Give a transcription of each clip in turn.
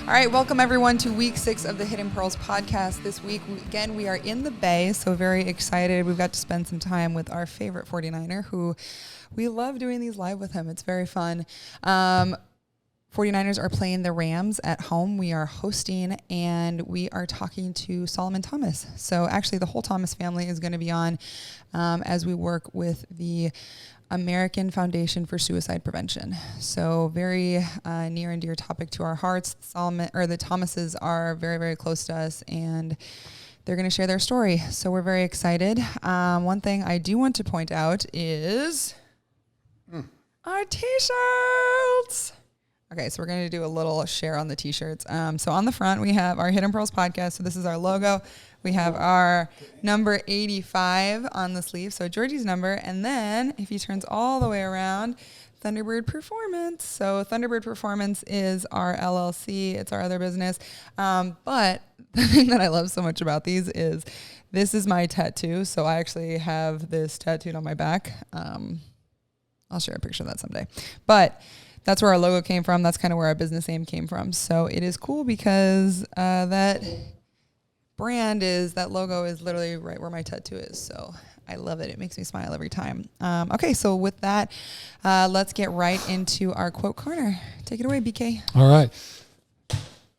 All right, welcome everyone to week 6 of the Hidden Pearls podcast. This week, again, we are in the Bay, so very excited. We've got to spend some time with our favorite 49er, who we love doing these live with him. It's very fun. 49ers are playing the Rams at home. We are hosting, and we are talking to Solomon Thomas. So actually, the whole Thomas family is going to be on as we work with the American Foundation for Suicide Prevention. So very near and dear topic to our hearts. The Thomases are very, very close to us, and they're going to share their story. So we're very excited. One thing I do want to point out is our t-shirts. Okay, so we're going to do a little share on the t-shirts. So on the front, we have our Hidden Pearls podcast. So this is our logo. We have our number 85 on the sleeve, so Georgie's number. And then if he turns all the way around, Thunderbird Performance. So Thunderbird Performance is our LLC. It's our other business. But the thing that I love so much about these is this is my tattoo. So I actually have this tattooed on my back. I'll share a picture of that someday. But that's where our logo came from. That's kind of where our business name came from. So it is cool because that logo is literally right where my tattoo is. So I love it. It makes me smile every time. Okay, so with that, let's get right into our quote corner. Take it away, BK. All right.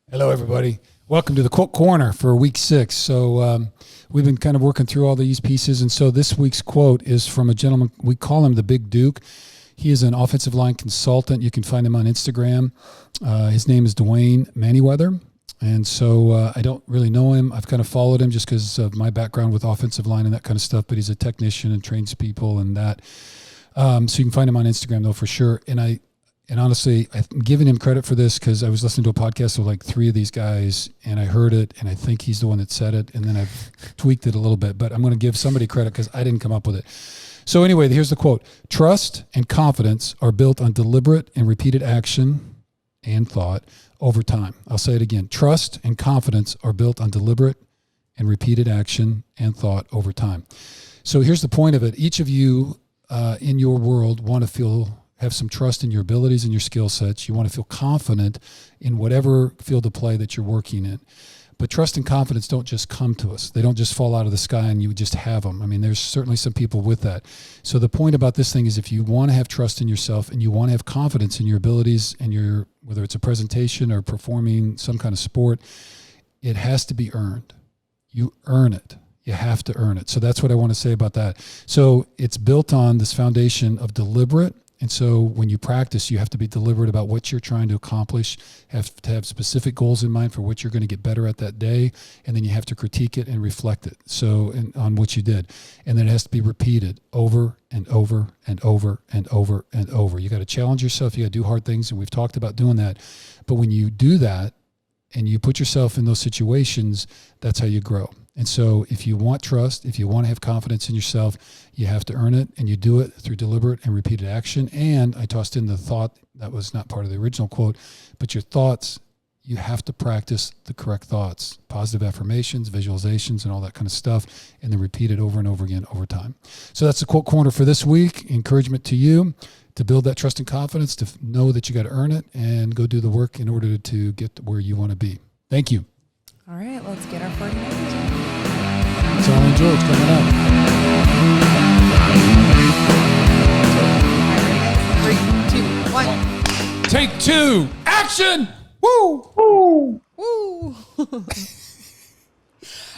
Hello, everybody. Welcome to the quote corner for week 6. So we've been kind of working through all these pieces. And so this week's quote is from a gentleman. We call him the Big Duke. He is an offensive line consultant. You can find him on Instagram. His name is Dwayne Manyweather. And so I don't really know him. I've kind of followed him just because of my background with offensive line and that kind of stuff. But he's a technician and trains people and that. So you can find him on Instagram, though, for sure. And honestly, I'm giving him credit for this because I was listening to a podcast with like 3 of these guys, and I heard it, and I think he's the one that said it. And then I've tweaked it a little bit. But I'm going to give somebody credit because I didn't come up with it. So anyway, here's the quote. Trust and confidence are built on deliberate and repeated action and thought over time. I'll say it again. Trust and confidence are built on deliberate and repeated action and thought over time. So here's the point of it. Each of you in your world want to have some trust in your abilities and your skill sets. You want to feel confident in whatever field of play that you're working in. But trust and confidence don't just come to us. They don't just fall out of the sky and you just have them. I mean, there's certainly some people with that. So the point about this thing is if you want to have trust in yourself and you want to have confidence in your abilities and whether it's a presentation or performing some kind of sport, it has to be earned. You earn it. You have to earn it. So that's what I want to say about that. So it's built on this foundation of deliberate. And so when you practice, you have to be deliberate about what you're trying to accomplish, have to have specific goals in mind for what you're going to get better at that day, and then you have to critique it and reflect it on what you did. And then it has to be repeated over and over and over and over and over. You got to challenge yourself. You got to do hard things, and we've talked about doing that. But when you do that and you put yourself in those situations, that's how you grow. And so if you want trust, if you want to have confidence in yourself, you have to earn it, and you do it through deliberate and repeated action. And I tossed in the thought, that was not part of the original quote, but your thoughts, you have to practice the correct thoughts, positive affirmations, visualizations, and all that kind of stuff, and then repeat it over and over again over time. So that's the quote corner for this week. Encouragement to you to build that trust and confidence, to know that you got to earn it and go do the work in order to get to where you want to be. Thank you. All right, let's get our 49ers. Solomon George coming up. All right, 3, 2, 1. Take 2. Action! Woo! Woo! Woo!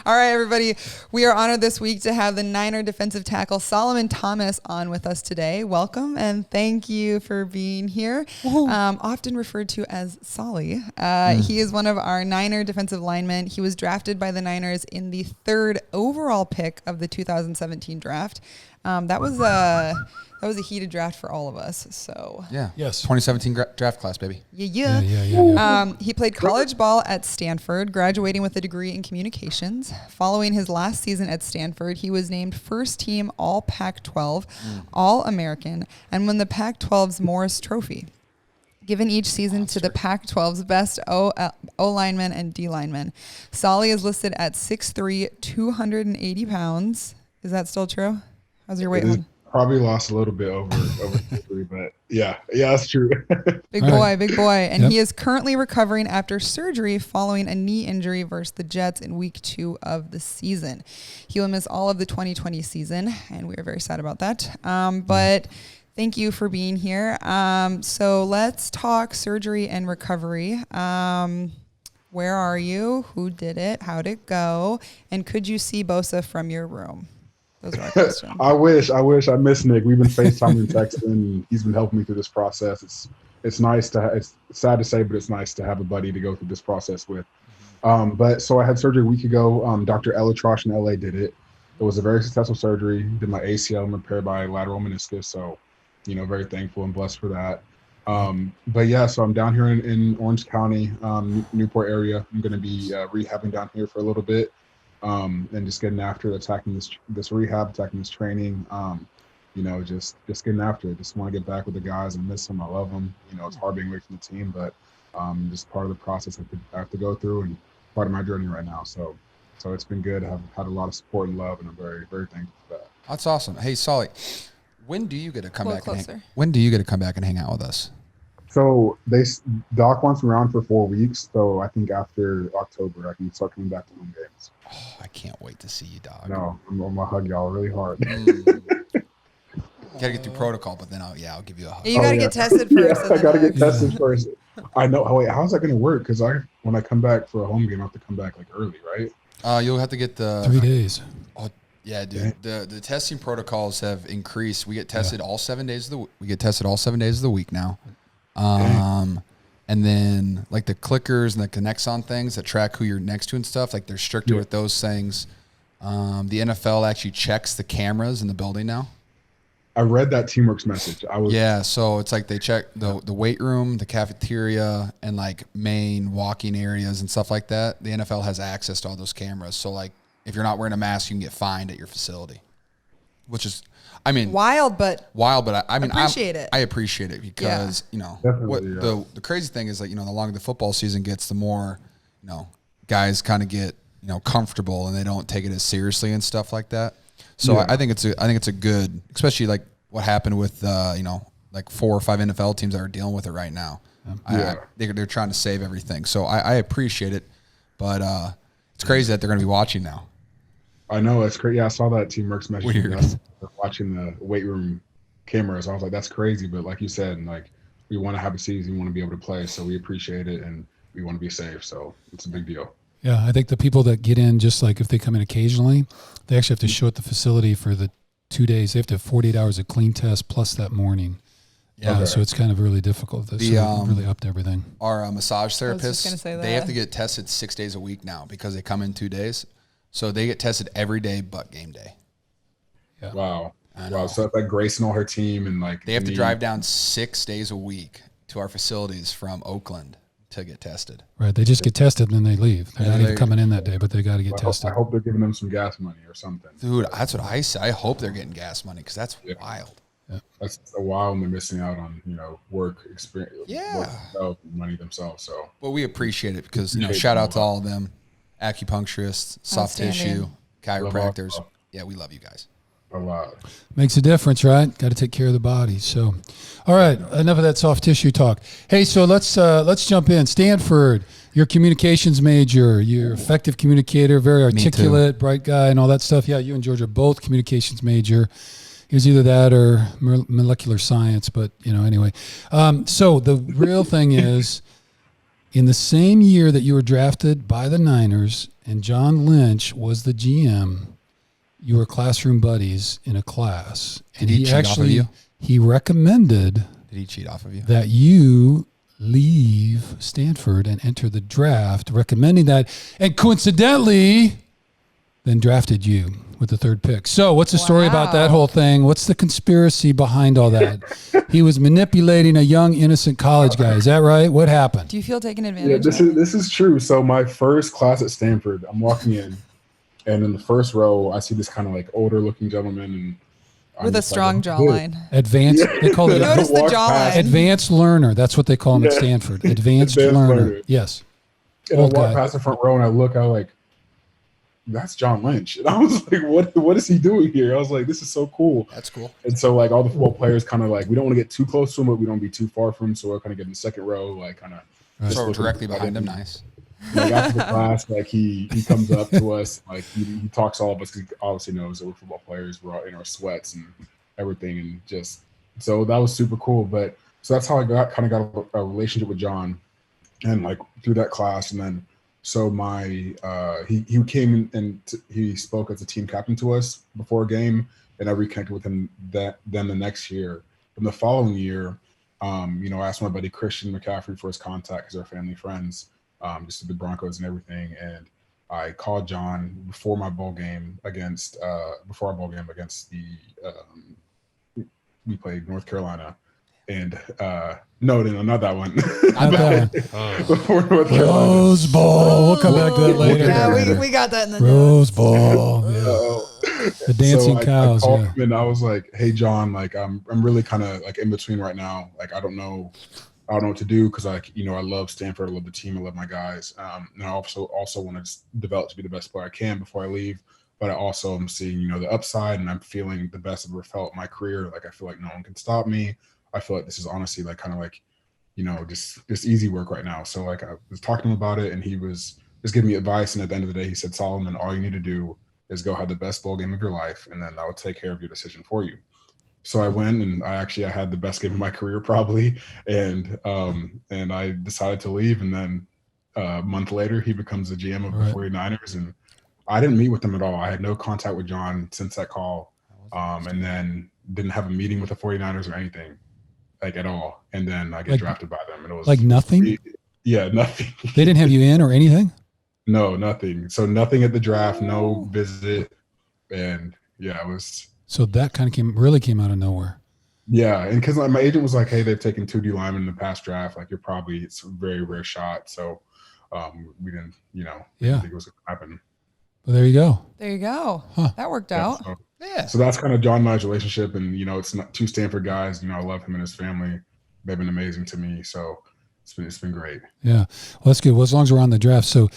All right, everybody. We are honored this week to have the Niner defensive tackle Solomon Thomas on with us today. Welcome and thank you for being here. Often referred to as Solly. He is one of our Niner defensive linemen. He was drafted by the Niners in the 3rd overall pick of the 2017 draft. That was a heated draft for all of us. So yeah, yes, 2017 draft class, baby. Yeah. He played college ball at Stanford, graduating with a degree in communications. Following his last season at Stanford, he was named first team All Pac-12, All American, and won the Pac-12's Morris Trophy, given each season to the Pac-12's best O-lineman and D-lineman. Solly is listed at 6'3", 280 pounds. Is that still true? How's your weight? Probably lost a little bit over surgery, but yeah, that's true. Big boy. And he is currently recovering after surgery following a knee injury versus the Jets in week 2 of the season. He will miss all of the 2020 season, and we are very sad about that. But thank you for being here. So let's talk surgery and recovery. Where are you? Who did it? How'd it go? And could you see Bosa from your room? Those are our questions. I wish. I miss Nick. We've been FaceTiming and texting. He's been helping me through this process. It's nice to. It's sad to say, but it's nice to have a buddy to go through this process with. But so I had surgery a week ago. Dr. Elatrosh in LA did it. It was a very successful surgery. Did my ACL and repaired by lateral meniscus. So, very thankful and blessed for that. But yeah, so I'm down here in Orange County, Newport area. I'm going to be rehabbing down here for a little bit. And just getting after attacking this rehab, attacking this training, just getting after it. Just want to get back with the guys. I miss them. I love them. It's hard being away from the team, but just part of the process I have to go through and part of my journey right now. So it's been good. I've had a lot of support and love, and I'm very, very thankful for that. That's awesome. Hey, Solly, when do you get to come back and hang out with us? So Doc wants me around for 4 weeks. So I think after October, I can start coming back to home games. Oh, I can't wait to see you, dog. No, I'm gonna hug y'all really hard. Gotta get through protocol, but then I'll give you a hug. You gotta get tested first. I gotta get tested first. I know. Oh wait, how's that gonna work? Because when I come back for a home game, I have to come back like early, right? You'll have to get the 3 days. Oh yeah, dude. The testing protocols have increased. We get tested all 7 days of the week now. And then like the clickers and the Connexon things that track who you're next to and stuff, like they're stricter with those things. The NFL actually checks the cameras in the building now. I read that Teamworks message. So it's like they check the weight room, the cafeteria, and like main walking areas and stuff like that. The NFL has access to all those cameras. So like if you're not wearing a mask, you can get fined at your facility, which is, wild, but I appreciate it. I appreciate it because the crazy thing is like the longer the football season gets, the more guys kind of get comfortable and they don't take it as seriously and stuff like that. So I think it's a good, especially like what happened with like 4 or 5 NFL teams that are dealing with it right now. They're trying to save everything. So I appreciate it, but it's crazy that they're going to be watching now. I know, it's crazy. Yeah, I saw that Teamworks message. Weird. Watching the weight room cameras. I was like, that's crazy. But like you said, like we want to have a season, we want to be able to play. So we appreciate it and we want to be safe. So it's a big deal. Yeah, I think the people that get in, just like if they come in occasionally, they actually have to show at the facility for the 2 days. They have to have 48 hours of clean test plus that morning. Yeah, so it's kind of really difficult. Really upped everything. Our massage therapists, they have to get tested 6 days a week now because they come in 2 days. So they get tested every day but game day. Yeah. Wow. So it's like Grace and all her team and like they have to drive down 6 days a week to our facilities from Oakland to get tested. Right. They just get tested and then they leave. They're not even coming in that day, but they got to get tested. I hope they're giving them some gas money or something. Dude, that's what I say. I hope they're getting gas money because that's wild. Yeah. That's a while and they're missing out on, work experience, work money themselves. So, well, we appreciate it because, shout out to all of them. Acupuncturists, soft tissue, chiropractors. Yeah, we love you guys. A lot. Makes a difference, right? Got to take care of the body. So, all right, enough of that soft tissue talk. Hey, so let's jump in. Stanford, you're a communications major. You're effective communicator, very articulate, bright guy, and all that stuff. Yeah, you and George are both communications major. It was either that or molecular science, but anyway. So the real thing is, in the same year that you were drafted by the Niners and John Lynch was the GM, you were classroom buddies in a class. And he cheat off of you? He recommended Did he cheat off of you? that you leave Stanford and enter the draft, recommending that, and coincidentally, then drafted you with the 3rd pick. So what's the story about that whole thing? What's the conspiracy behind all that? He was manipulating a young, innocent college guy. Is that right? What happened? Do you feel taken advantage of? This is true. So my first class at Stanford, I'm walking in, and in the first row, I see this kind of like older looking gentleman and with a strong jawline. Advanced, they call it. Notice the jawline. Advanced learner. That's what they call him at Stanford. Advanced learner. Yes. And I walk past the front row and I look, that's John Lynch. And I was like, what is he doing here? I was like, this is so cool. That's cool. And so like all the football players kind of like, we don't want to get too close to him, but we don't be too far from him. So we're kind of getting the second row, like kind of so directly behind him. Nice. Like after the class, like he comes up to us, like he talks to all of us because he obviously knows that we're football players. We're all in our sweats and everything, and just so that was super cool. But so that's how I got a relationship with John, and like through that class, and then so my he came and he spoke as a team captain to us before a game, and I reconnected with him then the next year. From the following year, I asked my buddy Christian McCaffrey for his contact because they're family friends. Just the Broncos and everything, and I called John before our bowl game against we played North Carolina, and no, not that one. Not that one. Before North Carolina. Rose Bowl. We'll come back to that later. Yeah, we got that in the Rose Bowl. Yeah. The dancing cows. I called him and I was like, "Hey, John, like I'm really kind of like in between right now. Like I don't know what to do because I love Stanford, I love the team, I love my guys, and I also want to develop to be the best player I can before I leave. But I also am seeing the upside, and I'm feeling the best I've ever felt in my career. Like I feel like no one can stop me. I feel like this is honestly like kind of like just easy work right now. So like I was talking to him about it, and he was just giving me advice. And at the end of the day, he said, Solomon, all you need to do is go have the best bowl game of your life, and then I will take care of your decision for you. So I went, and I had the best game of my career probably, and I decided to leave. And then a month later, he becomes the GM of the 49ers, and I didn't meet with him at all. I had no contact with John since that call, and then didn't have a meeting with the 49ers or anything, like at all. And then I get drafted by them, and it was like nothing. Yeah, nothing. They didn't have you in or anything. No, nothing. So nothing at the draft, no visit, and yeah, it was. So that kind of really came out of nowhere. Yeah, and because my agent was like, "Hey, they've taken 2 D linemen in the past draft. Like, it's a very rare shot." So we didn't, think it was going to happen. Well, there you go. There you go. Huh. That worked out. So that's kind of John and I's relationship, and it's not 2 Stanford guys. I love him and his family. They've been amazing to me. So it's been great. Yeah, well, that's good. Well, as long as we're on the draft, so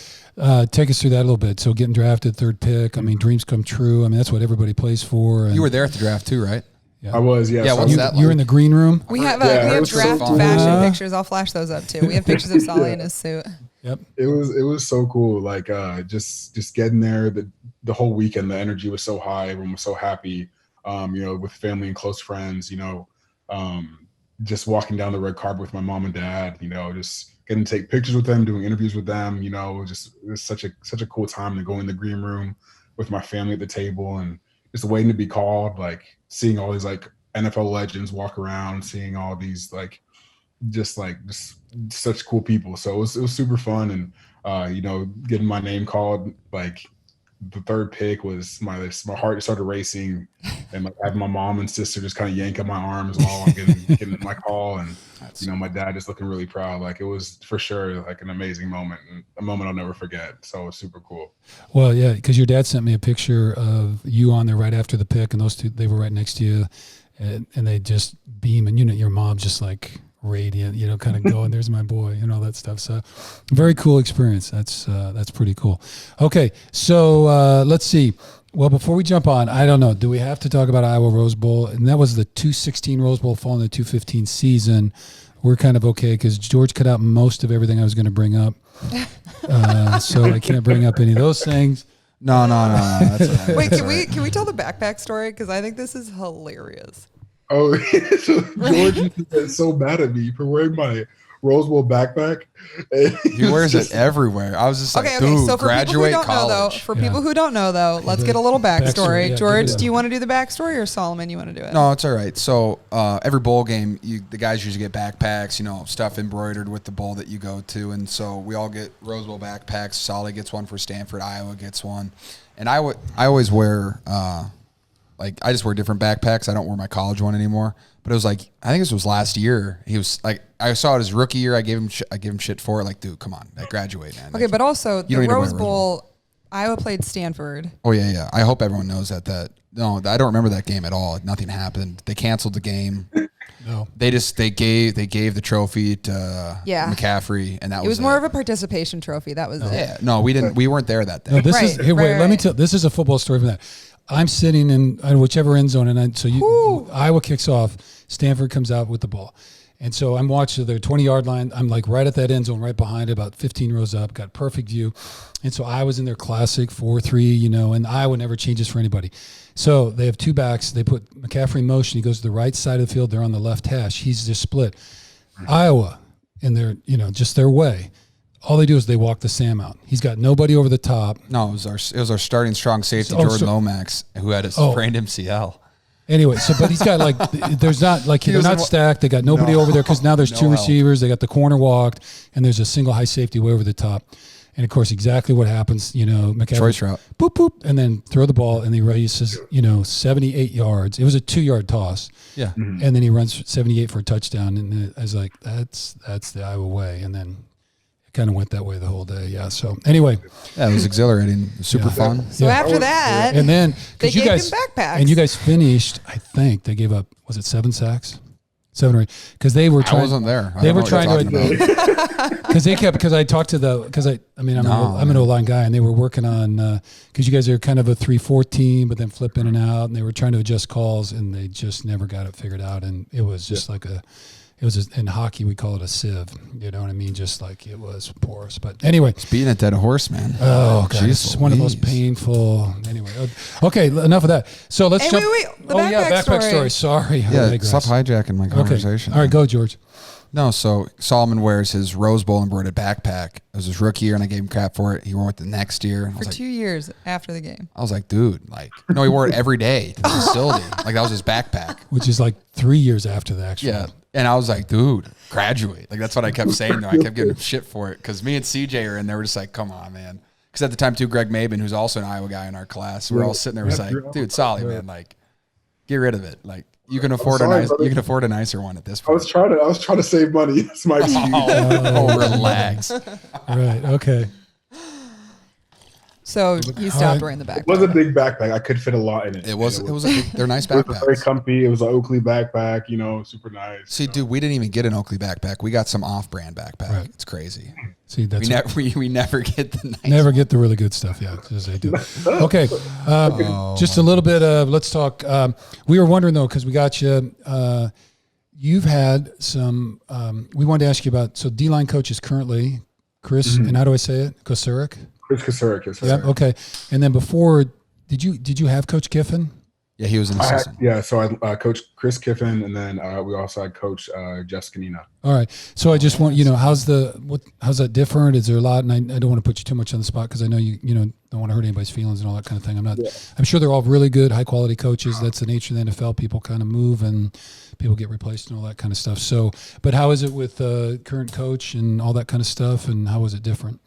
take us through that a little bit. So getting drafted, 3rd pick. I mean, dreams come true. I mean, that's what everybody plays for. And you were there at the draft too, right? Yeah. I was. Yeah. Yeah. What's that like? You were in the green room. We have draft fashion pictures. I'll flash those up too. We have pictures of Solly in his suit. Yep. It was so cool. Like just getting there. The whole weekend, the energy was so high. Everyone was so happy. With family and close friends. Just walking down the red carpet with my mom and dad. Just getting to take pictures with them, doing interviews with them. It was such a cool time to go in the green room with my family at the table and just waiting to be called. Like seeing all these like NFL legends walk around, seeing all these just such cool people. So it was super fun, and getting my name called, like the 3rd pick was my heart started racing, and like having my mom and sister just kind of yank at my arms while I'm getting my call, and my dad just looking really proud. Like it was for sure like an amazing moment, and a moment I'll never forget. So it was super cool. Well, yeah, because your dad sent me a picture of you on there right after the pick, and those 2, they were right next to you, and they just beam, and your mom's just like radiant, kind of going, there's my boy, and all that stuff. So very cool experience. That's pretty cool. Okay. So let's see. Well, before we jump on, I don't know, do we have to talk about Iowa Rose Bowl? And that was the 2016 Rose Bowl fall in the 2015 season. We're kind of okay because George cut out most of everything I was going to bring up. So I can't bring up any of those things. No. That's all right. Wait, can we tell the backpack story? Because I think this is hilarious. Oh, so George is so mad at me for wearing my Rose Bowl backpack. He wears it everywhere. I was just like, dude, so graduate college. For people who don't know, though, let's get a little backstory. Yeah, George, do you want to do the backstory, or Solomon, you want to do it? No, it's all right. So every bowl game, the guys usually get backpacks, stuff embroidered with the bowl that you go to. And so we all get Rose Bowl backpacks. Solly gets one for Stanford. Iowa gets one. And I always wear I just wear different backpacks. I don't wear my college one anymore. But it was like, I think this was last year. He was like, I saw it his rookie year. I gave him shit for it. Like, dude, come on, graduate, man. Okay, but also the Rose Bowl, Iowa played Stanford. Oh yeah. I hope everyone knows that. No, I don't remember that game at all. Nothing happened. They canceled the game. No. They gave the trophy to McCaffrey, and it was more of a participation trophy. That was it. Yeah, no, we weren't there that day. No, this is here. Wait, let me tell. This is a football story from that. I'm sitting in whichever end zone, and Iowa kicks off. Stanford comes out with the ball. And so I'm watching their 20-yard line. I'm like right at that end zone, right behind it, about 15 rows up, got perfect view. And so I was in their classic 4-3, and Iowa never changes for anybody. So they have two backs. They put McCaffrey in motion. He goes to the right side of the field. They're on the left hash. He's just split. Iowa, in their, just their way, all they do is they walk the Sam out. He's got nobody over the top. No, it was our starting strong safety, Jordan Lomax, who had a sprained MCL. Anyway, but he's got there's not they're not stacked. They got nobody over there because now there's two receivers. They got the corner walked, and there's a single high safety way over the top. And of course, exactly what happens, McCaffrey, choice route, boop boop, and then throw the ball, and he races, 78 yards. It was a 2-yard toss, yeah, and then he runs 78 for a touchdown. And I was like, that's the Iowa way, and then kind of went that way the whole day. Yeah. So anyway, it was exhilarating, super fun. So after that, and then they gave him backpacks, and you guys finished. I think they gave up. Was it 7 sacks? 7 or 8? Because they were trying. I wasn't there. They were trying to. Because I talked to I'm an O-line guy, and they were working on because you guys are kind of a 3-4 team, but then flip in and out, and they were trying to adjust calls, and they just never got it figured out, and it was just in hockey, we call it a sieve. You know what I mean? Just like it was porous. But anyway. It's beating a dead horse, man. Oh, God. It's one of the most painful. Anyway. Okay, enough of that. So let's jump. Wait. The backpack story. Sorry. Yeah, stop hijacking my conversation. Okay. All right, go, George. No, so Solomon wears his Rose Bowl embroidered backpack. It was his rookie year, and I gave him crap for it. He wore it the next year. For 2 years after the game. I was like, dude, he wore it every day to the facility. That was his backpack. Which is 3 years after the actual. Yeah. And I was like, dude, graduate. That's what I kept saying, though. I kept giving him shit for it because me and CJ are in there. We're just like, come on, man. Because at the time, too, Greg Mabin, who's also an Iowa guy in our class, we're all sitting there. Was like, dude, Solly, man, get rid of it. You can afford a nicer one at this point. I was trying to save money. That's my excuse. Relax. Right. Okay. So you stopped wearing the backpack. It was a big backpack. I could fit a lot in it. They're nice backpacks. It was very comfy. It was an Oakley backpack, super nice. See, dude, we didn't even get an Oakley backpack. We got some off-brand backpack. Right. It's crazy. See, that's we never get the nice get the really good stuff. Yeah, as they do. Okay, just a little bit of let's talk. We were wondering though, because we got you. You've had some. We wanted to ask you about. So D-line coach is currently Chris, and how do I say it? Kosurik. Chris Kosurik. Yes, yeah. Okay. And then before, did you have Coach Kiffin? Yeah, he was an assistant. So I coached Chris Kiffin, and then we also had Coach Jess Canina. All right. So I just want how's that different? Is there a lot? And I don't want to put you too much on the spot because I know you don't want to hurt anybody's feelings and all that kind of thing. I'm sure they're all really good, high quality coaches. That's the nature of the NFL. People kind of move and people get replaced and all that kind of stuff. So, but how is it with current coach and all that kind of stuff? And how was it different?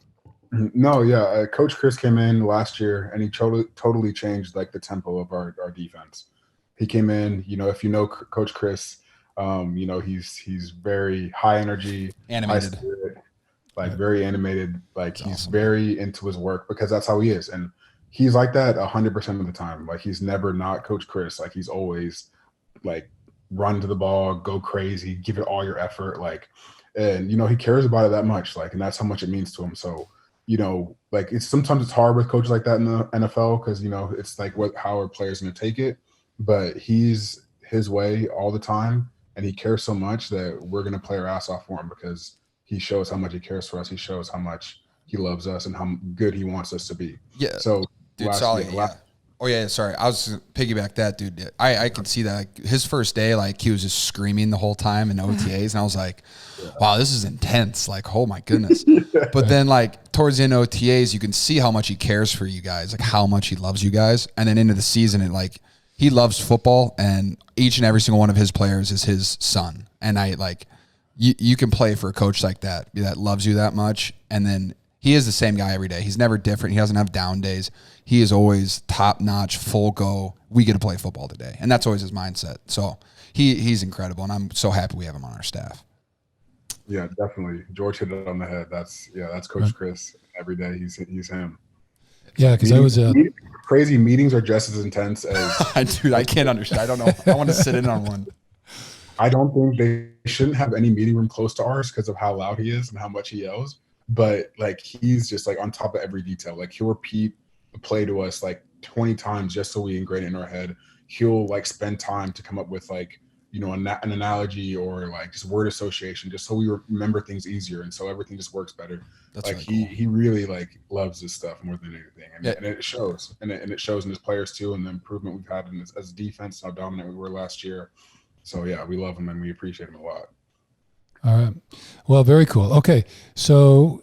No, yeah. Coach Chris came in last year, and he totally changed the tempo of our defense. He came in, if you know Coach Chris, he's very high energy, animated, high spirit, very animated. He's awesome. Very into his work because that's how he is, and he's like that 100% of the time. He's never not Coach Chris. He's always run to the ball, go crazy, give it all your effort, and he cares about it that much, and that's how much it means to him. So. Sometimes it's hard with coaches like that in the NFL because, it's how our players going to take it. But he's his way all the time, and he cares so much that we're going to play our ass off for him because he shows how much he cares for us. He shows how much he loves us and how good he wants us to be. Yeah. So, dude, solid. Yeah. Oh, yeah, sorry. I was piggyback that, dude. I can see that. His first day, he was just screaming the whole time in OTAs, and I was like, wow, this is intense. Oh, my goodness. But then, towards the end of OTAs, you can see how much he cares for you guys, how much he loves you guys. And then into the season, he loves football, and each and every single one of his players is his son. And you can play for a coach like that loves you that much, and then he is the same guy every day. He's never different. He doesn't have down days. He is always top-notch, full go. We get to play football today. And that's always his mindset. So he's incredible, and I'm so happy we have him on our staff. Yeah, definitely. George hit it on the head. That's Coach Chris. Every day he's him. Yeah, because I was crazy meetings are just as intense as dude, I can't understand. I don't know. I want to sit in on one. I don't think they shouldn't have any meeting room close to ours because of how loud he is and how much he yells. But like he's just like on top of every detail. Like he'll repeat the play to us like 20 times just so we ingrain it in our head. He'll like spend time to come up with like, you know, an analogy or like just word association just so we remember things easier and so everything just works better. That's like really cool. he really like loves this stuff more than anything, and, and it shows, and it shows in his players too, and the improvement we've had in this, as defense, how dominant we were last year. So yeah, we love him and we appreciate him a lot. All right. Well, very cool. Okay. So,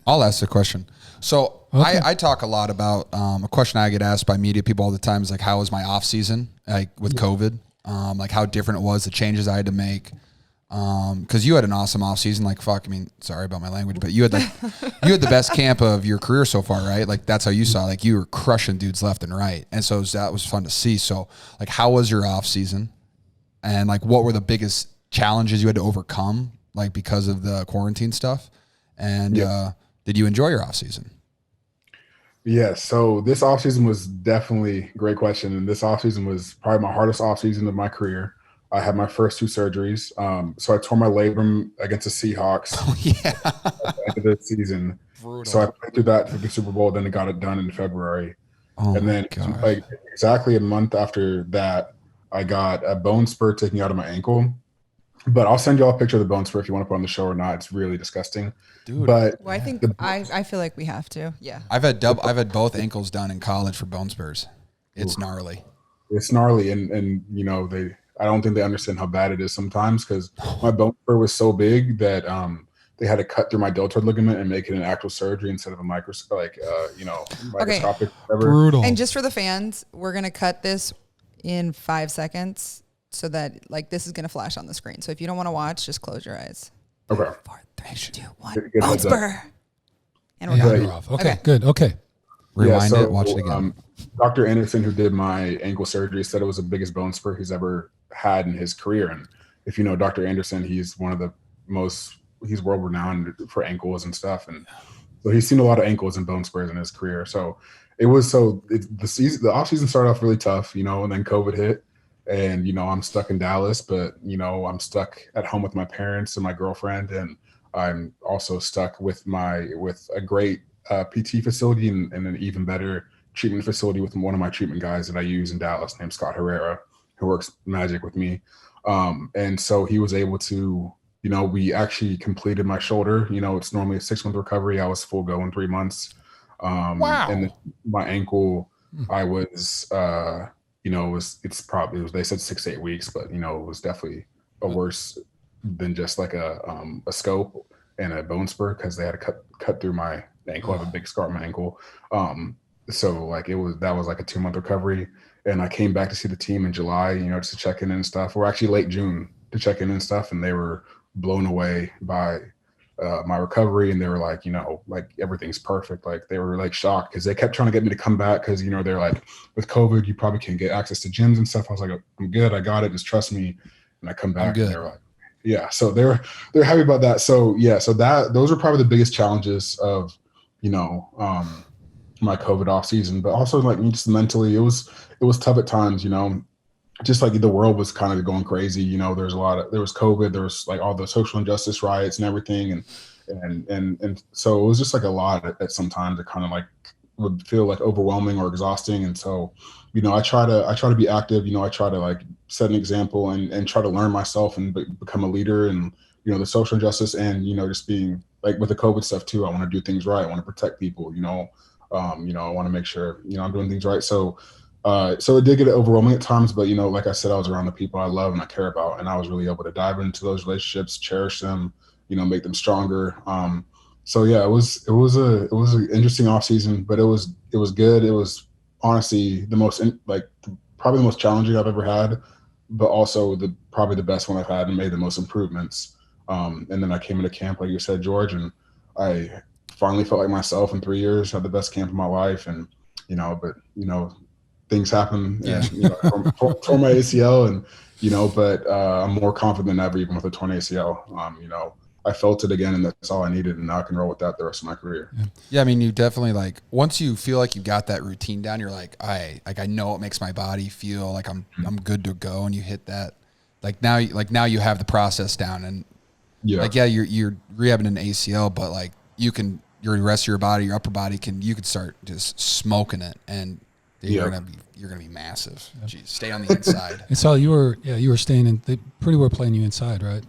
I'll ask the question. So okay. I talk a lot about a question I get asked by media people all the time is like, how was my off season, like with COVID, like how different it was, the changes I had to make. Cause you had an awesome off season. Like, fuck, I mean, sorry about my language, but you had like, you had the best camp of your career so far, right? Like that's how you saw, like you were crushing dudes left and right. And so that was fun to see. So like, how was your off season? And like, what were the biggest challenges you had to overcome, like because of the quarantine stuff? And, did you enjoy your off season? Yeah, so this offseason was definitely a great question. And this offseason was probably my hardest offseason of my career. I had my first 2 surgeries. So I tore my labrum against the Seahawks at the end of the season. Brutal. So I played through that for the Super Bowl, then I got it done in February. And then like exactly a month after that, I got a bone spur taken out of my ankle. But I'll send you all a picture of the bone spur if you want to put on the show or not. It's really disgusting. Dude. But well, I think I feel like we have to. Yeah. I've had both ankles done in college for bone spurs. It's gnarly. It's gnarly, and you know I don't think they understand how bad it is sometimes because my bone spur was so big that they had to cut through my deltoid ligament and make it an actual surgery instead of a microscopic. Okay. Brutal. And just for the fans, we're gonna cut this in 5 seconds so that like this is gonna flash on the screen. So if you don't want to watch, just close your eyes. Okay. 4, 3, 2, 1. Bone spur. And we're done. Off. Okay, good. Okay. Rewind it, watch it again. Dr. Anderson, who did my ankle surgery, said it was the biggest bone spur he's ever had in his career. And if you know Dr. Anderson, he's one of the he's world renowned for ankles and stuff. And so he's seen a lot of ankles and bone spurs in his career. So the off season started off really tough, you know, and then COVID hit. And, you know, I'm stuck in Dallas, but, you know, I'm stuck at home with my parents and my girlfriend. And I'm also stuck with a great PT facility and an even better treatment facility with one of my treatment guys that I use in Dallas named Scott Herrera, who works magic with me. And so he was able to, you know, we actually completed my shoulder. You know, it's normally a 6-month recovery. I was full go in 3 months. Wow. And my ankle, I was, you know, they said 6 to 8 weeks, but, you know, it was definitely worse than just like a scope and a bone spur because they had to cut through my ankle. I have a big scar on my ankle. So like that was like a 2-month recovery. And I came back to see the team in July, you know, just to check in and stuff. We're actually late June to check in and stuff. And they were blown away by my recovery. And they were like, you know, like everything's perfect. Like they were like shocked because they kept trying to get me to come back. Cause you know, they're like with COVID, you probably can't get access to gyms and stuff. I was like, I'm good. I got it. Just trust me. And I come back and they were like, yeah. So they're happy about that. So yeah. So those are probably the biggest challenges of, you know, my COVID off season, but also like just mentally, it was tough at times, you know, just like the world was kind of going crazy, you know, there was COVID, there was like all the social injustice riots and everything. And so it was just like a lot at sometimes it kind of like would feel like overwhelming or exhausting. And so, you know, I try to be active, you know, I try to like set an example and try to learn myself and become a leader and, you know, the social injustice and, you know, just being like with the COVID stuff too, I want to do things right. I want to protect people, you know, I want to make sure, you know, I'm doing things right. So it did get overwhelming at times, but, you know, like I said, I was around the people I love and I care about, and I was really able to dive into those relationships, cherish them, you know, make them stronger. So yeah, it was an interesting off season, but it was good. It was honestly probably the most challenging I've ever had, but also probably the best one I've had and made the most improvements. And then I came into camp, like you said, George, and I finally felt like myself in 3 years, had the best camp of my life. And, you know, but, you know, things happen and, you know, tore my ACL and, you know, but I'm more confident than ever, even with a torn ACL. You know, I felt it again, and that's all I needed, and now I can roll with that the rest of my career. Yeah, I mean, you definitely, like, once you feel like you got that routine down, you're like, I know it makes my body feel like I'm good to go, and you hit that, now you have the process down, and you're rehabbing an ACL, but like the rest of your body, your upper body you could start just smoking it, and you're gonna be massive. Jeez, stay on the inside. And so you were staying in. They pretty well playing you inside, right?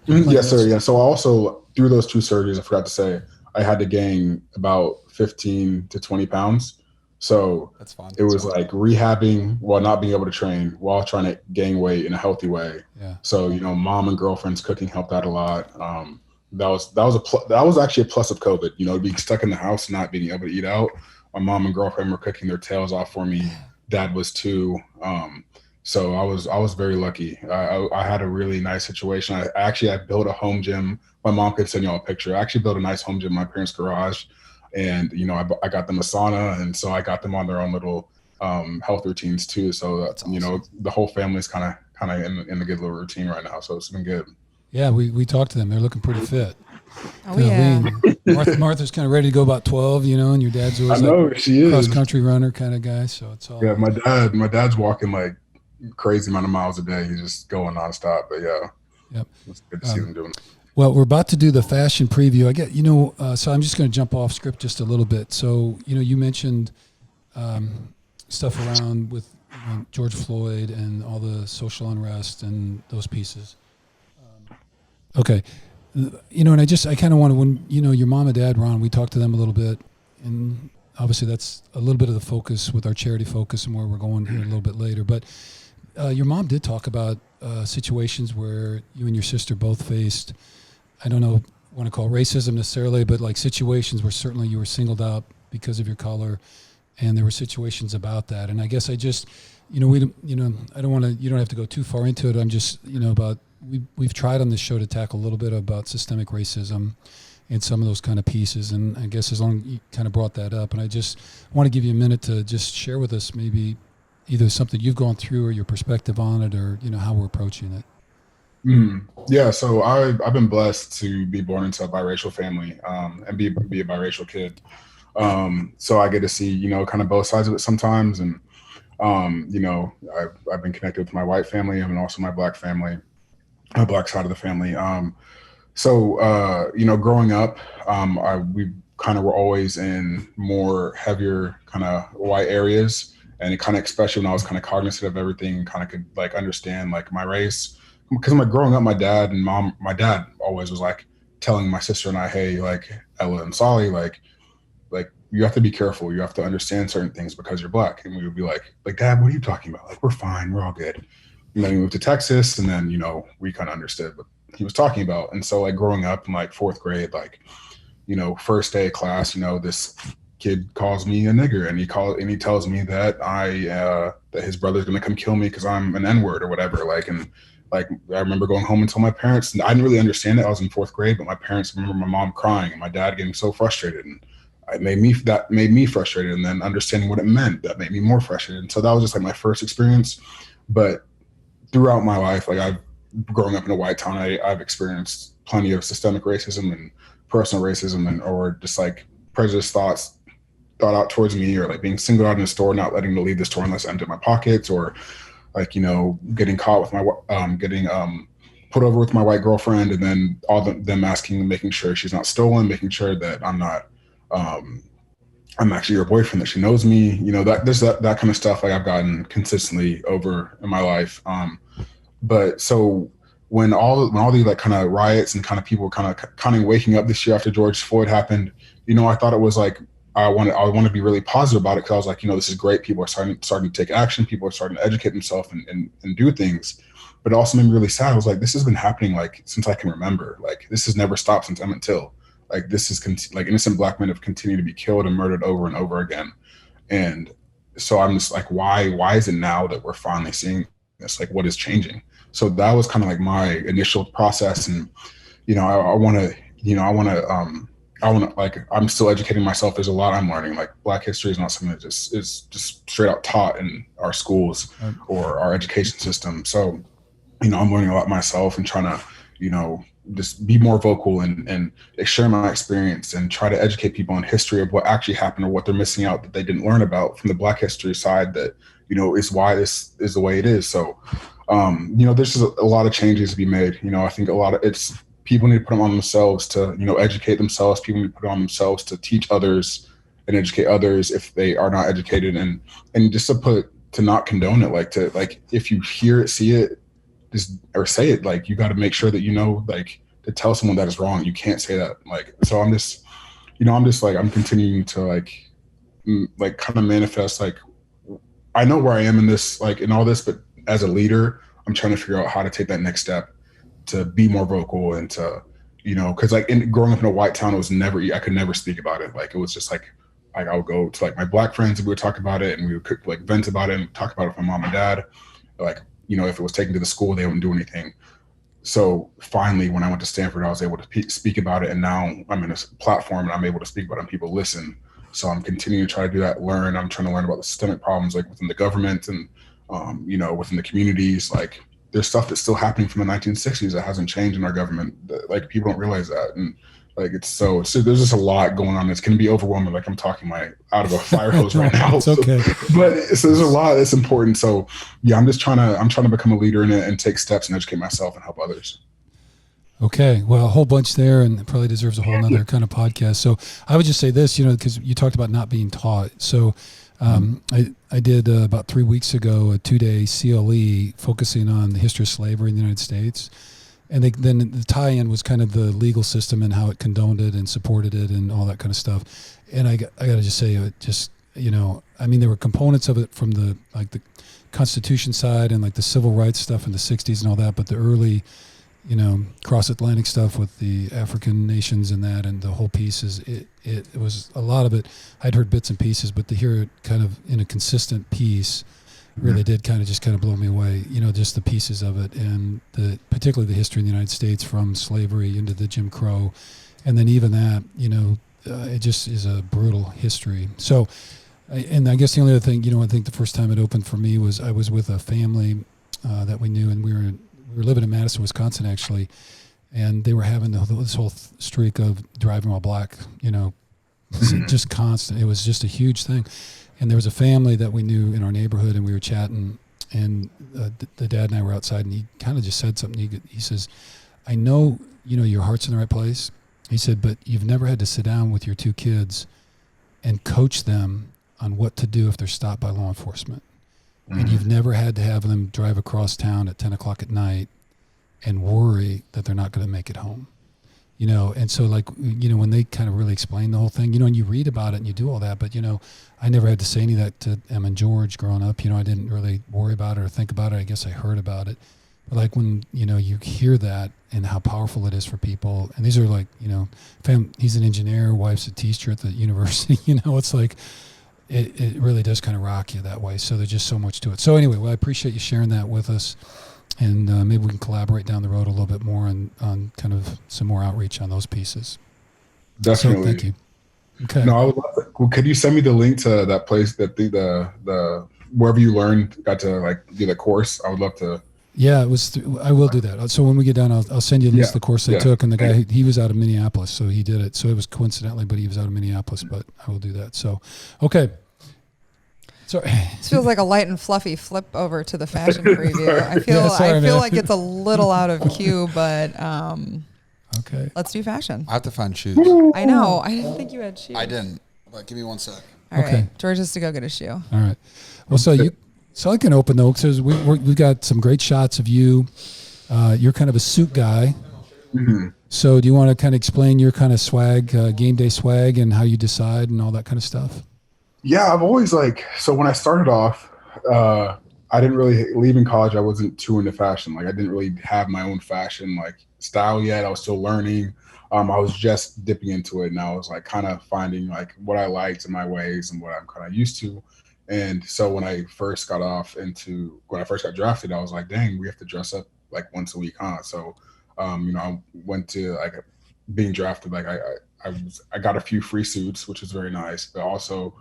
Yes, sir. Yeah. So also through those 2 surgeries, I forgot to say, I had to gain about 15 to 20 pounds. So that's fun. It was like rehabbing while not being able to train, while trying to gain weight in a healthy way. Yeah. So, mom and girlfriend's cooking helped out a lot. That was actually a plus of COVID, being stuck in the house, not being able to eat out. My mom and girlfriend were cooking their tails off for me. Dad was too. So I was very lucky. I had a really nice situation. I built a home gym. My mom could send y'all a picture. I actually built a nice home gym in my parents' garage, and I got them a sauna, and so I got them on their own little health routines too. So that, awesome. The whole family's kind of in a good little routine right now. So it's been good. Yeah, we talked to them. They're looking pretty fit. Oh yeah. Martha's kind of ready to go about 12, and your dad's always cross country runner kind of guy. So it's all. Yeah, my dad's walking like crazy amount of miles a day. He's just going nonstop. But it's good to see them doing it. Well, we're about to do the fashion preview. I get, so I'm just going to jump off script just a little bit. So, you mentioned stuff around with George Floyd and all the social unrest and those pieces. Okay. And I kind of want to, when, your mom and dad, Ron, we talked to them a little bit, and obviously that's a little bit of the focus with our charity focus and where we're going here a little bit later. But your mom did talk about situations where you and your sister both faced, I don't know, want to call racism necessarily, but like situations where certainly you were singled out because of your color, and there were situations about that. And I guess I just, I don't want to, you don't have to go too far into it. I'm just, about, we've tried on this show to tackle a little bit about systemic racism and some of those kind of pieces. And I guess as long as you kind of brought that up, and I just want to give you a minute to just share with us maybe either something you've gone through or your perspective on it, or, how we're approaching it. Yeah, so I've been blessed to be born into a biracial family, and be a biracial kid. So I get to see, kind of both sides of it sometimes. And, I've been connected with my white family and also my black family, my black side of the family. Growing up, we kind of were always in more heavier kind of white areas. And it kind of, especially when I was kind of cognizant of everything, kind of could like understand like my race. Because growing up, my dad always was like telling my sister and I, hey, like Ella and Solly, like you have to be careful. You have to understand certain things because you're black. And we would be like, Dad, what are you talking about? Like, we're fine. We're all good. And then we moved to Texas, and then, we kind of understood what he was talking about. And so like growing up in like 4th grade, like, first day of class, this kid calls me a nigger, and he tells me that that his brother's going to come kill me because I'm an N-word or whatever. I remember going home and telling my parents, and I didn't really understand it. I was in 4th grade, but my parents, remember my mom crying and my dad getting so frustrated, and that made me frustrated. And then understanding what it meant, that made me more frustrated. And so that was just like my first experience. But throughout my life, like growing up in a white town, I've experienced plenty of systemic racism and personal racism, or just like prejudiced thought out towards me, or like being singled out in a store, not letting me leave the store unless I emptied my pockets, or like, getting caught with getting put over with my white girlfriend, and then them making sure she's not stolen, making sure that I'm not, I'm actually your boyfriend, that she knows me, there's that kind of stuff like I've gotten consistently over in my life. But so when all these like kind of riots and kind of people kind of waking up this year after George Floyd happened, I thought it was like, I want to be really positive about it, because I was like, this is great. People are starting to take action. People are starting to educate themselves and do things. But it also made me really sad. I was like, this has been happening like since I can remember. Like, this has never stopped since Emmett Till. Like, this is like innocent black men have continued to be killed and murdered over and over again. And so I'm just like, why is it now that we're finally seeing this? Like, what is changing? So that was kind of like my initial process. And, like, I'm still educating myself. There's a lot I'm learning. Like, Black history is not something that is just straight out taught in our schools or our education system. So, I'm learning a lot myself and trying to, just be more vocal and share my experience and try to educate people on history of what actually happened or what they're missing out that they didn't learn about from the Black history side that, is why this is the way it is. So, there's just a lot of changes to be made. I think people need to put them on themselves to, educate themselves. People need to put it on themselves to teach others and educate others if they are not educated, and just to not condone it. If you hear it, see it, or say it, you got to make sure that to tell someone that is wrong. You can't say that. So I'm just I'm continuing to kind of manifest. I know where I am in this, in all this, but as a leader, I'm trying to figure out how to take that next step to be more vocal and to, because growing up in a white town, I could never speak about it. It was just I would go to my Black friends and we would talk about it, and we would vent about it and talk about it with my mom and dad. If it was taken to the school, they wouldn't do anything. So finally, when I went to Stanford, I was able to speak about it. And now I'm in a platform and I'm able to speak about it and people listen. So I'm continuing to try to do that, I'm trying to learn about the systemic problems, within the government and, within the communities. There's stuff that's still happening from the 1960s that hasn't changed in our government. People don't realize that. And so there's just a lot going on. It's going to be overwhelming. I'm talking out of a fire hose right now. It's okay. So there's a lot that's important. So yeah, I'm trying to become a leader in it and take steps and educate myself and help others. Okay. Well, a whole bunch there, and it probably deserves a whole nother kind of podcast. So I would just say this, because you talked about not being taught. So I did about 3 weeks ago a 2-day CLE focusing on the history of slavery in the United States. And then the tie-in was kind of the legal system and how it condoned it and supported it and all that kind of stuff. And I got to just say, there were components of it from the Constitution side and the civil rights stuff in the 60s and all that, but the early, cross-Atlantic stuff with the African nations and that, and the whole piece it was a lot of it. I'd heard bits and pieces, but to hear it kind of in a consistent piece really did kind of blow me away, just the pieces of it, and particularly the history in the United States from slavery into the Jim Crow. And then even that, it just is a brutal history. So, and I guess the only other thing, I think the first time it opened for me was I was with a family that we knew, and we were living in Madison, Wisconsin, actually, and they were having this whole streak of driving while black, just constant. It was just a huge thing. And there was a family that we knew in our neighborhood, and we were chatting, and the dad and I were outside, and he kind of just said something. He says, I know, your heart's in the right place. He said, but you've never had to sit down with your 2 kids and coach them on what to do if they're stopped by law enforcement. Mm-hmm. And you've never had to have them drive across town at 10 o'clock at night and worry that they're not going to make it home. And so when they kind of really explain the whole thing, and you read about it and you do all that, but, I never had to say any of that to Emma and George growing up. I didn't really worry about it or think about it. I guess I heard about it. But when, you hear that and how powerful it is for people, and these are he's an engineer, wife's a teacher at the university, it's it really does kind of rock you that way. So there's just so much to it. So anyway, I appreciate you sharing that with us. And maybe we can collaborate down the road a little bit more on kind of some more outreach on those pieces. Definitely. So, thank you. Okay. No, I would love to. Could you send me the link to that place that the wherever you got to do the course? I would love to. Yeah, it was. I will do that. So when we get done, I'll send you a list of the course I took. And the guy, he was out of Minneapolis, so he did it. So it was coincidentally, but he was out of Minneapolis. But I will do that. So, okay. So this feels like a light and fluffy flip over to the fashion preview. I feel like it's a little out of cue, but okay. Let's do fashion. I have to find shoes. I know. I didn't think you had shoes. I didn't. But give me 1 sec. All right. George has to go get a shoe. All right. Well, so I can open though, because we've got some great shots of you. You're kind of a suit guy. Mm-hmm. So do you want to kind of explain your kind of swag, game day swag, and how you decide and all that kind of stuff? Yeah, I've always so when I started off, I didn't really leaving college. I wasn't too into fashion. I didn't really have my own fashion style yet. I was still learning. I was just dipping into it, and I was kind of finding what I liked in my ways and what I'm kind of used to. And so when I first got drafted, I was like, dang, we have to dress up once a week, huh? So, I went to being drafted. I got a few free suits, which was very nice, but also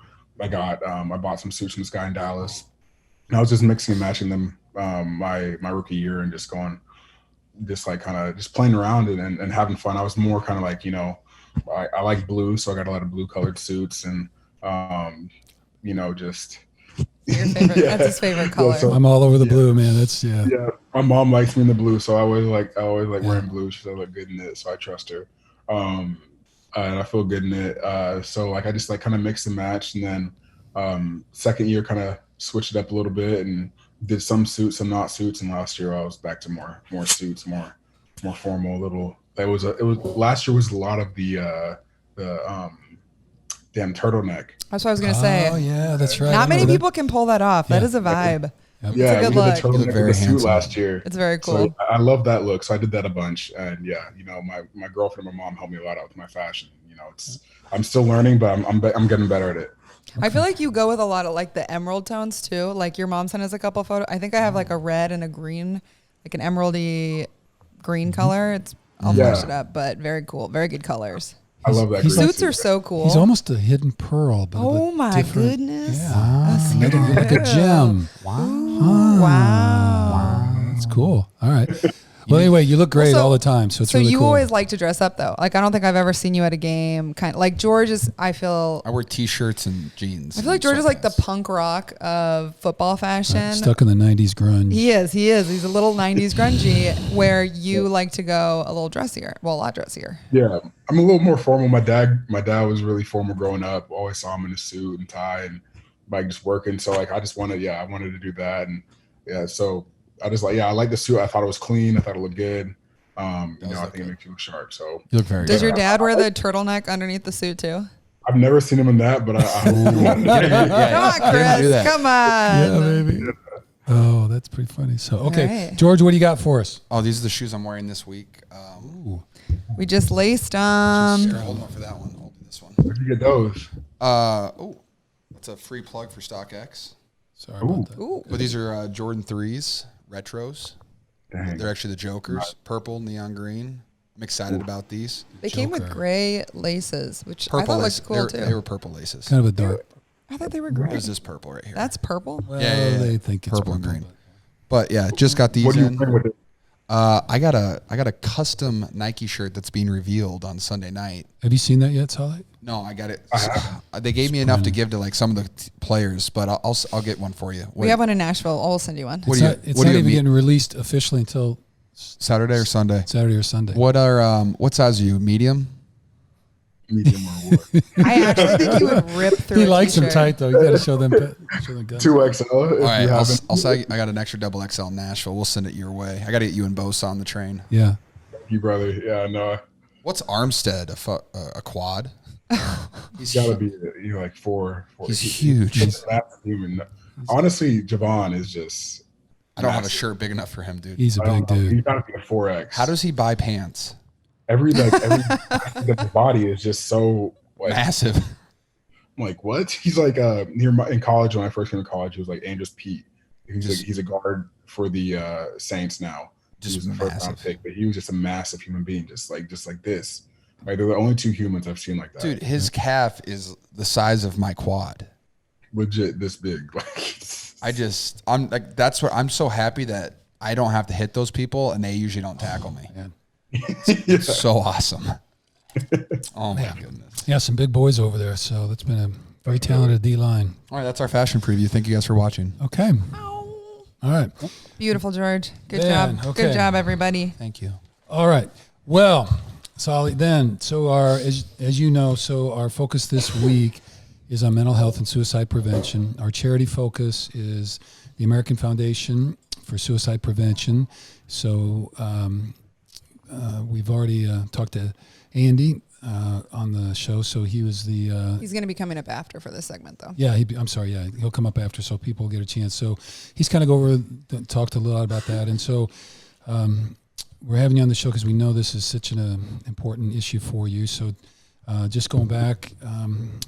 I bought some suits from this guy in Dallas, and I was just mixing and matching them my rookie year and just going, just like kind of just playing around and having fun. I was more kind of like, I like blue, so I got a lot of blue colored suits and just Your favorite, that's his favorite color. So, I'm all over the blue, man. That's Yeah, my mom likes me in the blue, so I always like wearing blue. She said I look good in it, so I trust her. And I feel good in it. So like I just like kind of mix and match, and then second year kind of switched it up a little bit and did some suits, some not suits, and last year I was back to more suits, more formal. Last year was a lot of the damn turtleneck. That's what I was gonna say. Oh yeah, that's right. Not many people can pull that off. That is a vibe. Yep. Yeah, it's a good look. We did the turtleneck with the suit last year. It's very cool. So I love that look. So I did that a bunch, and my girlfriend and my mom helped me a lot out with my fashion. I'm still learning, but I'm getting better at it. I feel like you go with a lot of like the emerald tones too. Like your mom sent us a couple photos. I think I have like a red and a green, like an emeraldy green color. I'll flash it up, but very cool. Very good colors. I love that. Suits are so cool. He's almost a hidden pearl, but oh my goodness! Yeah, like a gem. Wow. That's cool. All right. Well, anyway, you look great all the time, so it's really you cool. always like to dress up though. Like I don't think I've ever seen you at a game. Kind of like George is. I wear t-shirts and jeans. I feel like George is like the punk rock of football fashion. Stuck in the '90s grunge. He is. He's a little '90s grungy. Where you like to go a little dressier. Well, a lot dressier. Yeah, I'm a little more formal. My dad was really formal growing up. Always saw him in a suit and tie and like just working. So like I wanted to do that, and so I just I like the suit. I thought it was clean. I thought it looked good. I think it makes you look sharp. So you look very. Does your dad wear the turtleneck underneath the suit too? I've never seen him in that, but come on, Chris. Come on. Yeah, baby. Oh, that's pretty funny. So, okay, right. George, what do you got for us? Oh, these are the shoes I'm wearing this week. We just laced them. Hold on for that one. Hold this one. Where'd you get those? It's a free plug for StockX. Sorry about that. Ooh. But these are Jordan 3s, retros. Dang. They're actually the Jokers, purple, neon green. I'm excited about these. They came with gray laces, which purple I thought looked cool too. They were purple laces. Kind of a dark. I thought they were gray. It was this purple right here. That's purple? Well, they think it's purple and green. But yeah, just got these in. With it? I got a custom Nike shirt that's being revealed on Sunday night. Have you seen that yet, Solid? No, I got it. They gave me enough to give to like some of the players, but I'll get one for you. We have one in Nashville. I'll send you one. It's not even getting released officially until Saturday or Sunday. Saturday or Sunday. What size are you? Medium? Medium or what? I actually think you would rip through. He likes them tight though. You got to show them. 2XL. All right, I'll say I got an extra double XL in Nashville. We'll send it your way. I got to get you and Bosa on the train. Yeah. Thank you, brother. Yeah, no. What's Armstead? A quad? He's got to be like four. He's huge. That's human. Honestly, Javon is just. I don't have a shirt big enough for him, dude. He's a big dude. He's got to be a 4X. How does he buy pants? Every the body is just so like massive. I'm like, what? He's like in college when I first came to college, he was like Andrews Pete. He's a guard for the Saints now. He was the first round pick, but he was just a massive human being, just like this. Like they're the only two humans I've seen like that. Dude, his calf is the size of my quad. Legit this big. Like I'm like that's what I'm so happy that I don't have to hit those people and they usually don't tackle me. Man. It's so awesome. Oh my goodness. Yeah, some big boys over there. So that's been a very talented D line. All right, that's our fashion preview. Thank you guys for watching. Okay. All right. Beautiful, George. Good job. Okay. Good job, everybody. Thank you. All right. Well, Solly, then, so as you know, our focus this week is on mental health and suicide prevention. Our charity focus is the American Foundation for Suicide Prevention. So we've already talked to Andy on the show. So he was the... he's going to be coming up after for this segment, though. Yeah, I'm sorry. Yeah, he'll come up after so people get a chance. So he's kind of go over, talked a lot about that. And so we're having you on the show because we know this is such an important issue for you. So just going back,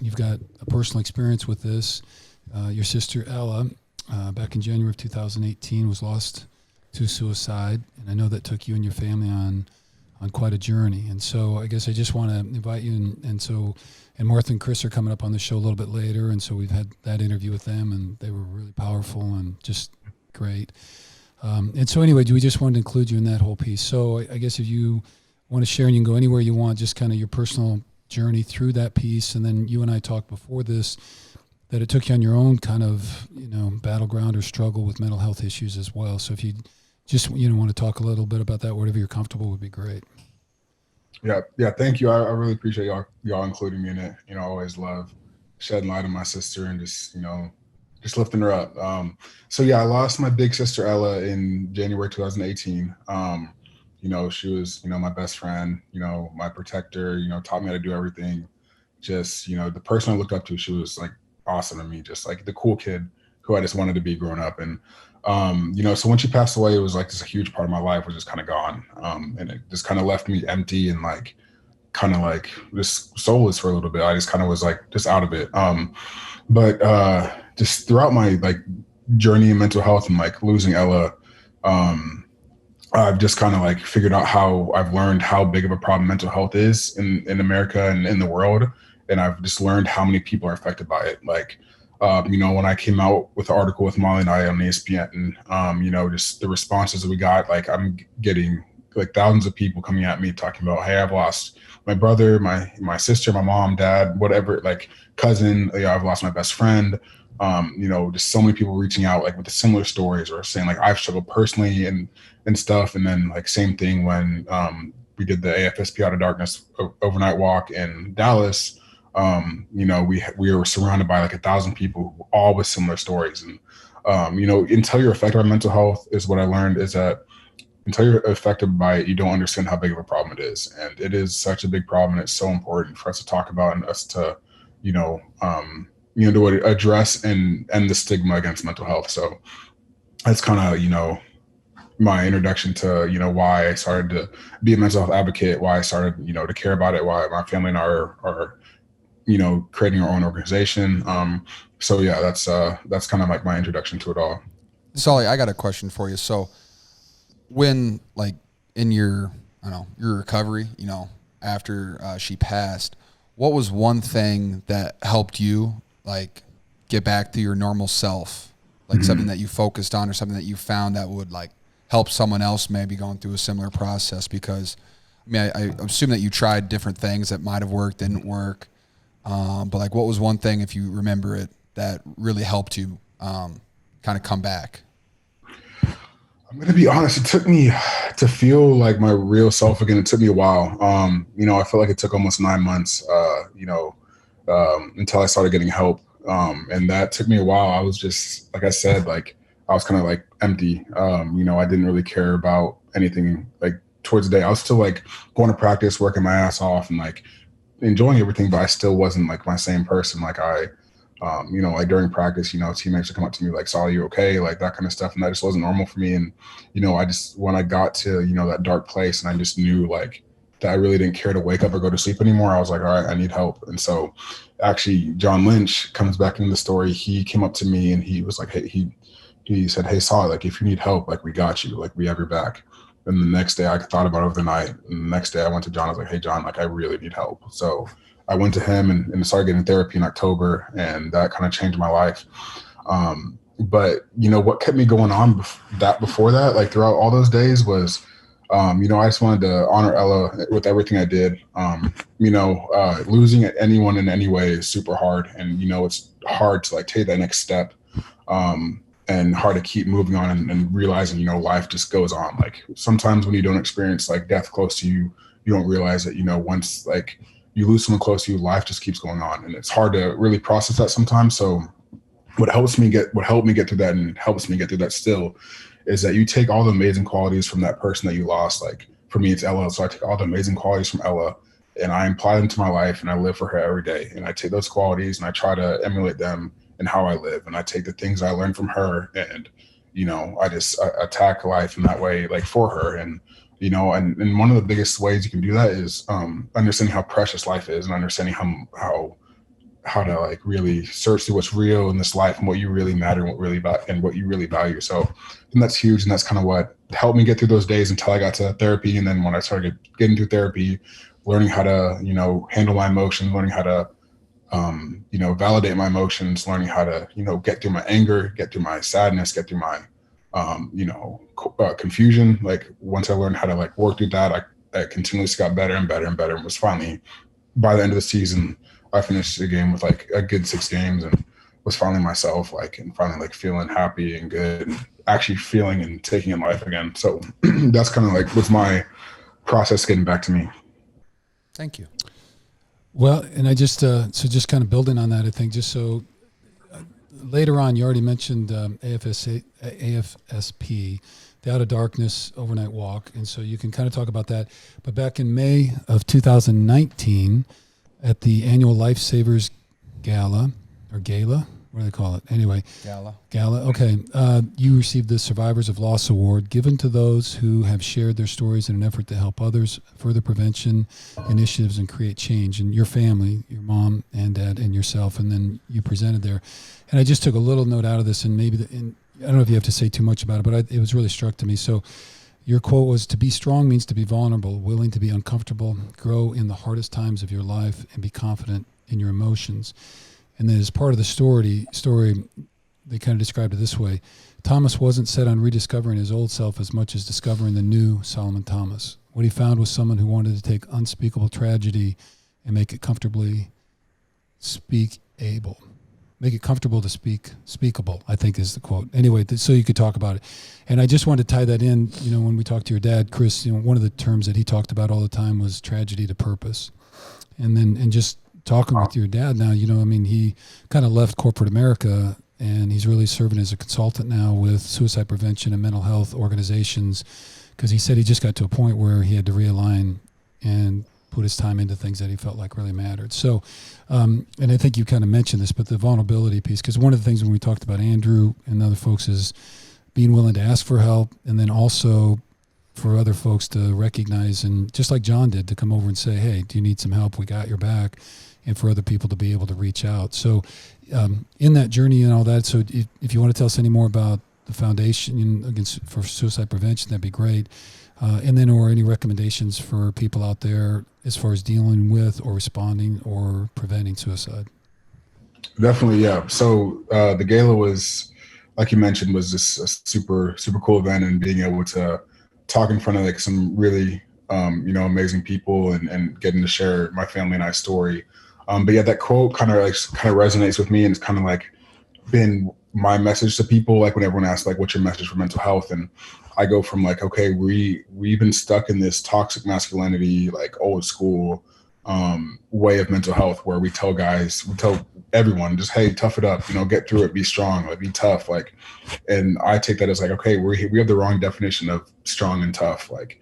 you've got a personal experience with this. Your sister, Ella, back in January of 2018 was lost to suicide. And I know that took you and your family on quite a journey. And so I guess I just want to invite you. And Martha and Chris are coming up on the show a little bit later. And so we've had that interview with them and they were really powerful and just great. And so anyway, we just wanted to include you in that whole piece. So I guess if you want to share, and you can go anywhere you want, just kind of your personal journey through that piece. And then you and I talked before this, that it took you on your own kind of, battleground or struggle with mental health issues as well. So if you just, want to talk a little bit about that, whatever you're comfortable would be great. Yeah. Thank you. I really appreciate y'all including me in it. I always love shedding light on my sister and just lifting her up. So I lost my big sister Ella in January 2018. She was, my best friend, my protector, taught me how to do everything. Just, the person I looked up to, she was like awesome to me, just like the cool kid who I just wanted to be growing up. And, so when she passed away, it was like this huge part of my life was just kind of gone. And it just kind of left me empty and like, kind of like just soulless for a little bit. I just kind of was like, just out of it. But just throughout my like journey in mental health and like losing Ella, I've just kind of like figured out how I've learned how big of a problem mental health is in America and in the world. And I've just learned how many people are affected by it. Like, when I came out with the article with Molly and I on ESPN, and, just the responses that we got, like I'm getting like thousands of people coming at me talking about, hey, I've lost my brother, my sister, my mom, dad, whatever, like cousin, I've lost my best friend. Just so many people reaching out like with the similar stories or saying like I've struggled personally and stuff. And then like same thing when we did the AFSP Out of Darkness overnight walk in Dallas. We were surrounded by like 1,000 people, all with similar stories. And until you're affected by mental health is what I learned is that until you're affected by it, you don't understand how big of a problem it is. And it is such a big problem. And it's so important for us to talk about and us to, to address and end the stigma against mental health. So that's kind of, my introduction to, why I started to be a mental health advocate, why I started, to care about it, why my family and I are creating our own organization. That's kind of like my introduction to it all. Sully, I got a question for you. So when like in your recovery, after she passed, what was one thing that helped you like get back to your normal self? Like something that you focused on or something that you found that would like help someone else maybe going through a similar process? Because I assume that you tried different things that might have worked, didn't work. But like, what was one thing, if you remember it, that really helped you kind of come back? I'm going to be honest. It took me to feel like my real self again. It took me a while. I feel like it took almost 9 months, until I started getting help. And that took me a while. I was just, like I said, like I was kind of like empty. I didn't really care about anything like towards the day. I was still like going to practice, working my ass off and like enjoying everything, but I still wasn't like my same person. Like like during practice, teammates would come up to me like, "Saul, you okay?" Like that kind of stuff. And that just wasn't normal for me. And, when I got to, that dark place and I just knew like that I really didn't care to wake up or go to sleep anymore, I was like, all right, I need help. And so actually John Lynch comes back into the story. He came up to me and he was like, hey, he said, "Hey, Saul, like if you need help, like we got you, like we have your back." And the next day I thought about it over the night. And the next day I went to John. I was like, "Hey, John, like I really need help." So I went to him and started getting therapy in October, and that kind of changed my life. But what kept me going on before that, like throughout all those days was, I just wanted to honor Ella with everything I did. Losing anyone in any way is super hard. And, it's hard to like take that next step. And hard to keep moving on and realizing, life just goes on. Like sometimes when you don't experience like death close to you, you don't realize that, once like you lose someone close to you, life just keeps going on. And it's hard to really process that sometimes. So what helped me get through that and helps me get through that still is that you take all the amazing qualities from that person that you lost. Like for me, it's Ella. So I take all the amazing qualities from Ella and I apply them to my life and I live for her every day. And I take those qualities and I try to emulate them in how I live. And I take the things I learned from her and, I just attack life in that way, like for her. And, and one of the biggest ways you can do that is understanding how precious life is and understanding how to like really search through what's real in this life and what you really matter and what you really value. So and that's huge. And that's kind of what helped me get through those days until I got to therapy. And then when I started getting through therapy, learning how to, handle my emotions, learning how to, validate my emotions, learning how to, get through my anger, get through my sadness, get through my, confusion. Like once I learned how to like work through that, I continuously got better and better and better, and was finally, by the end of the season, I finished the game with like a good 6 games and was finally myself, like, and finally like feeling happy and good and actually feeling and taking in life again. So that's kind of like was my process getting back to me. Thank you. Well, and I just, so just kind of building on that, I think just so later on, you already mentioned AFSP, the Out of Darkness Overnight Walk. And so you can kind of talk about that. But back in May of 2019 at the annual Lifesavers Gala, or Gala, what do they call it? Anyway. Gala. Okay. You received the Survivors of Loss Award, given to those who have shared their stories in an effort to help others, further prevention initiatives, and create change. And your family, your mom and dad and yourself, and then you presented there. And I just took a little note out of this, and maybe, I don't know if you have to say too much about it, but it was really struck to me. So your quote was, "To be strong means to be vulnerable, willing to be uncomfortable, grow in the hardest times of your life, and be confident in your emotions." And then as part of the story, they kind of described it this way: Thomas wasn't set on rediscovering his old self as much as discovering the new Solomon Thomas. What he found was someone who wanted to take unspeakable tragedy and make it comfortably speakable. Make it comfortable to speakable, I think is the quote. Anyway, so you could talk about it. And I just wanted to tie that in, when we talked to your dad, Chris, one of the terms that he talked about all the time was tragedy to purpose. And just talking with your dad now, he kind of left corporate America and he's really serving as a consultant now with suicide prevention and mental health organizations, because he said he just got to a point where he had to realign and put his time into things that he felt like really mattered. So, and I think you kind of mentioned this, but the vulnerability piece, because one of the things when we talked about Andrew and other folks is being willing to ask for help, and then also for other folks to recognize, and just like John did, to come over and say, "Hey, do you need some help? We got your back." And for other people to be able to reach out. So in that journey and all that, so if you want to tell us any more about the foundation for suicide prevention, that'd be great. And then, or any recommendations for people out there as far as dealing with or responding or preventing suicide. Definitely, yeah. So the gala was, like you mentioned, was just a super, super cool event, and being able to talk in front of like some really, amazing people and getting to share my family and I's story. But yeah, that quote kind of resonates with me, and it's kind of like been my message to people. Like when everyone asks, like, "What's your message for mental health?" And I go from like, okay, we've been stuck in this toxic masculinity, like old school way of mental health, where we tell everyone, just, hey, tough it up, get through it, be strong, like be tough, like. And I take that as like, okay, we have the wrong definition of strong and tough, like.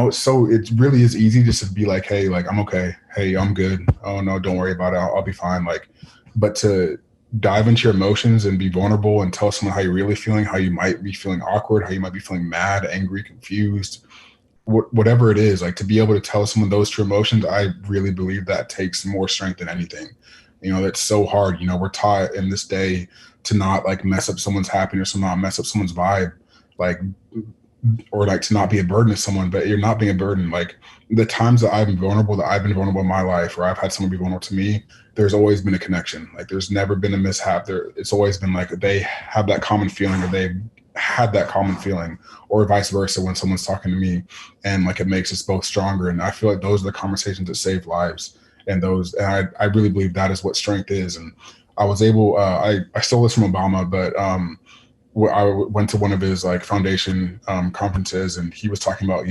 So it really is easy just to be like, hey, like, I'm okay. Hey, I'm good. Oh no, don't worry about it. I'll be fine. Like, but to dive into your emotions and be vulnerable and tell someone how you're really feeling, how you might be feeling awkward, how you might be feeling mad, angry, confused, whatever it is, like to be able to tell someone those true emotions, I really believe that takes more strength than anything. That's so hard. We're taught in this day to not like mess up someone's happiness or not mess up someone's vibe, like, or like to not be a burden to someone, but you're not being a burden. Like the times that I've been vulnerable in my life, or I've had someone be vulnerable to me, there's always been a connection. Like there's never been a mishap there. It's always been like they have that common feeling, or they had that common feeling, or vice versa when someone's talking to me, and like it makes us both stronger. And I feel like those are the conversations that save lives. And I really believe that is what strength is. And I was able, I stole this from Obama, but I went to one of his like foundation conferences, and he was talking about,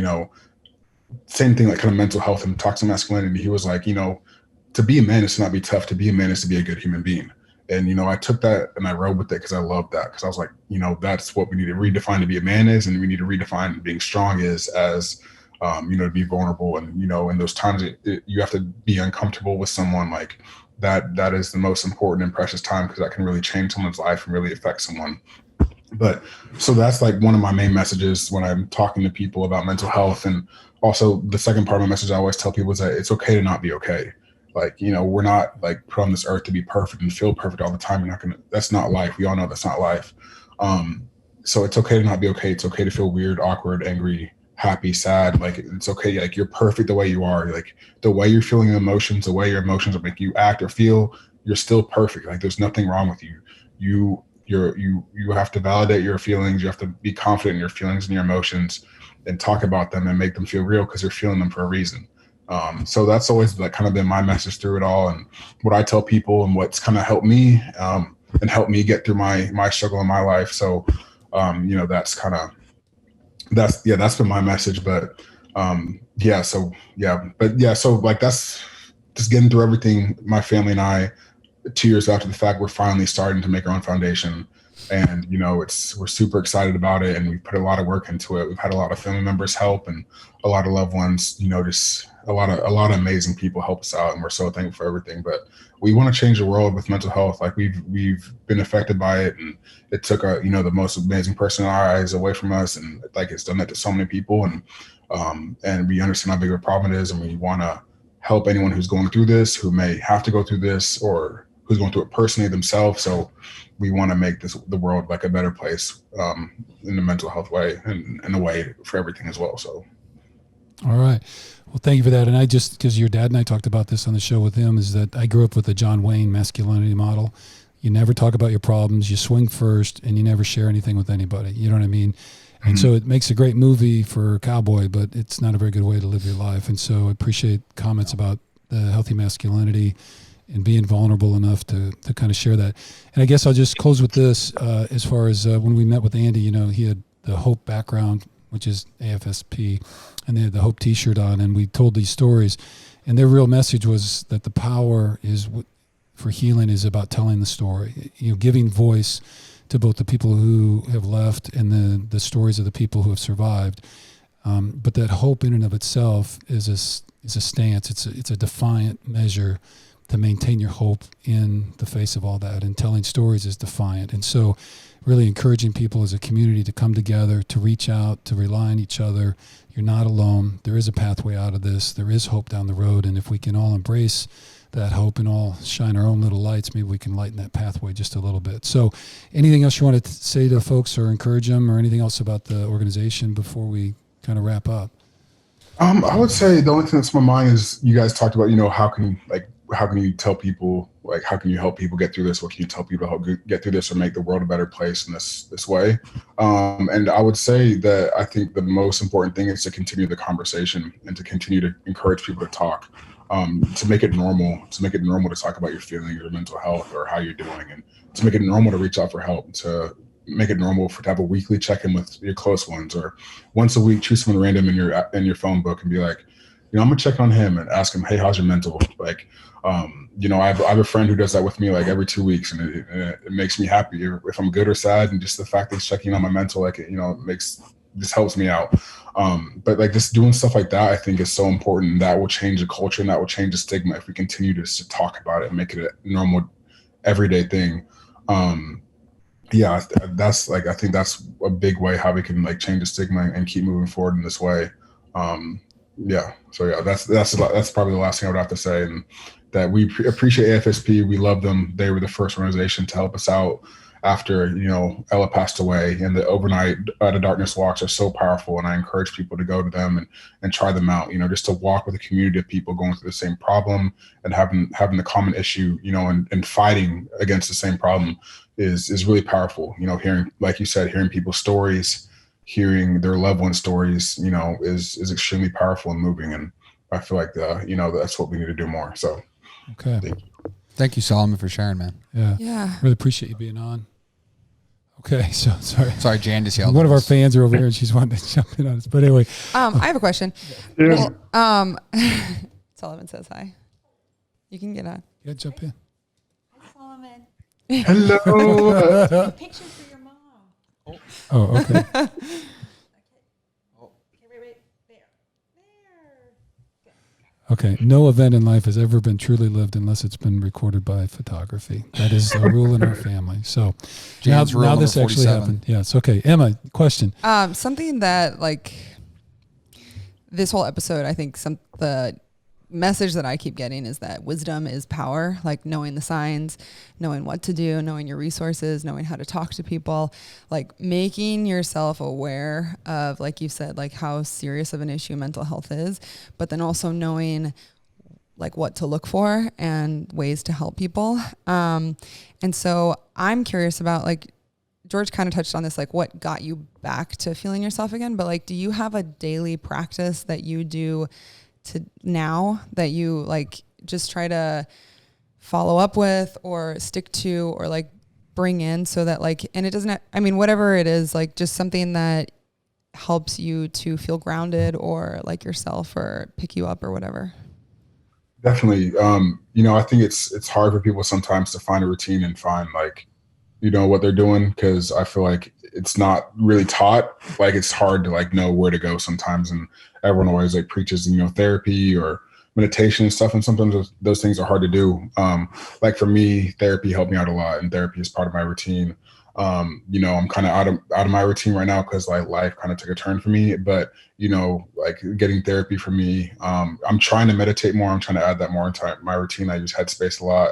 same thing, like kind of mental health and toxic masculinity. He was like, to be a man is to not be tough. To be a man is to be a good human being. And, I took that and I rode with it because I loved that. Because I was like, that's what we need to redefine to be a man is. And we need to redefine being strong is as, to be vulnerable. And, in those times you have to be uncomfortable with someone, like that is the most important and precious time, because that can really change someone's life and really affect someone. But so that's like one of my main messages when I'm talking to people about mental health. And also the second part of my message I always tell people is that it's okay to not be okay. Like, we're not like put on this earth to be perfect and feel perfect all the time. That's not life. We all know that's not life. So it's okay to not be okay. It's okay to feel weird, awkward, angry, happy, sad. Like it's okay. Like you're perfect the way you are. Like the way you're feeling emotions, the way your emotions will make you act or feel, you're still perfect. Like there's nothing wrong with you. you have to validate your feelings. You have to be confident in your feelings and your emotions, and talk about them and make them feel real because you're feeling them for a reason. So that's always like kind of been my message through it all, and what I tell people, and what's kind of helped me and helped me get through my struggle in my life. So that's been my message. But so like that's just getting through everything. My family and I, 2 years after the fact, we're finally starting to make our own foundation, and we're super excited about it, and we put a lot of work into it. We've had a lot of family members help, and a lot of loved ones, just a lot of amazing people help us out, and we're so thankful for everything. But we want to change the world with mental health. Like we've been affected by it, and it took the most amazing person in our eyes away from us, and like it's done that to so many people, and we understand how big of a problem it is, and we want to help anyone who's going through this, who may have to go through this, or who's going through it personally themselves. So we want to make the world like a better place in the mental health way, and in a way for everything as well. So. All right. Well, thank you for that. And because your dad and I talked about this on the show with him, is that I grew up with the John Wayne masculinity model. You never talk about your problems. You swing first, and you never share anything with anybody. You know what I mean? And so it makes a great movie for a cowboy, but it's not a very good way to live your life. And so I appreciate comments about the healthy masculinity and being vulnerable enough to kind of share that. And I guess I'll just close with this, as far as when we met with Andy, he had the Hope background, which is AFSP, and they had the Hope t-shirt on, and we told these stories. And their real message was that the power for healing is about telling the story, giving voice to both the people who have left and the stories of the people who have survived. But that hope in and of itself is a stance. It's a defiant measure to maintain your hope in the face of all that, and telling stories is defiant. And so really encouraging people as a community to come together, to reach out, to rely on each other. You're not alone. There is a pathway out of this. There is hope down the road. And if we can all embrace that hope and all shine our own little lights, maybe we can lighten that pathway just a little bit. So anything else you want to say to folks or encourage them, or anything else about the organization before we kind of wrap up? I would say the only thing that's on my mind is you guys talked about, how can you tell people, like, how can you help people get through this? What can you tell people to help get through this or make the world a better place in this way? And I would say that I think the most important thing is to continue the conversation and to continue to encourage people to talk, to make it normal to talk about your feelings, your mental health, or how you're doing, and to make it normal to reach out for help, to make it normal to have a weekly check-in with your close ones, or once a week, choose someone random in your phone book and be like, I'm gonna check on him and ask him, hey, how's your mental? Like, I have a friend who does that with me like every 2 weeks, and it makes me happy if I'm good or sad. And just the fact that he's checking on my mental, like, this helps me out. But like just doing stuff like that, I think is so important. And that will change the culture, and that will change the stigma if we continue to talk about it and make it a normal, everyday thing. That's like, I think that's a big way how we can like change the stigma and keep moving forward in this way. That's probably the last thing I would have to say. And that we appreciate AFSP. We love them. They were the first organization to help us out after, Ella passed away, and the overnight the darkness walks are so powerful. And I encourage people to go to them and try them out, just to walk with a community of people going through the same problem and having the common issue, and fighting against the same problem is really powerful. Hearing, like you said, hearing people's stories, hearing their loved ones' stories, is extremely powerful and moving. And I feel like that's what we need to do more. So, okay. Thank you, Solomon, for sharing, man. Yeah. Really appreciate you being on. Okay. So sorry, Jan just yelled. One of our fans are over here and she's wanting to jump in on us. But anyway. I have a question. Yeah. Well, Solomon says hi. You can get on. Yeah, jump in. Hi, Solomon. Hello. Picture for your mom. Oh, okay. Okay, wait. There. Okay. No event in life has ever been truly lived unless it's been recorded by photography. That is a rule in our family. So now this actually happened. Yes. Okay. Emma, question. Something that this whole episode, I think the message that I keep getting is that wisdom is power, like knowing the signs, knowing what to do, knowing your resources, knowing how to talk to people, like making yourself aware of, like you said, like how serious of an issue mental health is, but then also knowing like what to look for and ways to help people. And so I'm curious about, like, George kind of touched on this, like what got you back to feeling yourself again, but like, do you have a daily practice that you do to now that you like just try to follow up with or stick to or like bring in so that like, and it doesn't, I mean, whatever it is, like just something that helps you to feel grounded or like yourself or pick you up or whatever? Definitely. I think it's hard for people sometimes to find a routine and find like, what they're doing, because I feel like it's not really taught. Like it's hard to like know where to go sometimes, and everyone always like preaches, therapy or meditation and stuff, and sometimes those things are hard to do. Like for me, therapy helped me out a lot, and therapy is part of my routine. I'm kind of out of my routine right now because like life kind of took a turn for me, but like getting therapy for me, I'm trying to meditate more. I'm trying to add that more into my routine. I use Headspace a lot.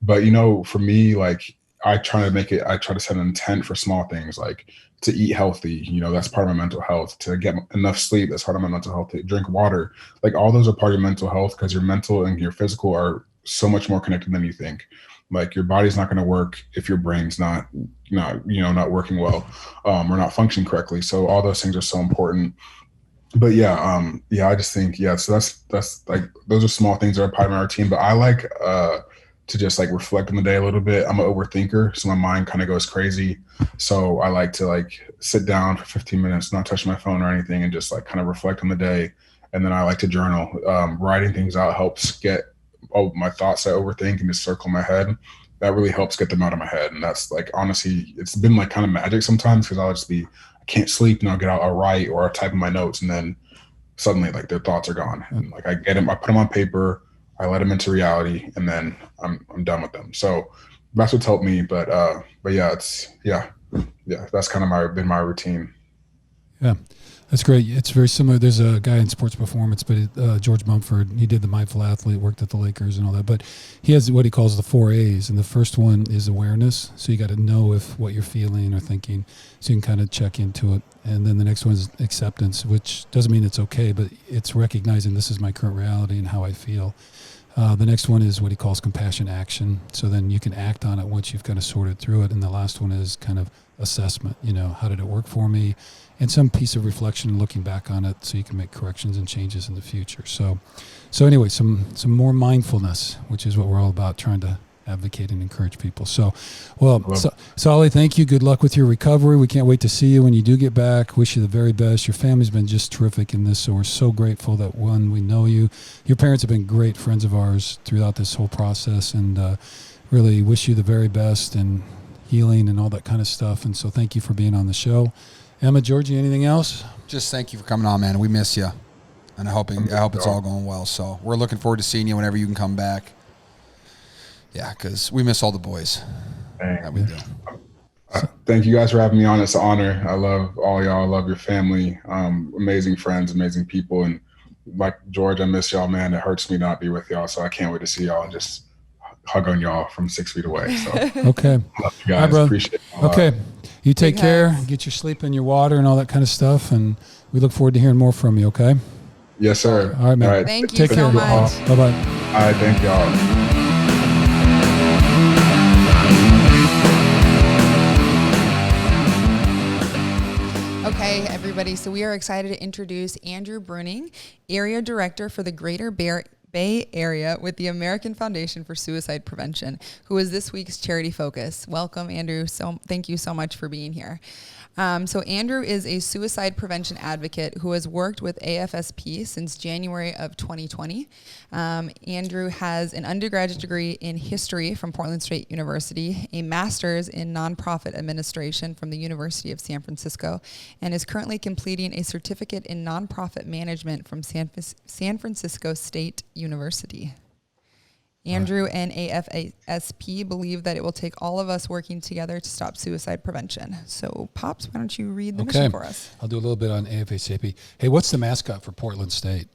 But for me, like I try to set an intent for small things, like to eat healthy, that's part of my mental health, to get enough sleep, that's part of my mental health, to drink water, like all those are part of your mental health, because your mental and your physical are so much more connected than you think. Like your body's not going to work if your brain's not working well, or not functioning correctly. So all those things are so important. But I just think, so that's like, those are small things that are part of my routine. But I like to just like reflect on the day a little bit. I'm an overthinker, so my mind kind of goes crazy. So I like to like sit down for 15 minutes, not touch my phone or anything, and just like kind of reflect on the day. And then I like to journal. Writing things out helps get my thoughts I overthink and just circle in my head. That really helps get them out of my head. And that's like, honestly, it's been like kind of magic sometimes, because I can't sleep, and I'll write or I'll type in my notes, and then suddenly like their thoughts are gone. And like I get them, I put them on paper, I let them into reality, and then I'm done with them. So that's what's helped me. But that's kind of been my routine. Yeah, that's great. It's very similar. There's a guy in sports performance, but George Mumford, he did the Mindful Athlete, worked at the Lakers and all that. But he has what he calls the 4 A's. And the first one is awareness. So you got to know if what you're feeling or thinking, so you can kind of check into it. And then the next one is acceptance, which doesn't mean it's okay, but it's recognizing this is my current reality and how I feel. The next one is what he calls compassion action. So then you can act on it once you've kind of sorted through it. And the last one is kind of assessment. How did it work for me? And some piece of reflection, looking back on it, so you can make corrections and changes in the future. So anyway, some more mindfulness, which is what we're all about, trying to advocate and encourage people. So Solly, thank you. Good luck with your recovery. We can't wait to see you when you do get back. Wish you the very best. Your family's been just terrific in this, so we're so grateful that, one, we know you. Your parents have been great friends of ours throughout this whole process, and really wish you the very best and healing and all that kind of stuff. And so thank you for being on the show. Emma, Georgie, anything else? Just thank you for coming on, man. We miss you, and I hope it's all going well. So we're looking forward to seeing you whenever you can come back. Yeah, because we miss all the boys. That we do. Thank you guys for having me on. It's an honor. I love all y'all. I love your family. Amazing friends, amazing people. And like George, I miss y'all, man. It hurts me not be with y'all. So I can't wait to see y'all and just hug on y'all from 6 feet away. So okay. Love you guys. Appreciate it. Okay. You take care, get your sleep and your water and all that kind of stuff. And we look forward to hearing more from you, okay? Yes, sir. All right, man. All right. Thank you so much. Bye-bye. All right. Thank y'all. Okay, everybody. So we are excited to introduce Andrew Bruning, Area Director for the Greater Bay Area with the American Foundation for Suicide Prevention, who is this week's charity focus. Welcome, Andrew. So thank you so much for being here. So Andrew is a suicide prevention advocate who has worked with AFSP since January of 2020. Andrew has an undergraduate degree in history from Portland State University, a master's in nonprofit administration from the University of San Francisco, and is currently completing a certificate in nonprofit management from San Francisco State University. Andrew and AFSP believe that it will take all of us working together to stop suicide prevention. So, Pops, why don't you read the mission for us? I'll do a little bit on AFSP. Hey, what's the mascot for Portland State?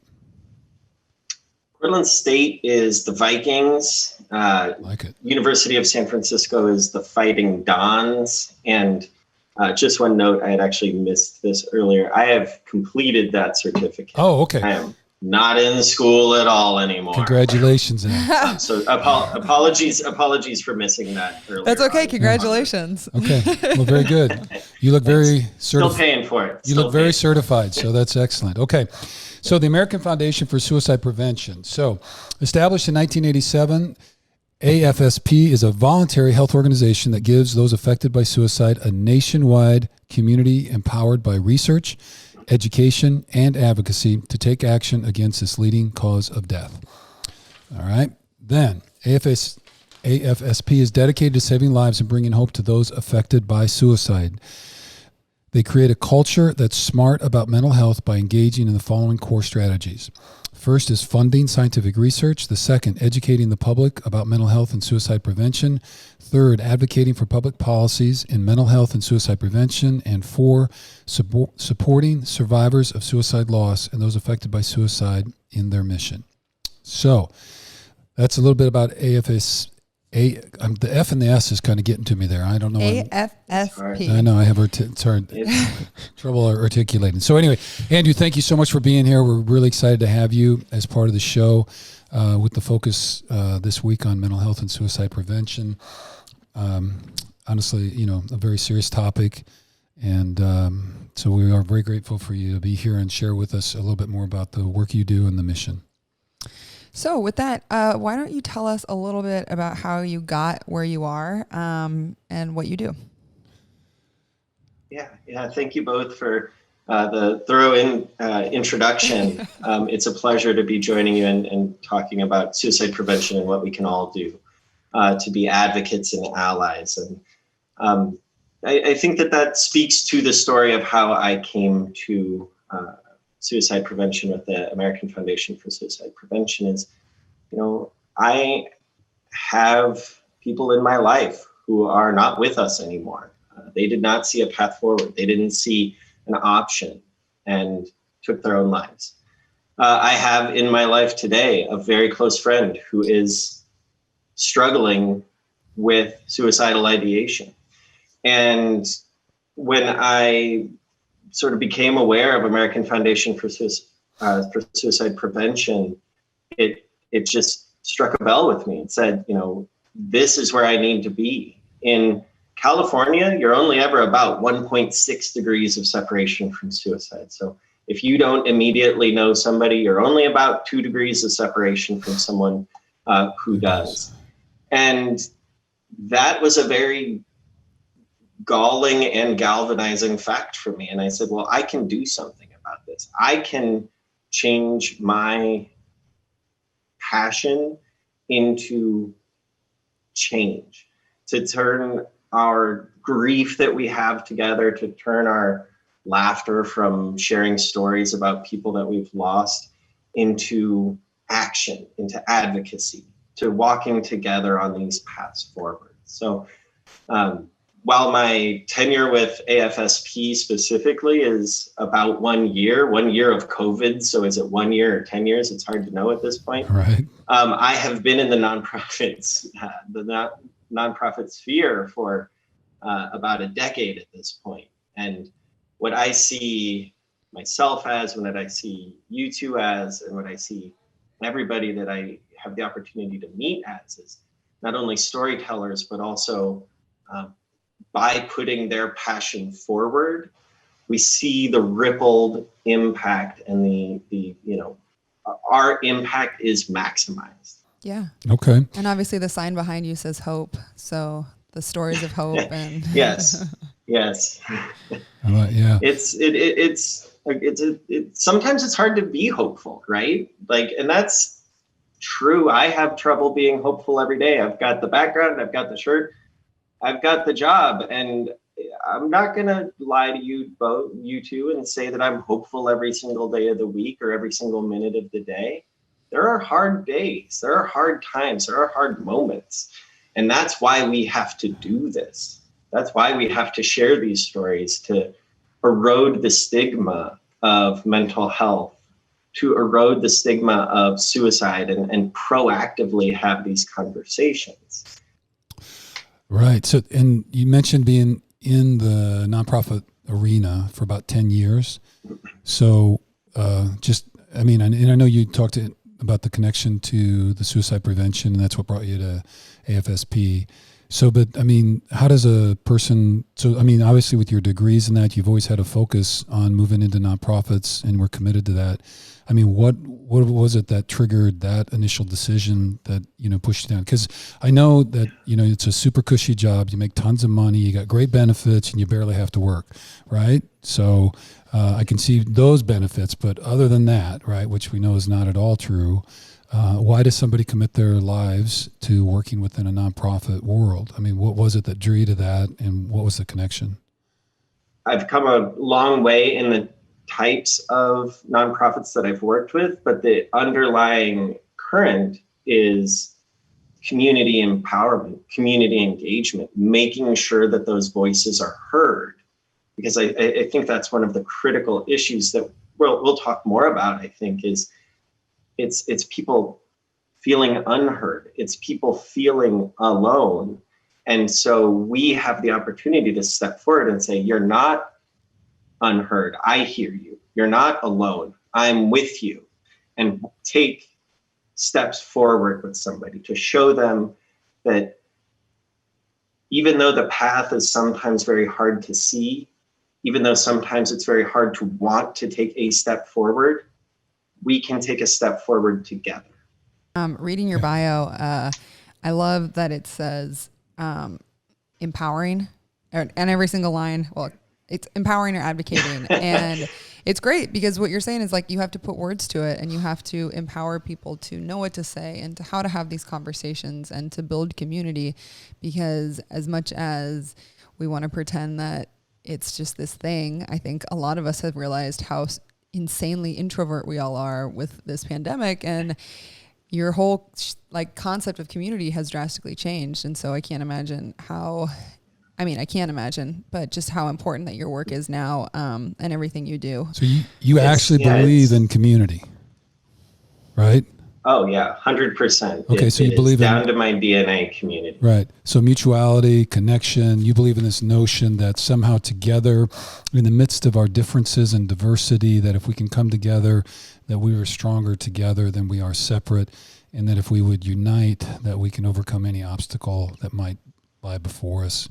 Portland State is the Vikings. Like it. University of San Francisco is the Fighting Dons. And just one note, I had actually missed this earlier. I have completed that certificate. Oh, okay. I am not in school at all anymore. Congratulations, Ed. So apologies for missing that earlier. That's okay. Congratulations. Okay. Well, very good. You look very still paying for it. You look very certified, so that's excellent. Okay. So the American Foundation for Suicide Prevention. So established in 1987, AFSP is a voluntary health organization that gives those affected by suicide a nationwide community empowered by research, education, and advocacy to take action against this leading cause of death. All right. Then AFSP is dedicated to saving lives and bringing hope to those affected by suicide. They create a culture that's smart about mental health by engaging in the following core strategies. First is funding scientific research. The second, educating the public about mental health and suicide prevention. Third, advocating for public policies in mental health and suicide prevention. And four, supporting survivors of suicide loss and those affected by suicide in their mission. So that's a little bit about AFS. The F and the S is kind of getting to me there. I don't know. AFSP. I know I have trouble articulating. So anyway, Andrew, thank you so much for being here. We're really excited to have you as part of the show with the focus this week on mental health and suicide prevention. Honestly, a very serious topic. And so we are very grateful for you to be here and share with us a little bit more about the work you do and the mission. So with that, why don't you tell us a little bit about how you got where you are and what you do? Yeah. Thank you both for the thorough introduction. It's a pleasure to be joining you and talking about suicide prevention and what we can all do to be advocates and allies. And I think that speaks to the story of how I came to suicide prevention with the American Foundation for Suicide Prevention. Is, I have people in my life who are not with us anymore. They did not see a path forward. They didn't see an option and took their own lives. I have in my life today a very close friend who is struggling with suicidal ideation. And when I sort of became aware of American Foundation for Suicide Prevention, it just struck a bell with me. It said, this is where I need to be. In California, you're only ever about 1.6 degrees of separation from suicide. So if you don't immediately know somebody, you're only about 2 degrees of separation from someone who does. And that was a very galling and galvanizing fact for me. And I said, well, I can do something about this. I can change my passion into change, to turn our grief that we have together, to turn our laughter from sharing stories about people that we've lost into action, into advocacy, to walking together on these paths forward. So, while my tenure with AFSP specifically is about 1 year of COVID, so is it 1 year or 10 years? It's hard to know at this point. Right. I have been in the nonprofit sphere for about a decade at this point. And what I see myself as, what I see you two as, and what I see everybody that I have the opportunity to meet as is not only storytellers, but also by putting their passion forward, we see the rippled impact and the our impact is maximized. Yeah. Okay. And obviously the sign behind you says hope. So the stories of hope and yes. Yeah. It's sometimes it's hard to be hopeful, right? And that's true. I have trouble being hopeful every day. I've got the background, I've got the shirt, I've got the job, and I'm not going to lie to you both, you two, and say that I'm hopeful every single day of the week or every single minute of the day. There are hard days, there are hard times, there are hard moments. And that's why we have to do this. That's why we have to share these stories, to erode the stigma of mental health, to erode the stigma of suicide, and proactively have these conversations. Right. So, and you mentioned being in the nonprofit arena for about 10 years. So just I mean, and I know you talked about the connection to the suicide prevention, and that's what brought you to AFSP. So, but I mean, how does a person, so I mean, obviously with your degrees and that, you've always had a focus on moving into nonprofits and we're committed to that. I mean, what was it that triggered that initial decision that, pushed you down? Because I know that, it's a super cushy job. You make tons of money, you got great benefits, and you barely have to work, right? So I can see those benefits, but other than that, right, which we know is not at all true, why does somebody commit their lives to working within a nonprofit world? I mean, what was it that drew you to that, and what was the connection? I've come a long way in the types of nonprofits that I've worked with, but the underlying current is community empowerment, community engagement, making sure that those voices are heard. Because I think that's one of the critical issues that we'll talk more about, I think, is it's people feeling unheard. It's people feeling alone. And so we have the opportunity to step forward and say, you're not unheard. I hear you. You're not alone. I'm with you. And take steps forward with somebody to show them that even though the path is sometimes very hard to see, even though sometimes it's very hard to want to take a step forward, we can take a step forward together. Reading your bio, I love that it says empowering, and every single line, well, it's empowering or advocating. And it's great because what you're saying is like you have to put words to it, and you have to empower people to know what to say and to how to have these conversations and to build community. Because as much as we want to pretend that it's just this thing, I think a lot of us have realized how insanely introvert we all are with this pandemic, and your whole concept of community has drastically changed. And so I can't imagine I can't imagine, but just how important that your work is now, and everything you do. So you actually believe in community, right? Oh yeah, 100%. Okay, so you believe down to my DNA community. Right. So mutuality, connection, you believe in this notion that somehow together, in the midst of our differences and diversity, that if we can come together, that we are stronger together than we are separate, and that if we would unite, that we can overcome any obstacle that might lie before us,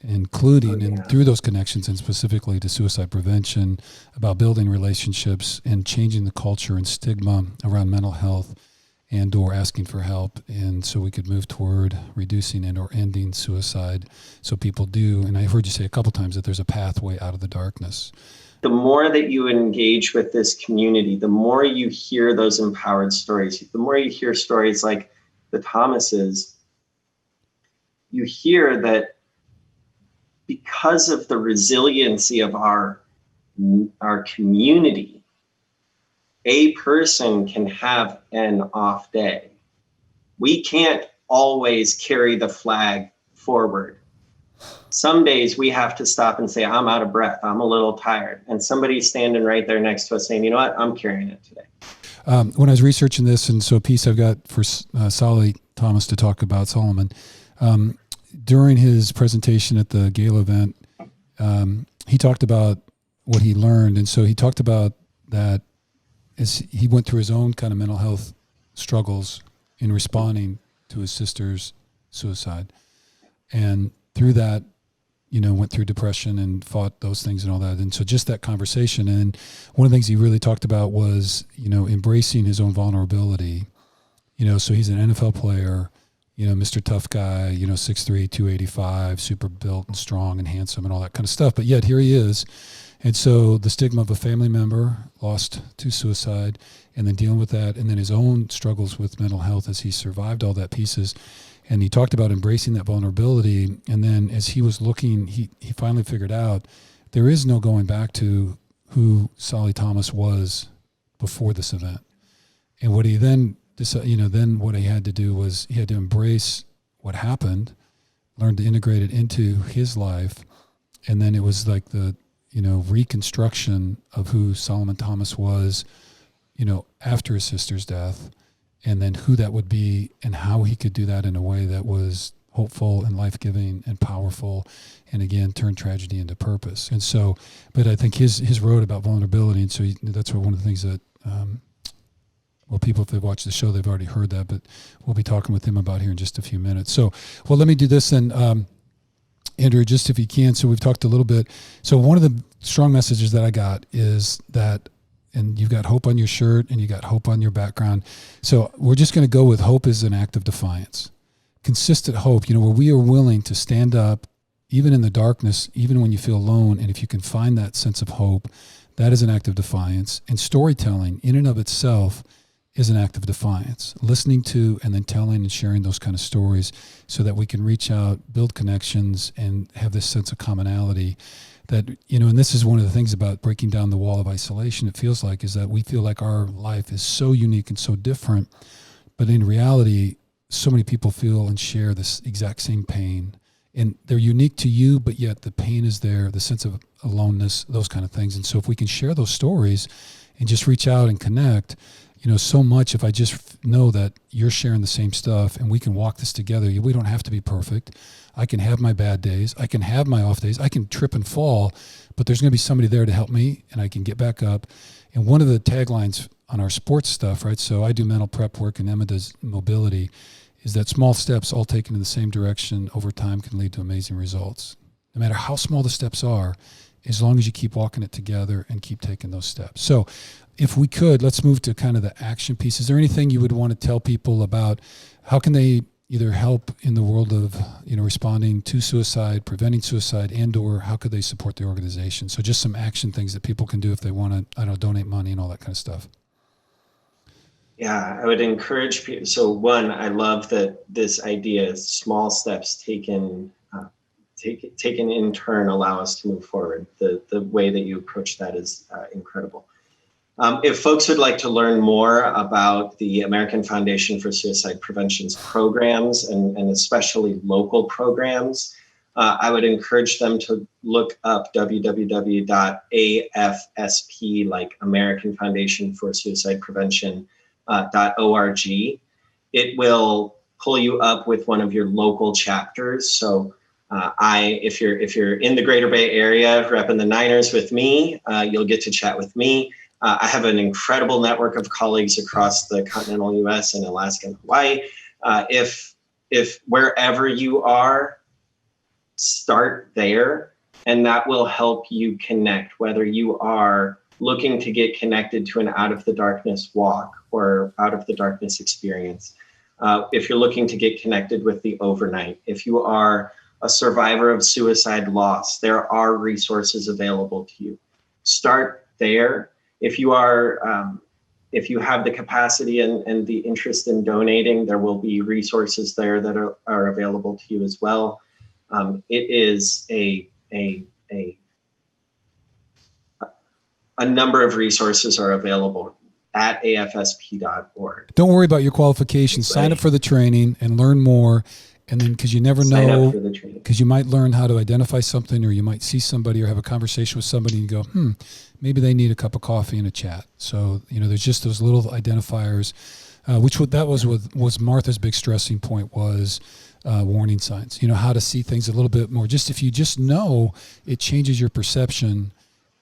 including and through those connections, and specifically to suicide prevention, about building relationships and changing the culture and stigma around mental health and or asking for help. And so we could move toward reducing and or ending suicide. So people do, and I heard you say a couple times that there's a pathway out of the darkness. The more that you engage with this community, the more you hear those empowered stories, the more you hear stories like the Thomases, you hear that because of the resiliency of our community, a person can have an off day. We can't always carry the flag forward. Some days we have to stop and say, I'm out of breath, I'm a little tired. And somebody's standing right there next to us saying, you know what, I'm carrying it today. When I was researching this, and so a piece I've got for Solly Thomas to talk about, Solomon, during his presentation at the gala event, he talked about what he learned. And so he talked about that as he went through his own kind of mental health struggles in responding to his sister's suicide. And through that, went through depression and fought those things and all that. And so just that conversation. And one of the things he really talked about was, embracing his own vulnerability. So he's an NFL player, Mr. Tough Guy, 6'3", 285, super built and strong and handsome and all that kind of stuff. But yet here he is. And so the stigma of a family member lost to suicide, and then dealing with that, and then his own struggles with mental health as he survived all that pieces. And he talked about embracing that vulnerability. And then as he was looking, he finally figured out there is no going back to who Solly Thomas was before this event. And what he then decided, then what he had to do was he had to embrace what happened, learn to integrate it into his life. And then it was like the, reconstruction of who Solomon Thomas was, after his sister's death, and then who that would be and how he could do that in a way that was hopeful and life-giving and powerful, and again, turn tragedy into purpose. And so, but I think his road about vulnerability, and so that's one of the things that Well, people, if they've watched the show, they've already heard that, but we'll be talking with him about here in just a few minutes. So, well, let me do this then, Andrew, just if you can. So we've talked a little bit. So one of the strong messages that I got is that, and you've got hope on your shirt and you got hope on your background. So we're just going to go with hope is an act of defiance. Consistent hope, where we are willing to stand up, even in the darkness, even when you feel alone. And if you can find that sense of hope, that is an act of defiance. And storytelling in and of itself is an act of defiance. Listening to and then telling and sharing those kind of stories so that we can reach out, build connections, and have this sense of commonality that, and this is one of the things about breaking down the wall of isolation, it feels like, is that we feel like our life is so unique and so different, but in reality, so many people feel and share this exact same pain. And they're unique to you, but yet the pain is there, the sense of aloneness, those kind of things. And so if we can share those stories and just reach out and connect, so much, if I just know that you're sharing the same stuff and we can walk this together, we don't have to be perfect. I can have my bad days. I can have my off days. I can trip and fall, but there's going to be somebody there to help me and I can get back up. And one of the taglines on our sports stuff, right? So I do mental prep work and Emma does mobility, is that small steps all taken in the same direction over time can lead to amazing results. No matter how small the steps are, as long as you keep walking it together and keep taking those steps. So if we could, let's move to kind of the action piece. Is there anything you would want to tell people about how can they either help in the world of, responding to suicide, preventing suicide, and or how could they support the organization? So just some action things that people can do if they want to, donate money and all that kind of stuff. Yeah, I would encourage people. So one, I love that this idea, small steps taken in turn allow us to move forward. The way that you approach that is incredible. If folks would like to learn more about the American Foundation for Suicide Prevention's programs and especially local programs, I would encourage them to look up www.afsp, like American Foundation for Suicide Prevention, .org. It will pull you up with one of your local chapters. So if you're in the Greater Bay Area repping the Niners with me, you'll get to chat with me. I have an incredible network of colleagues across the continental U.S. and Alaska and Hawaii. If wherever you are, start there, and that will help you connect, whether you are looking to get connected to an out of the darkness walk or out of the darkness experience. If you're looking to get connected with the overnight, if you are a survivor of suicide loss, there are resources available to you. Start there. If you have the capacity and the interest in donating, there will be resources there that are available to you as well. It is a number of resources are available at afsp.org. Don't worry about your qualifications. Sign up for the training and learn more. And then, because you never know, because you might learn how to identify something, or you might see somebody or have a conversation with somebody and go, maybe they need a cup of coffee and a chat. So, there's just those little identifiers, was Martha's big stressing point was warning signs, how to see things a little bit more. Just if you just know, it changes your perception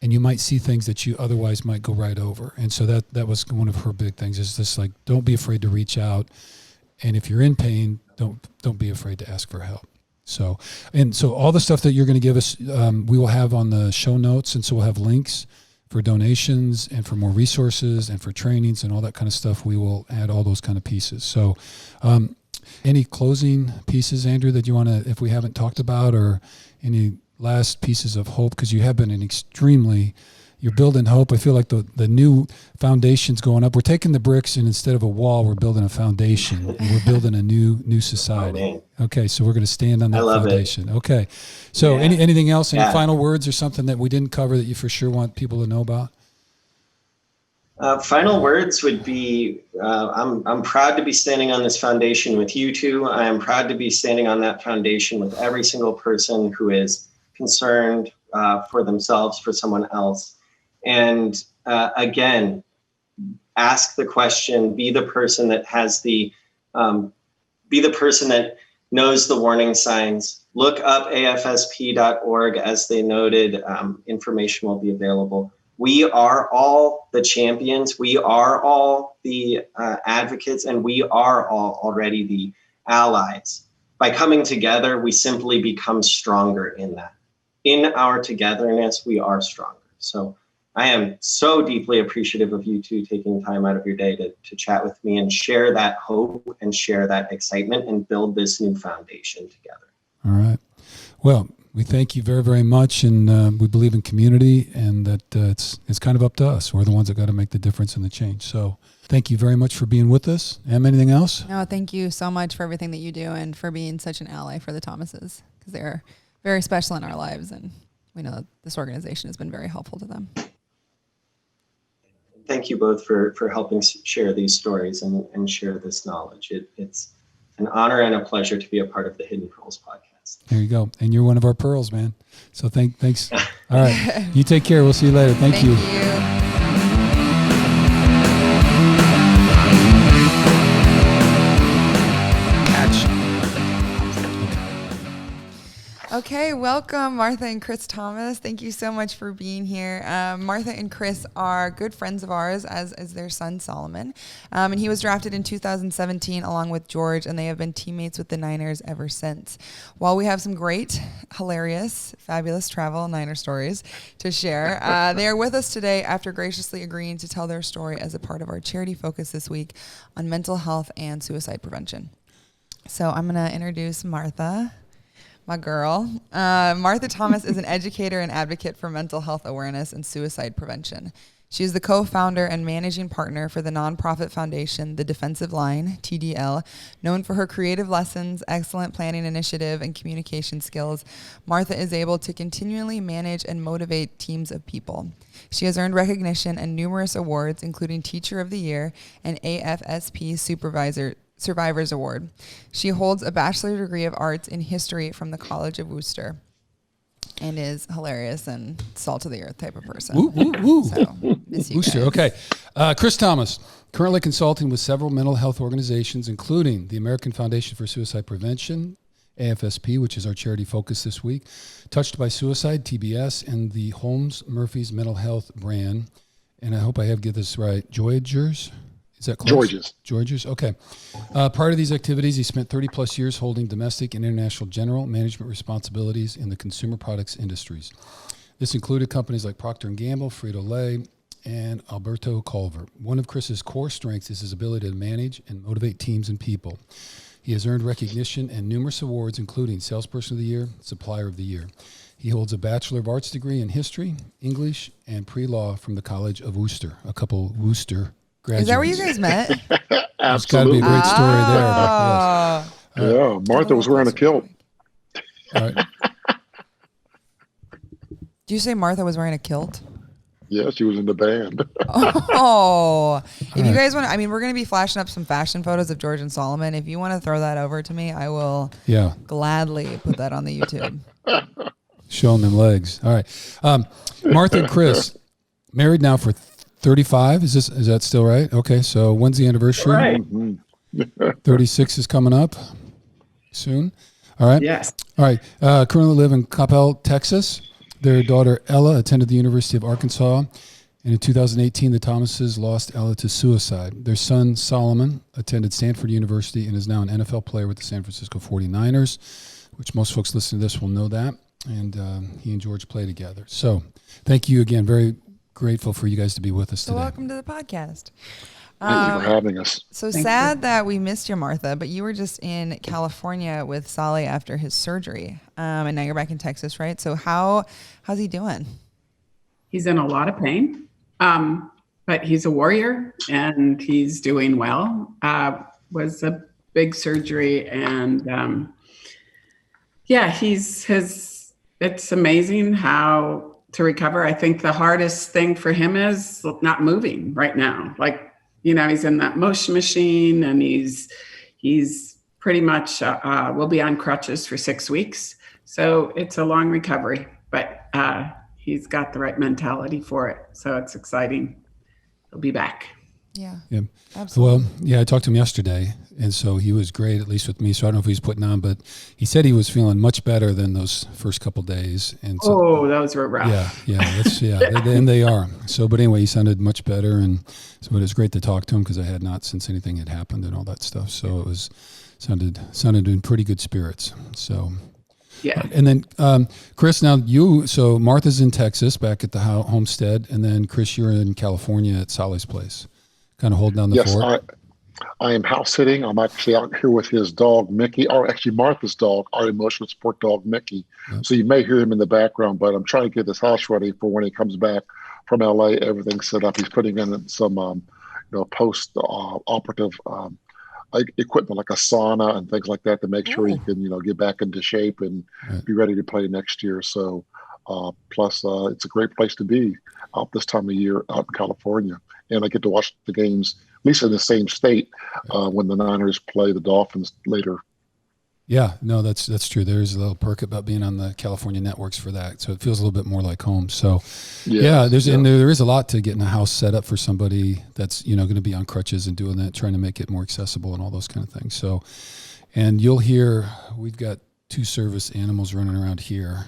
and you might see things that you otherwise might go right over. And so that was one of her big things, is this, like, don't be afraid to reach out. And if you're in pain, don't be afraid to ask for help. So all the stuff that you're going to give us, we will have on the show notes. And so we'll have links for donations and for more resources and for trainings and all that kind of stuff. We will add all those kind of pieces. So any closing pieces, Andrew, that you want to, if we haven't talked about, or any last pieces of hope? Because you have been you're building hope. I feel like the new foundation's going up. We're taking the bricks, and instead of a wall, we're building a foundation. And we're building a new society. Okay, so we're going to stand on that foundation. Okay, so anything else? Any final words or something that we didn't cover that you for sure want people to know about? Final words would be, I'm proud to be standing on this foundation with you two. I am proud to be standing on that foundation with every single person who is concerned for themselves, for someone else. And again, ask the question, be the person that knows the warning signs. Look up afsp.org. As they noted, information will be available. We are all the champions. We are all the advocates, and we are all already the allies. By coming together, we simply become stronger in that. In our togetherness, we are stronger. So I am so deeply appreciative of you two taking time out of your day to chat with me and share that hope and share that excitement and build this new foundation together. All right. Well, we thank you very, very much, and we believe in community, and that it's kind of up to us. We're the ones that got to make the difference and the change. So thank you very much for being with us. Anything else? No, thank you so much for everything that you do and for being such an ally for the Thomases, because they're very special in our lives, and we know that this organization has been very helpful to them. Thank you both for helping share these stories and share this knowledge. It's an honor and a pleasure to be a part of the Hidden Pearls podcast. There you go. And you're one of our pearls, man. So thanks. All right. You take care. We'll see you later. Thank you. Okay, welcome Martha and Chris Thomas. Thank you so much for being here. Martha and Chris are good friends of ours, as is their son Solomon. And he was drafted in 2017 along with George, and they have been teammates with the Niners ever since. While we have some great, hilarious, fabulous travel Niner stories to share, they are with us today after graciously agreeing to tell their story as a part of our charity focus this week on mental health and suicide prevention. So I'm going to introduce Martha. My girl. Martha Thomas is an educator and advocate for mental health awareness and suicide prevention. She is the co-founder and managing partner for the nonprofit foundation, The Defensive Line, TDL, known for her creative lessons, excellent planning initiative, and communication skills. Martha is able to continually manage and motivate teams of people. She has earned recognition and numerous awards, including Teacher of the Year and AFSP Survivors Award. She holds a bachelor degree of arts in history from the College of Worcester and is hilarious and salt of the earth type of person. Woo, woo, woo. So, miss you Worcester, guys. okay. Chris Thomas, currently consulting with several mental health organizations, including the American Foundation for Suicide Prevention, AFSP, which is our charity focus this week, Touched by Suicide, TBS, and the Holmes Murphy's Mental Health brand. And I hope I have get this right. Joyagers? Is that close? George's. Okay. Prior to these activities, he spent 30 plus years holding domestic and international general management responsibilities in the consumer products industries. This included companies like Procter & Gamble, Frito-Lay, and Alberto Culver. One of Chris's core strengths is his ability to manage and motivate teams and people. He has earned recognition and numerous awards, including Salesperson of the Year, Supplier of the Year. He holds a Bachelor of Arts degree in history, English, and pre-law from the College of Worcester. A couple Worcester graduates. Is that where you guys met? There's got to be a great story there. Yes. Yeah, Martha was wearing a kilt. All right. Did you say Martha was wearing a kilt? Yeah, she was in the band. Oh, if you guys want to, I mean, we're going to be flashing up some fashion photos of George and Solomon. If you want to throw that over to me, I will gladly put that on the YouTube. Showing them legs. All right. Martha and Chris, married now for 35. Is that still right? Okay. So when's the anniversary? Right. 36 is coming up soon. All right. Yes. All right. Currently live in Coppell, Texas. Their daughter Ella attended the University of Arkansas, and in 2018, the Thomases lost Ella to suicide. Their son Solomon attended Stanford University and is now an NFL player with the San Francisco 49ers, which most folks listening to this will know that. And he and George play together. So thank you again. Very grateful for you guys to be with us today. Welcome to the podcast. Thank you for having us. So sad that we missed you, Martha, but you were just in California with Solly after his surgery, and now you're back in Texas, right? So how's he doing? He's in a lot of pain, but he's a warrior and he's doing well. Was a big surgery, and it's amazing how to recover. I think the hardest thing for him is not moving right now. Like, he's in that motion machine, and he's pretty much will be on crutches for 6 weeks. So it's a long recovery, but he's got the right mentality for it. So it's exciting. He'll be back. Yeah. Yeah. Absolutely. Well, yeah, I talked to him yesterday, and so he was great, at least with me. So I don't know if he was putting on, but he said he was feeling much better than those first couple days. And so, Oh, those were rough. And they are. So, but anyway, he sounded much better, and so it was great to talk to him because I had not since anything had happened and all that stuff. So it was sounded in pretty good spirits. So. Yeah. And then, Chris, now so Martha's in Texas back at the homestead, and then Chris, you're in California at Sally's place, kind of holding down the fort. Yes, I am house sitting. I'm actually out here with his dog, Mickey, or actually Martha's dog, our emotional support dog, Mickey. Yep. So you may hear him in the background, but I'm trying to get this house ready for when he comes back from LA. Everything's set up. He's putting in some, post-operative equipment like a sauna and things like that to make sure he can, get back into shape and be ready to play next year. So, plus it's a great place to be out this time of year out in California. And I get to watch the games, at least in the same state, when the Niners play the Dolphins later. Yeah, no, that's true. There's a little perk about being on the California networks for that. So it feels a little bit more like home. So and there is a lot to getting a house set up for somebody that's, going to be on crutches and doing that, trying to make it more accessible and all those kind of things. So, and you'll hear, we've got 2 service animals running around here.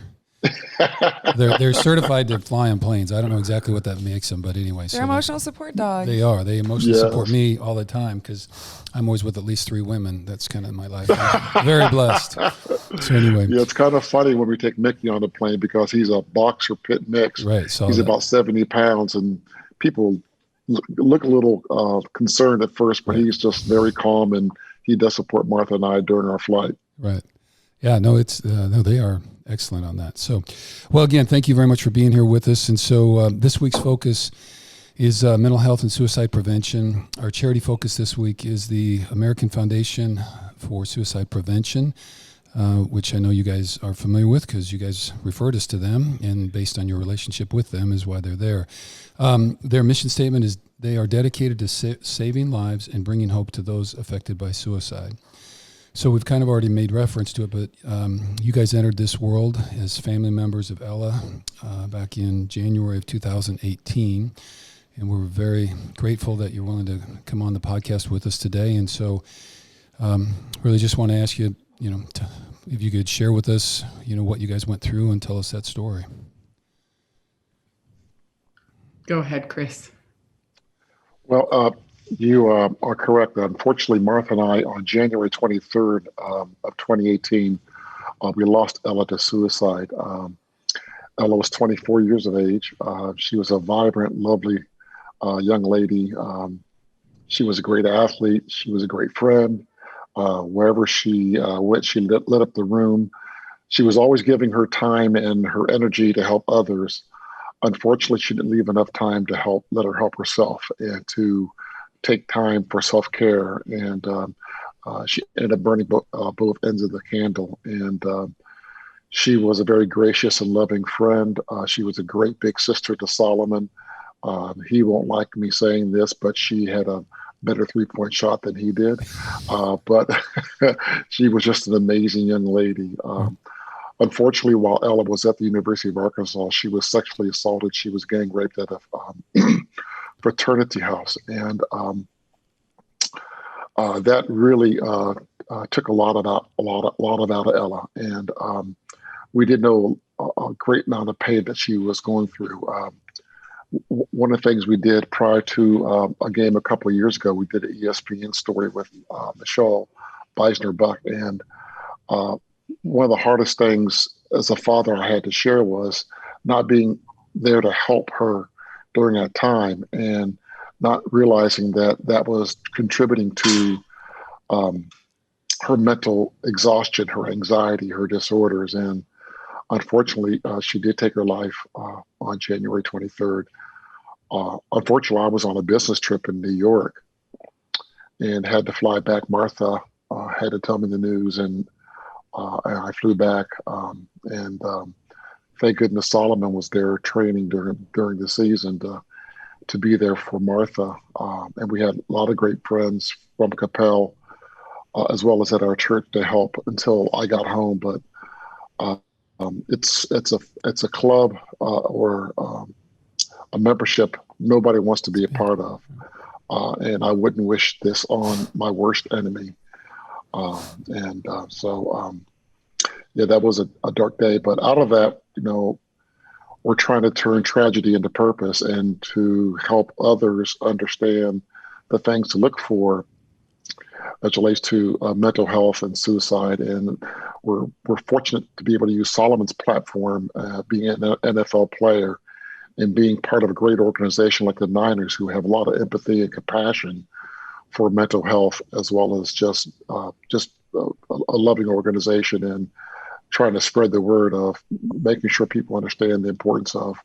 They're certified to fly on planes. I don't know exactly what that makes them, but anyway. They're emotional support dogs. They are. They emotionally support me all the time because I'm always with at least 3 women. That's kind of my life. I'm very blessed. So anyway. Yeah, it's kind of funny when we take Mickey on the plane because he's a boxer pit mix. Right. He's about 70 pounds, and people look a little concerned at first, but he's just very calm, and he does support Martha and I during our flight. Right. Yeah, no, they are excellent on that. So, well, again, thank you very much for being here with us. And so this week's focus is mental health and suicide prevention. Our charity focus this week is the American Foundation for Suicide Prevention, which I know you guys are familiar with because you guys referred us to them, and based on your relationship with them is why they're there. Their mission statement is they are dedicated to saving lives and bringing hope to those affected by suicide. So we've kind of already made reference to it, but you guys entered this world as family members of Ella back in January of 2018, and we're very grateful that you're willing to come on the podcast with us today. And so really just want to ask you, if you could share with us, what you guys went through and tell us that story. Go ahead, Chris. Well, you are correct. Unfortunately, Martha and I, on January 23rd of 2018, we lost Ella to suicide. Ella was 24 years of age. She was a vibrant, lovely young lady. She was a great athlete. She was a great friend. Wherever she went, she lit up the room. She was always giving her time and her energy to help others. Unfortunately, she didn't leave enough time to let her help herself and to take time for self-care. And she ended up burning both ends of the candle. And she was a very gracious and loving friend. She was a great big sister to Solomon. He won't like me saying this, but she had a better 3-point shot than he did. But she was just an amazing young lady. Unfortunately, while Ella was at the University of Arkansas, she was sexually assaulted. She was gang raped at a fraternity house. And that really took a lot out of Ella. And we did know a great amount of pain that she was going through. One of the things we did prior to a game a couple of years ago, we did an ESPN story with Michelle Beisner-Buck. And one of the hardest things as a father I had to share was not being there to help her during that time and not realizing that was contributing to her mental exhaustion, her anxiety, her disorders. And unfortunately, she did take her life on January 23rd. Unfortunately, I was on a business trip in New York and had to fly back. Martha had to tell me the news, and I flew back. And thank goodness Solomon was there training during the season to be there for Martha. And we had a lot of great friends from Capel, as well as at our church to help until I got home. But it's a club or a membership nobody wants to be a part of. and I wouldn't wish this on my worst enemy. Yeah, that was a dark day. But out of that, we're trying to turn tragedy into purpose and to help others understand the things to look for as relates to mental health and suicide. And we're fortunate to be able to use Solomon's platform, being an NFL player and being part of a great organization like the Niners, who have a lot of empathy and compassion for mental health, as well as just a loving organization, and trying to spread the word of making sure people understand the importance of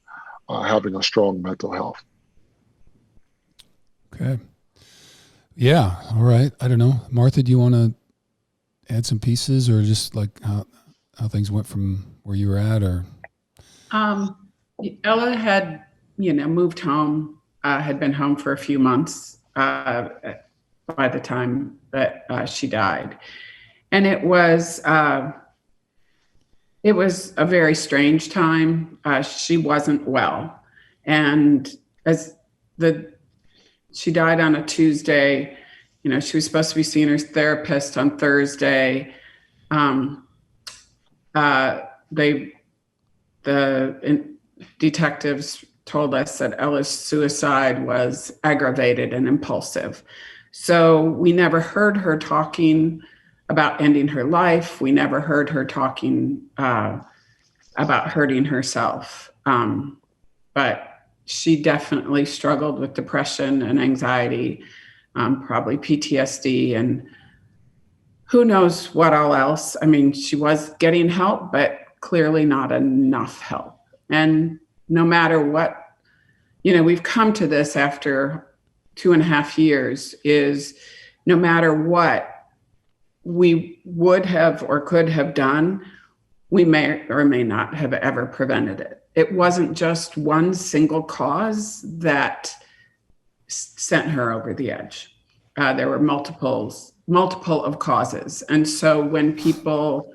having a strong mental health. Okay. Yeah. All right. I don't know. Martha, do you want to add some pieces, or just like how things went from where you were at, or? Ella had, moved home, had been home for a few months by the time that she died. And it was a very strange time. She wasn't well. And she died on a Tuesday, she was supposed to be seeing her therapist on Thursday. The detectives told us that Ella's suicide was aggravated and impulsive. So we never heard her talking about ending her life. We never heard her talking about hurting herself. But she definitely struggled with depression and anxiety, probably PTSD, and who knows what all else. I mean, she was getting help, but clearly not enough help. And no matter what, we've come to this after 2.5 years, is no matter what we would have or could have done, we may or may not have ever prevented it. It wasn't just one single cause that sent her over the edge. There were multiple of causes. And so when people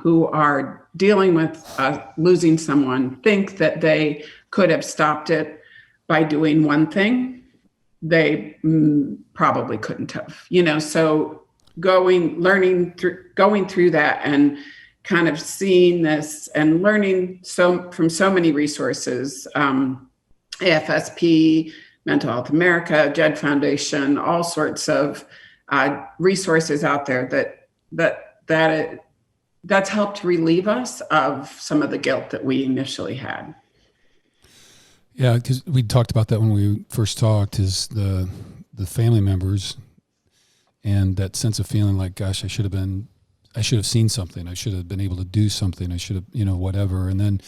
who are dealing with losing someone think that they could have stopped it by doing one thing, they probably couldn't have. So going through that and kind of seeing this and learning from so many resources, AFSP, Mental Health America, Jed Foundation, all sorts of resources out there that's helped relieve us of some of the guilt that we initially had. Yeah, because we talked about that when we first talked, is the family members and that sense of feeling like, gosh, I should have seen something. I should have been able to do something. I should have, whatever. And then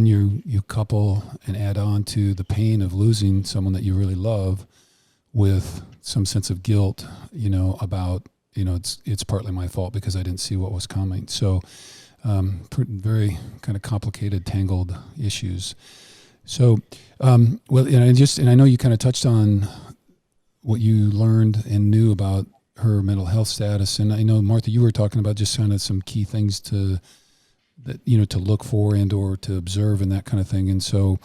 you couple and add on to the pain of losing someone that you really love with some sense of guilt, about, it's partly my fault because I didn't see what was coming. So very kind of complicated, tangled issues. So, and I know you kind of touched on what you learned and knew about her mental health status. And I know, Martha, you were talking about just kind of some key things to look for and or to observe and that kind of thing. And so,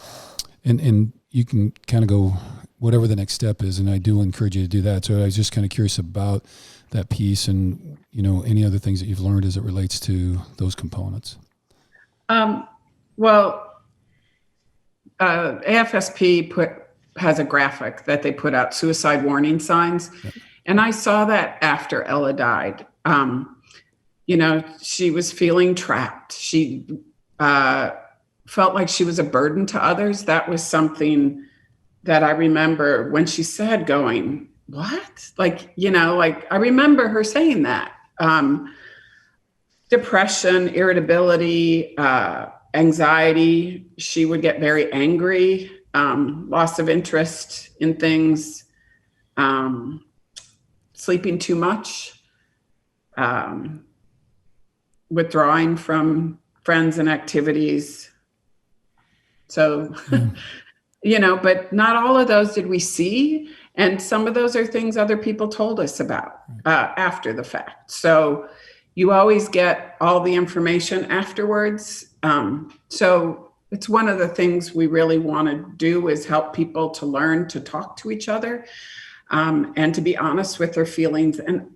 and you can kind of go whatever the next step is. And I do encourage you to do that. So I was just kind of curious about that piece and, any other things that you've learned as it relates to those components. AFSP has a graphic that they put out, suicide warning signs. Yep. And I saw that after Ella died. She was feeling trapped. She felt like she was a burden to others. That was something that I remember when she said, going, what? I remember her saying that. Depression, irritability, anxiety. She would get very angry, loss of interest in things, sleeping too much, withdrawing from friends and activities. So, but not all of those did we see. And some of those are things other people told us about after the fact. So you always get all the information afterwards. So it's one of the things we really want to do is help people to learn to talk to each other, and to be honest with their feelings and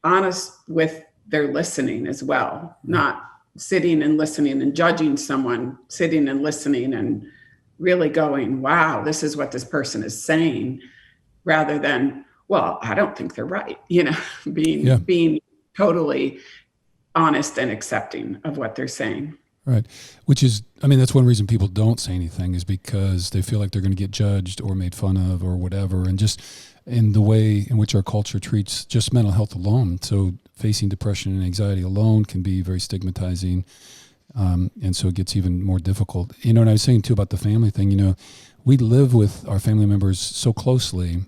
honest with their listening as well, not sitting and listening and judging someone, sitting and listening and really going, wow, this is what this person is saying, rather than, well, I don't think they're right, being totally honest and accepting of what they're saying. Right. Which is, I mean, that's one reason people don't say anything, is because they feel like they're going to get judged or made fun of or whatever. And just in the way in which our culture treats just mental health alone. So facing depression and anxiety alone can be very stigmatizing. And so it gets even more difficult. And I was saying too about the family thing, we live with our family members so closely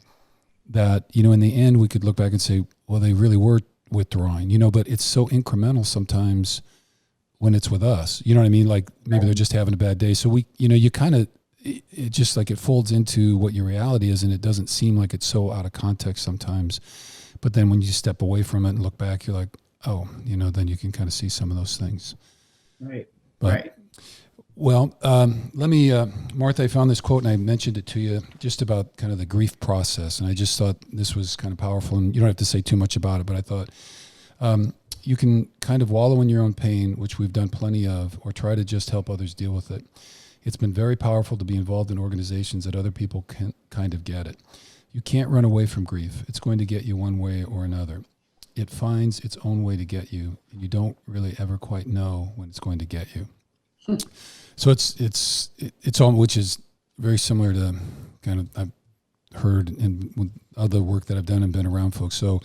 that, in the end we could look back and say, well, they really were withdrawing, but it's so incremental sometimes when it's with us, you know what I mean? Like maybe they're just having a bad day. So we, you kind of, it just like it folds into what your reality is, and it doesn't seem like it's so out of context sometimes. But then when you step away from it and look back, you're like, oh, then you can kind of see some of those things. Right. Right. Well, let me, Martha, I found this quote and I mentioned it to you just about kind of the grief process. And I just thought this was kind of powerful, and you don't have to say too much about it, but I thought, you can kind of wallow in your own pain, which we've done plenty of, or try to just help others deal with it. It's been very powerful to be involved in organizations that other people can kind of get it. You can't run away from grief. It's going to get you one way or another. It finds its own way to get you, and you don't really ever quite know when it's going to get you. So it's all, which is very similar to kind of I've heard in with other work that I've done and been around folks. So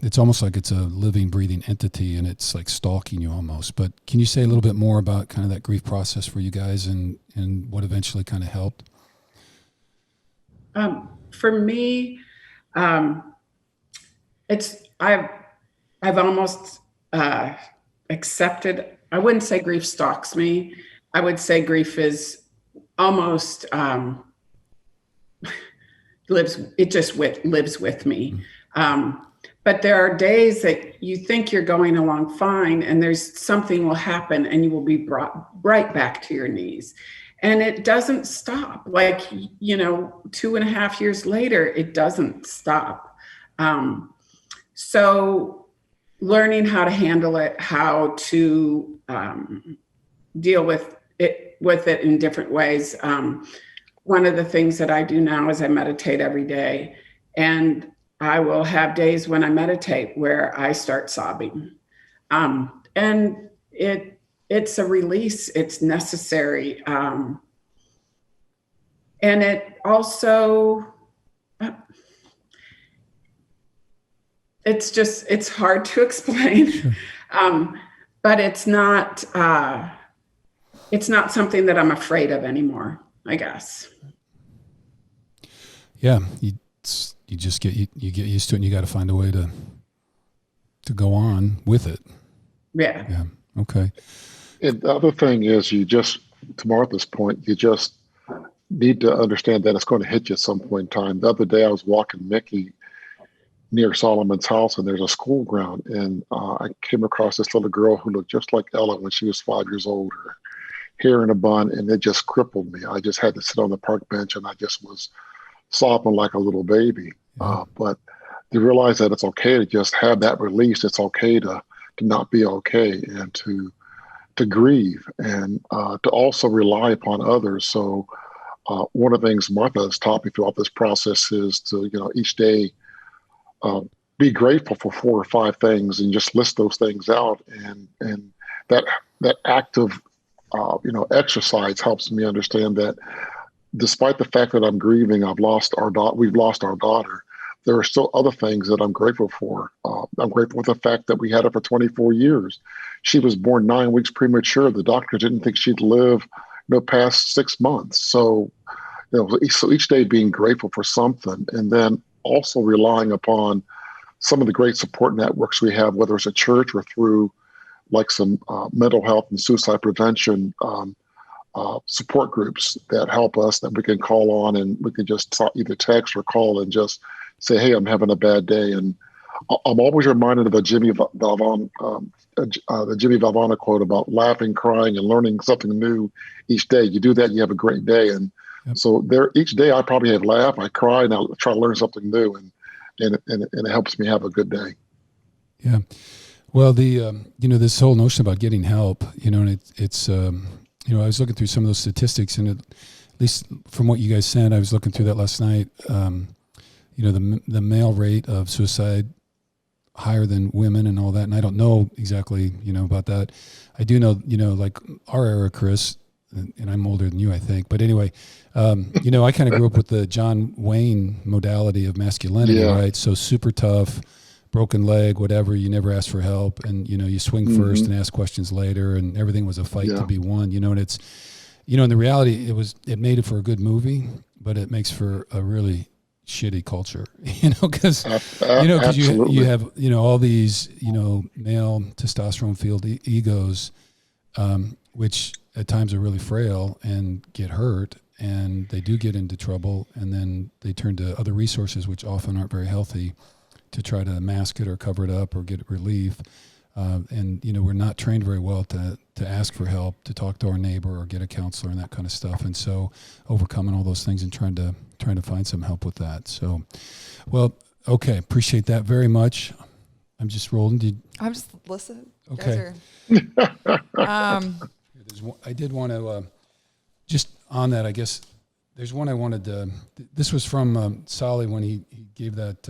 it's almost like it's a living, breathing entity, and it's like stalking you almost. But can you say a little bit more about kind of that grief process for you guys and what eventually kind of helped? For me, I've almost accepted. I wouldn't say grief stalks me. I would say grief is almost lives with me. But there are days that you think you're going along fine, and there's something will happen and you will be brought right back to your knees. And it doesn't stop. Like, 2.5 years later, it doesn't stop. So learning how to handle it, how to deal with it in different ways. One of the things that I do now is I meditate every day, and I will have days when I meditate where I start sobbing. And it's a release, it's necessary. And it also, it's hard to explain. Sure. But it's not something that I'm afraid of anymore, I guess. Yeah. You just get used to it, and you got to find a way to go on with it. Yeah. Yeah. Okay. And the other thing is, to Martha's point, you just need to understand that it's going to hit you at some point in time. The other day I was walking Mickey near Solomon's house, and there's a school ground, and I came across this little girl who looked just like Ella when she was 5 years old, her hair in a bun, and it just crippled me. I just had to sit on the park bench, and I just was sobbing like a little baby. But to realize that it's okay to just have that release, it's okay to not be okay, and to grieve, and to also rely upon others. So one of the things Martha has taught me throughout this process is to, each day be grateful for 4 or 5 things, and just list those things out. And that active, exercise helps me understand that despite the fact that I'm grieving, we've lost our daughter, there are still other things that I'm grateful for. I'm grateful for the fact that we had her for 24 years. She was born 9 weeks premature. The doctor didn't think she'd live, past 6 months. So, so each day being grateful for something, and then also relying upon some of the great support networks we have, whether it's a church or through like some mental health and suicide prevention support groups that help us, that we can call on, and we can just either text or call and just say, hey, I'm having a bad day. And I'm always reminded of the Jimmy Valvano quote about laughing, crying, and learning something new each day. You do that, you have a great day. And so each day I probably have laugh, I cry, and I try to learn something new, and it helps me have a good day. Yeah. Well, this whole notion about getting help, and it's I was looking through some of those statistics, and at least from what you guys sent, I was looking through that last night. The male rate of suicide higher than women and all that. And I don't know exactly, about that. I do know, like our era, Chris, and I'm older than you, I think. But anyway, I kind of grew up with the John Wayne modality of masculinity, right? So super tough, broken leg, whatever. You never ask for help. And, you swing first and ask questions later. And everything was a fight to be won, and it's, in the reality, it made it for a good movie, but it makes for a really shitty culture, because you have all these male testosterone filled egos, which at times are really frail and get hurt, and they do get into trouble, and then they turn to other resources which often aren't very healthy to try to mask it or cover it up or get relief. And we're not trained very well to ask for help, to talk to our neighbor or get a counselor and that kind of stuff. And so overcoming all those things and trying to find some help with that. So, well, okay. Appreciate that very much. I'm just rolling. I'm just listening. Okay. I did want to, just on that, I guess there's one I wanted to, this was from Solly when he gave that,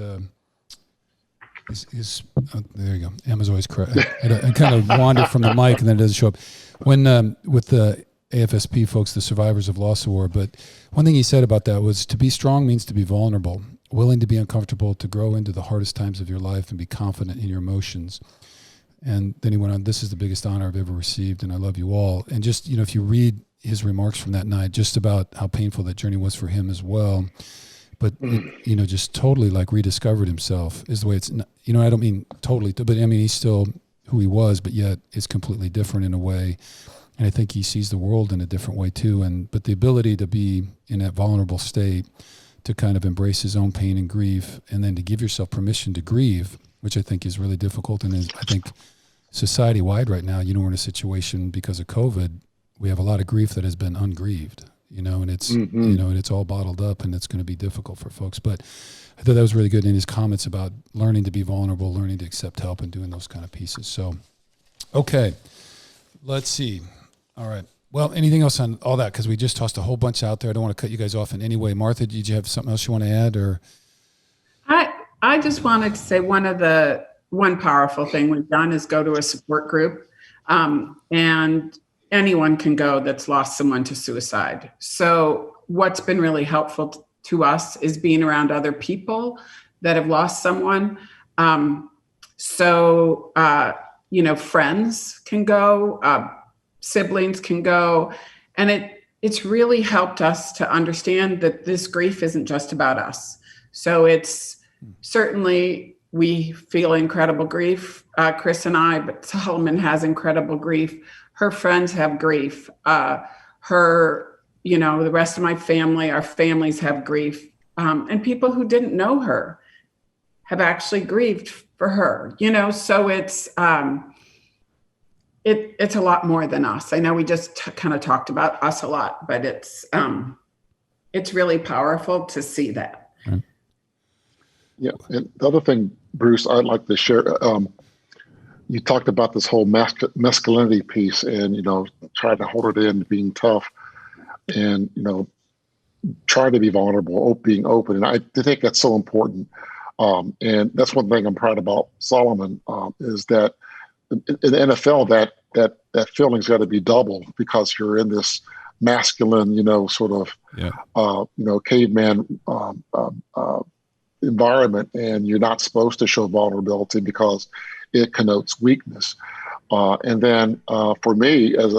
there you go. Emma's always correct. I kind of wander from the mic and then it doesn't show up. When with the AFSP folks, the Survivors of Loss Award, but one thing he said about that was to be strong means to be vulnerable, willing to be uncomfortable, to grow into the hardest times of your life and be confident in your emotions. And then he went on, this is the biggest honor I've ever received and I love you all. And just, if you read his remarks from that night, just about how painful that journey was for him as well. But, just totally like rediscovered himself is the way it's, I don't mean totally, but I mean, he's still who he was, but yet it's completely different in a way. And I think he sees the world in a different way too. But the ability to be in that vulnerable state, to kind of embrace his own pain and grief, and then to give yourself permission to grieve, which I think is really difficult. And I think society wide right now, we're in a situation because of COVID, we have a lot of grief that has been ungrieved. And it's, and it's all bottled up and it's going to be difficult for folks. But I thought that was really good in his comments about learning to be vulnerable, learning to accept help and doing those kind of pieces. So, okay, let's see. All right. Well, anything else on all that? Because we just tossed a whole bunch out there. I don't want to cut you guys off in any way. Martha, did you have something else you want to add? Or I just wanted to say one powerful thing we've done is go to a support group, and anyone can go that's lost someone to suicide. So what's been really helpful to us is being around other people that have lost someone. Friends can go, siblings can go. And it's really helped us to understand that this grief isn't just about us. So it's certainly, we feel incredible grief, Chris and I, but Solomon has incredible grief. Her friends have grief. The rest of my family, our families have grief. And people who didn't know her have actually grieved for her, so it's a lot more than us. I know we just kind of talked about us a lot, but it's really powerful to see that. Yeah. And the other thing, Bruce, I'd like to share, you talked about this whole masculinity piece and, trying to hold it in, being tough and, trying to be vulnerable, being open. And I think that's so important. And that's one thing I'm proud about Solomon, is that in the NFL, that feeling's got to be double because you're in this masculine, caveman environment, and you're not supposed to show vulnerability because it connotes weakness. And then for me, as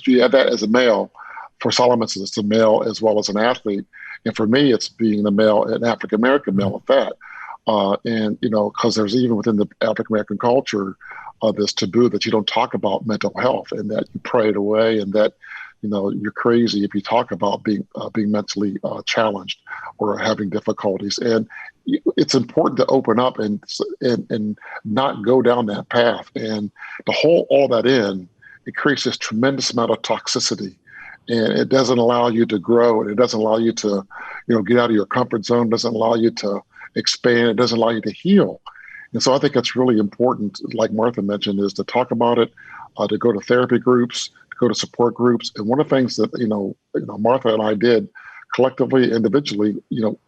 you have that as a male, for Solomon, it's a male as well as an athlete. And for me, it's being an African-American male at that. Because there's even within the African-American culture, this taboo that you don't talk about mental health and that you pray it away and that, you're crazy if you talk about being mentally challenged or having difficulties. And it's important to open up and not go down that path. And to hold all that in, it creates this tremendous amount of toxicity, and it doesn't allow you to grow, and it doesn't allow you to, get out of your comfort zone. It doesn't allow you to expand. It doesn't allow you to heal. And so I think it's really important, like Martha mentioned, is to talk about it, to go to therapy groups, to go to support groups. And one of the things that, Martha and I did collectively, individually,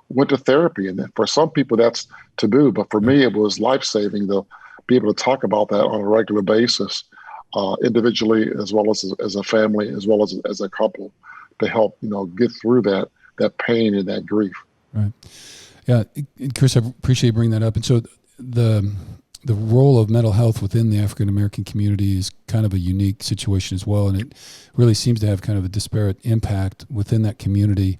went to therapy. And for some people that's taboo, but for me, it was life-saving to be able to talk about that on a regular basis, individually, as well as a family, as well as a couple, to help, get through that pain and that grief. Right. Yeah. Chris, I appreciate you bringing that up. And so the role of mental health within the African American community is kind of a unique situation as well, and it really seems to have kind of a disparate impact within that community.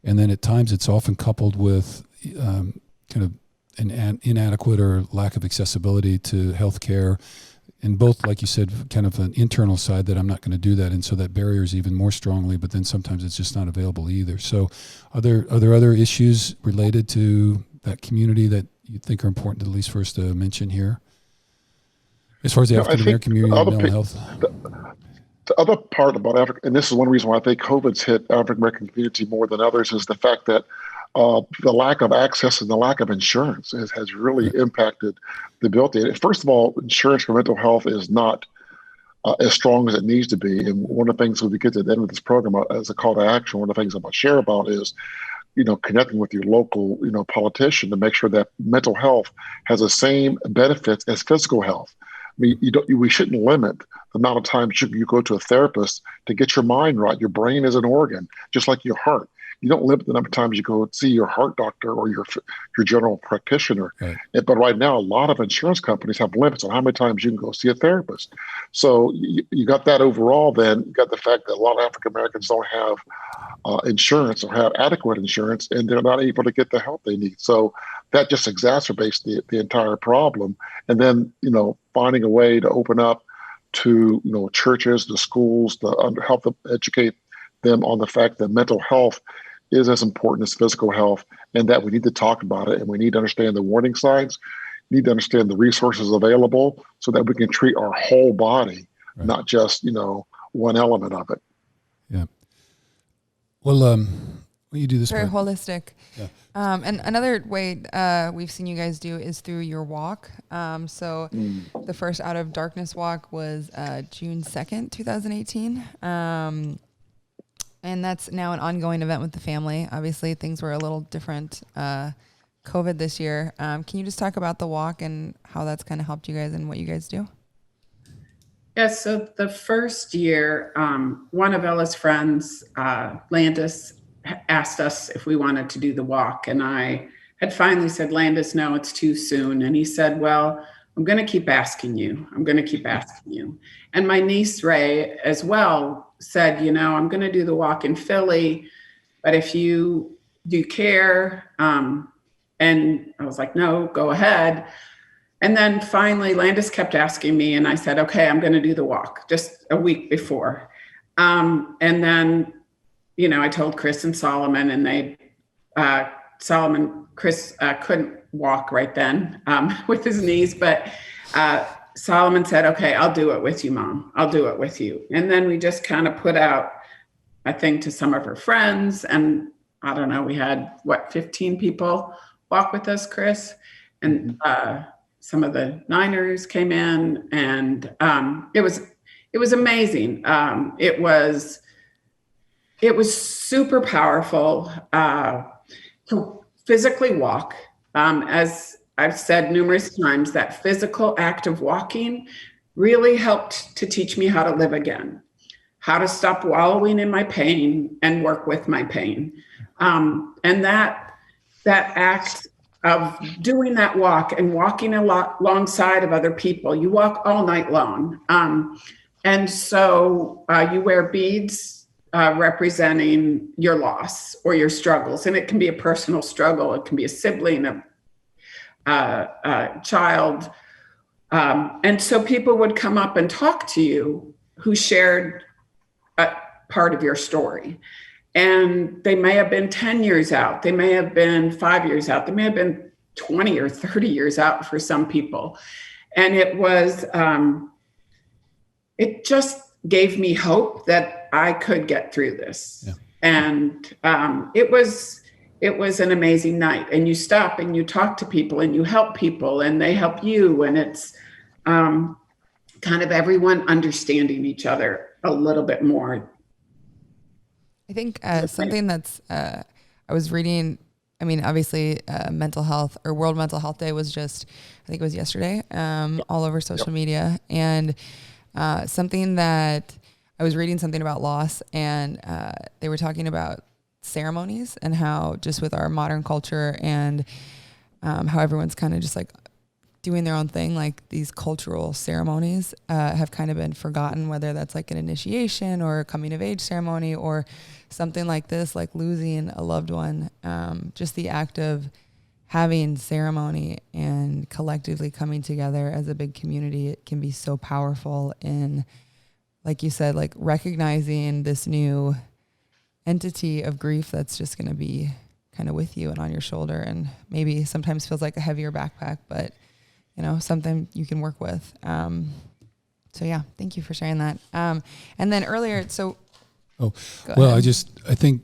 And then at times, it's often coupled with kind of an inadequate or lack of accessibility to healthcare, and both, like you said, kind of an internal side that I'm not going to do that, and so that barrier is even more strongly. But then sometimes it's just not available either. So, are there other issues related to that community that you think are important, at least for us to mention here, as far as the African American community and mental health? The other part about Africa, and this is one reason why I think COVID's hit African American community more than others, is the fact that the lack of access and the lack of insurance has really impacted the ability. First of all, insurance for mental health is not as strong as it needs to be. And one of the things when we get to the end of this program as a call to action, one of the things I'm going to share about is, connecting with your local, politician to make sure that mental health has the same benefits as physical health. I mean, we shouldn't limit the amount of times you go to a therapist to get your mind right. Your brain is an organ, just like your heart. You don't limit the number of times you go see your heart doctor or your general practitioner. Right. But right now, a lot of insurance companies have limits on how many times you can go see a therapist. So you got that overall. Then you got the fact that a lot of African Americans don't have insurance or have adequate insurance, and they're not able to get the help they need. So that just exacerbates the entire problem. And then, finding a way to open up to, churches, the schools, to help them educate them on the fact that mental health is as important as physical health, and that we need to talk about it, and we need to understand the warning signs, need to understand the resources available so that we can treat our whole body, right, not just, one element of it. Yeah. Well, you do this very part. holistic. Yeah. And another way we've seen you guys do is through your walk. The first Out of Darkness walk was June 2nd, 2018. And that's now an ongoing event with the family. Obviously, things were a little different COVID this year. Can you just talk about the walk and how that's kind of helped you guys and what you guys do? Yeah, so the first year, one of Ella's friends, Landis, asked us if we wanted to do the walk. And I had finally said, Landis, no, it's too soon. And he said, well, I'm going to keep asking you. And my niece, Ray, as well, said, I'm going to do the walk in Philly, but if you do care, and I was like, no, go ahead. And then finally, Landis kept asking me, and I said, okay, I'm going to do the walk just a week before. And then, I told Chris and Solomon, and Chris couldn't walk right then with his knees, but Solomon said, okay, I'll do it with you, Mom. I'll do it with you. And then we just kind of put out a thing to some of her friends. And I don't know, we had 15 people walk with us, Chris. And some of the Niners came in, and it was amazing. It was super powerful to physically walk. As I've said numerous times, that physical act of walking really helped to teach me how to live again, how to stop wallowing in my pain and work with my pain. And that act of doing that walk and walking alongside of other people, you walk all night long. And so you wear beads representing your loss or your struggles. And it can be a personal struggle. It can be a sibling, a child. And so people would come up and talk to you who shared a part of your story. And they may have been 10 years out. They may have been 5 years out. They may have been 20 or 30 years out for some people. And it was, it just gave me hope that I could get through this. Yeah. And it was an amazing night. And you stop and you talk to people and you help people and they help you. And it's kind of everyone understanding each other a little bit more. I think something that's, I was reading, I mean, obviously mental health or World Mental Health Day was just, I think it was yesterday, all over social media. And something that I was reading something about loss, and they were talking about ceremonies and how just with our modern culture and how everyone's kind of just like doing their own thing, like these cultural ceremonies have kind of been forgotten, whether that's like an initiation or a coming of age ceremony or something like this, like losing a loved one. Just the act of having ceremony and collectively coming together as a big community, it can be so powerful in, like you said, like recognizing this new entity of grief that's just going to be kind of with you and on your shoulder, and maybe sometimes feels like a heavier backpack, but you know, something you can work with. So yeah, thank you for sharing that. And then earlier, so. I think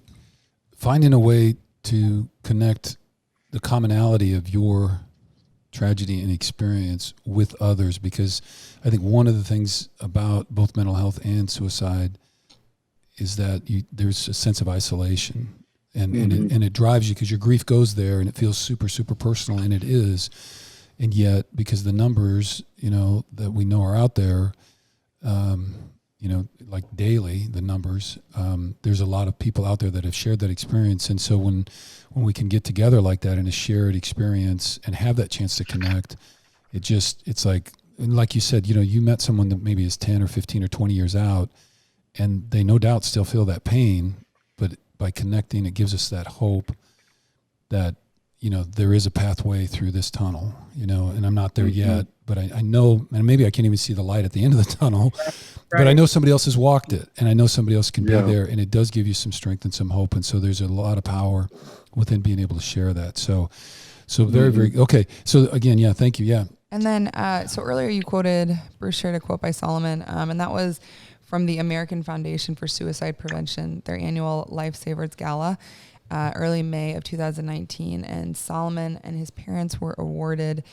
finding a way to connect the commonality of your tragedy and experience with others, because I think one of the things about both mental health and suicide is that there's a sense of isolation, and it drives you because your grief goes there and it feels super, super personal, and it is. And yet, because the numbers, you know, that we know are out there, you know, like daily, the numbers, there's a lot of people out there that have shared that experience. And so when we can get together like that in a shared experience and have that chance to connect, it's like you said, you know, you met someone that maybe is 10 or 15 or 20 years out, and they no doubt still feel that pain, but by connecting, it gives us that hope that, you know, there is a pathway through this tunnel, you know, and I'm not there yet, but I know, and maybe I can't even see the light at the end of the tunnel, but I know somebody else has walked it, and I know somebody else can be there, and it does give you some strength and some hope. And so there's a lot of power within being able to share that. So very, very, okay. So again, yeah, thank you. Yeah. And then, so earlier you quoted, Bruce shared a quote by Solomon, and that was from the American Foundation for Suicide Prevention, their annual Lifesavers Gala. Early May of 2019, and Solomon and his parents were awarded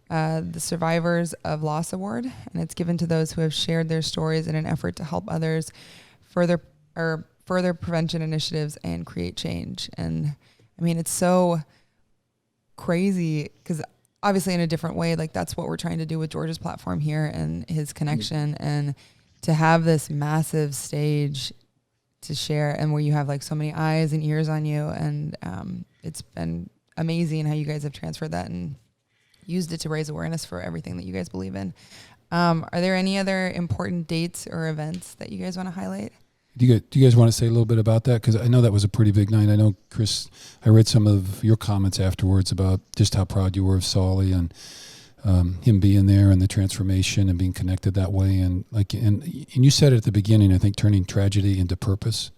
the Survivors of Loss Award, and it's given to those who have shared their stories in an effort to help others further prevention initiatives and create change. And I mean, it's so crazy because obviously in a different way, like that's what we're trying to do with George's platform here and his connection, and to have this massive stage to share, and where you have like so many eyes and ears on you, and it's been amazing how you guys have transferred that and used it to raise awareness for everything that you guys believe in. Are there any other important dates or events that you guys want to highlight? Do you guys want to say a little bit about that? Because I know that was a pretty big night. I know, Chris, I read some of your comments afterwards about just how proud you were of Solly and him being there and the transformation and being connected that way. And you said it at the beginning, I think, turning tragedy into purpose,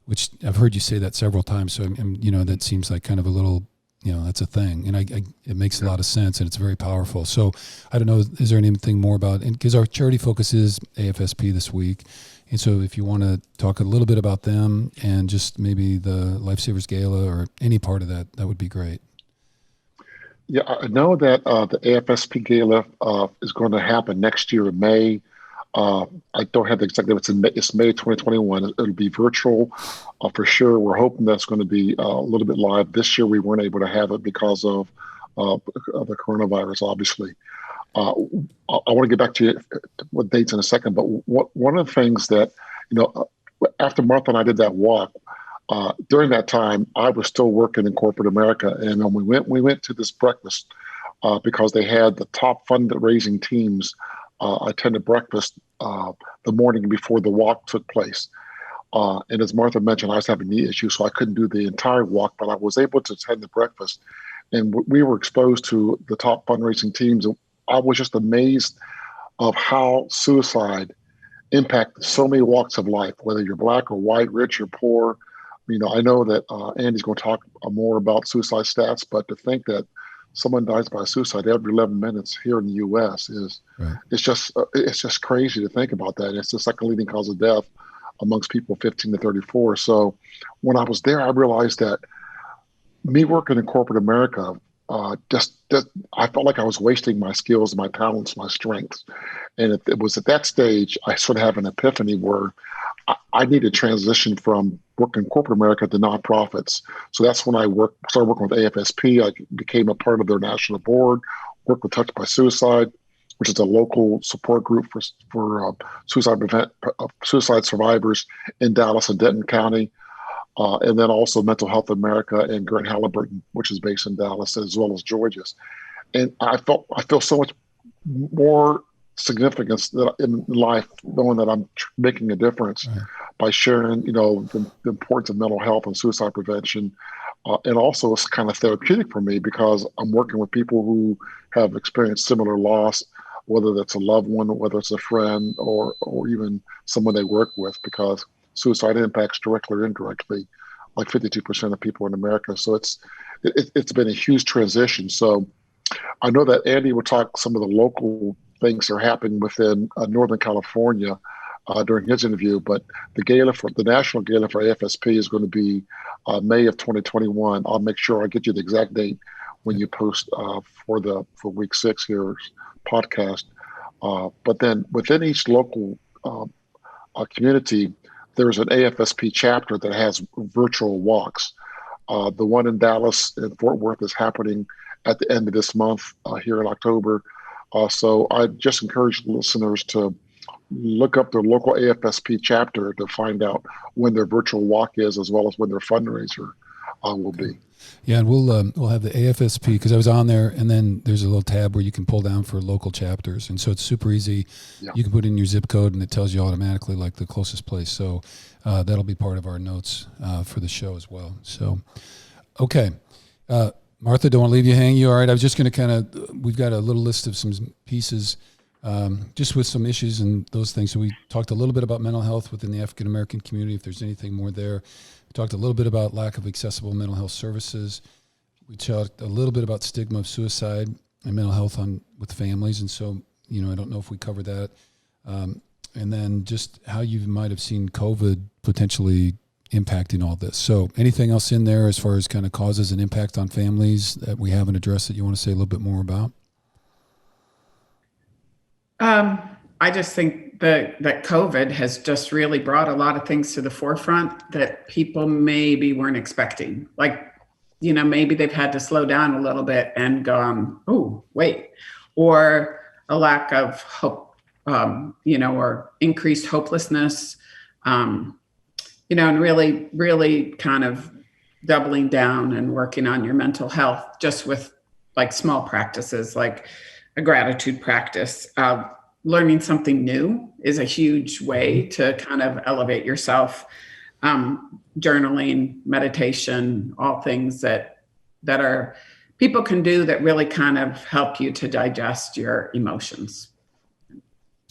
which I've heard you say that several times. So, you know, that seems like kind of a little, you know, that's a thing. And it makes a lot of sense, and it's very powerful. So I don't know, is there anything more about, and because our charity focus is AFSP this week. And so if you want to talk a little bit about them and just maybe the Lifesavers Gala or any part of that, that would be great. Yeah, I know that the AFSP Gala is going to happen next year in May. I don't have the exact date. It's May 2021. It'll be virtual for sure. We're hoping that's going to be a little bit live. This year we weren't able to have it because of the coronavirus, obviously. I want to get back to you what dates in a second, but one of the things that, you know, after Martha and I did that walk, during that time, I was still working in corporate America, and when we went to this breakfast because they had the top fundraising teams attended breakfast the morning before the walk took place. And as Martha mentioned, I was having knee issues, so I couldn't do the entire walk, but I was able to attend the breakfast, and we were exposed to the top fundraising teams. And I was just amazed of how suicide impacts so many walks of life, whether you're Black or white, rich or poor. You know, I know that Andy's going to talk more about suicide stats, but to think that someone dies by suicide every 11 minutes here in the U.S. is Right. it's just crazy to think about that. It's the second leading cause of death amongst people 15 to 34. So when I was there, I realized that me working in corporate America, I felt like I was wasting my skills, my talents, my strengths. And it was at that stage I sort of have an epiphany where I need to transition from working in corporate America to nonprofits. So that's when I started working with AFSP. I became a part of their national board, worked with Touched by Suicide, which is a local support group for suicide survivors in Dallas and Denton County. And then also Mental Health America and Grant Halliburton, which is based in Dallas, as well as Georgia's. And I feel so much more significance in life, knowing that I'm making a difference by sharing, the importance of mental health and suicide prevention. And also it's kind of therapeutic for me because I'm working with people who have experienced similar loss, whether that's a loved one, whether it's a friend, or even someone they work with, because suicide impacts directly or indirectly like 52% of people in America. So it's been a huge transition. So I know that Andy will talk some of the local things that are happening within Northern California during his interview, but the National Gala for AFSP is going to be May of 2021. I'll make sure I get you the exact date when you post for week 6 here podcast. But then within each local community, there's an AFSP chapter that has virtual walks. The one in Dallas and Fort Worth is happening at the end of this month here in October. So I just encourage listeners to look up their local AFSP chapter to find out when their virtual walk is, as well as when their fundraiser will be. Yeah, and we'll have the AFSP, because I was on there, and then there's a little tab where you can pull down for local chapters, and so it's super easy. Yeah. You can put in your zip code, and it tells you automatically like the closest place. So that'll be part of our notes for the show as well. So, okay, Martha, don't want to leave you hanging. You all right? I was just going to we've got a little list of some pieces. Just with some issues and those things. So we talked a little bit about mental health within the African American community, if there's anything more there. We talked a little bit about lack of accessible mental health services. We talked a little bit about stigma of suicide and mental health with families. And so, I don't know if we covered that. And then just how you might have seen COVID potentially impacting all this. So anything else in there as far as kind of causes and impact on families that we haven't addressed that you want to say a little bit more about? I just think that COVID has just really brought a lot of things to the forefront that people maybe weren't expecting. Like, maybe they've had to slow down a little bit and go, oh, wait, or a lack of hope, or increased hopelessness, and really, really kind of doubling down and working on your mental health just with like small practices, like a gratitude practice. Learning something new is a huge way to kind of elevate yourself. Journaling, meditation, all things that are people can do that really kind of help you to digest your emotions.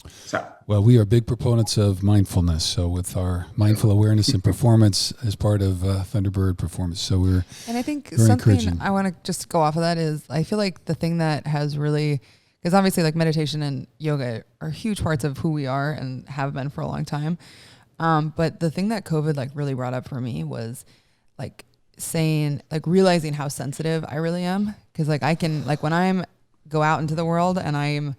So, well, we are big proponents of mindfulness. So with our mindful awareness and performance as part of Thunderbird performance. So and I think something I want to just go off of that is I feel like the thing that has really, because obviously like meditation and yoga are huge parts of who we are and have been for a long time. But the thing that COVID like really brought up for me was like realizing how sensitive I really am. Cause like I can, like when I'm go out into the world and I'm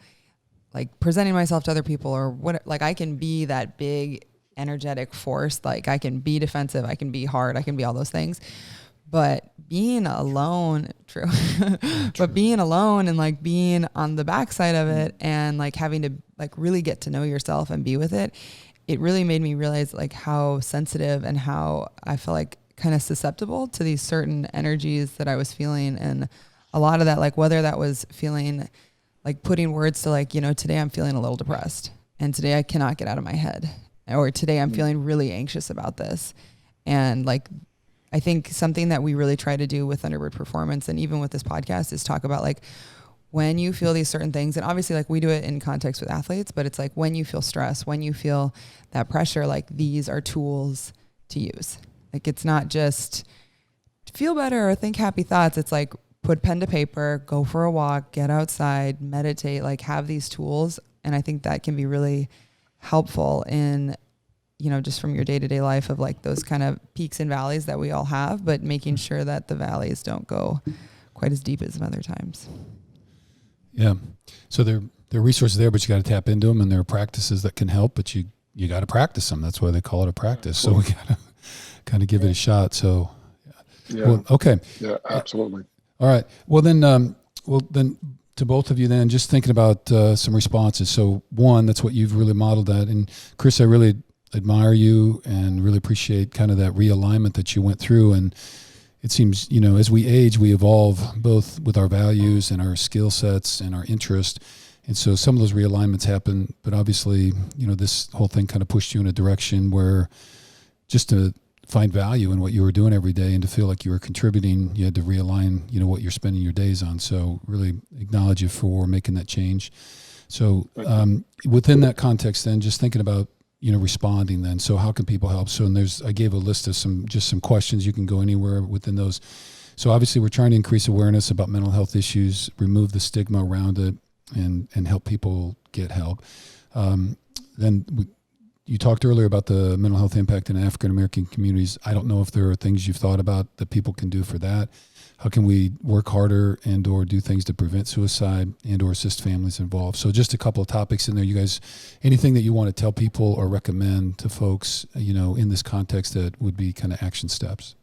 like presenting myself to other people or what, like I can be that big energetic force. Like I can be defensive, I can be hard, I can be all those things. But being alone, true. But being alone and like being on the backside of it and like having to like really get to know yourself and be with it, it really made me realize like how sensitive and how I feel like kind of susceptible to these certain energies that I was feeling. And a lot of that, like whether that was feeling like putting words to like, today I'm feeling a little depressed and today I cannot get out of my head, or today I'm feeling really anxious about this. And like, I think something that we really try to do with Thunderbird Performance and even with this podcast is talk about like when you feel these certain things, and obviously like we do it in context with athletes, but it's like when you feel stress, when you feel that pressure, like these are tools to use. Like it's not just feel better or think happy thoughts. It's like put pen to paper, go for a walk, get outside, meditate, like have these tools. And I think that can be really helpful in, you know, just from your day-to-day life of like those kind of peaks and valleys that we all have, but making sure that the valleys don't go quite as deep as some other times. Yeah. So there are resources there, but you got to tap into them, and there are practices that can help, but you got to practice them. That's why they call it a practice. So we got to kind of give it a shot. So, Yeah. well, okay. Yeah, absolutely. All right. Well, then to both of you then, just thinking about some responses. So one, that's what you've really modeled that. And Chris, I really admire you and really appreciate kind of that realignment that you went through. And it seems, you know, as we age, we evolve both with our values and our skill sets and our interest. And so some of those realignments happen, but obviously, you know, this whole thing kind of pushed you in a direction where just to find value in what you were doing every day and to feel like you were contributing, you had to realign, you know, what you're spending your days on. So really acknowledge you for making that change. So within that context, then just thinking about, you know, responding then. So how can people help? So, and I gave a list of some questions. You can go anywhere within those. So obviously we're trying to increase awareness about mental health issues, remove the stigma around it, and help people get help. You talked earlier about the mental health impact in African-American communities. I don't know if there are things you've thought about that people can do for that. How can we work harder and or do things to prevent suicide and or assist families involved? So just a couple of topics in there. You guys, anything that you want to tell people or recommend to folks, you know, in this context that would be kind of action steps?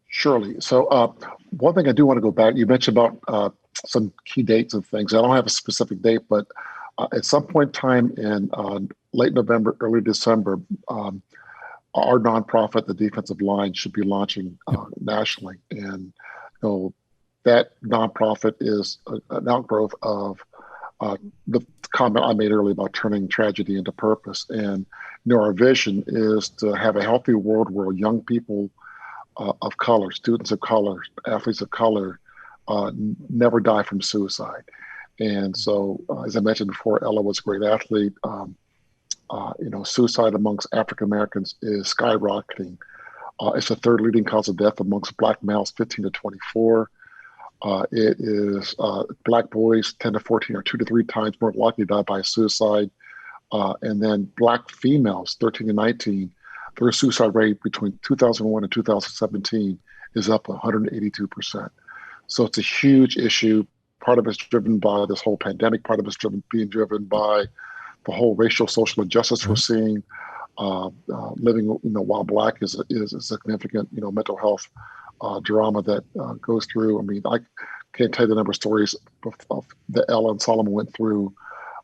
Surely. So one thing I do want to go back, you mentioned about some key dates and things. I don't have a specific date, but at some point in time in late November, early December, our nonprofit, the Defensive Line, should be launching nationally. And you know, that nonprofit is an outgrowth of the comment I made earlier about turning tragedy into purpose. And you know, our vision is to have a healthy world where young people of color, students of color, athletes of color, never die from suicide. And so, as I mentioned before, Ella was a great athlete. You know, suicide amongst African Americans is skyrocketing. It's the third leading cause of death amongst Black males 15 to 24. It is Black boys 10 to 14 are 2 to 3 times more likely to die by suicide. And then Black females 13 to 19, their suicide rate between 2001 and 2017 is up 182%. So it's a huge issue. Part of it's driven by this whole pandemic. Part of it's being driven by the whole racial social injustice we're seeing. Living, you know, while Black is a significant, you know, mental health drama that goes through. I mean, I can't tell you the number of stories of that Ella and Solomon went through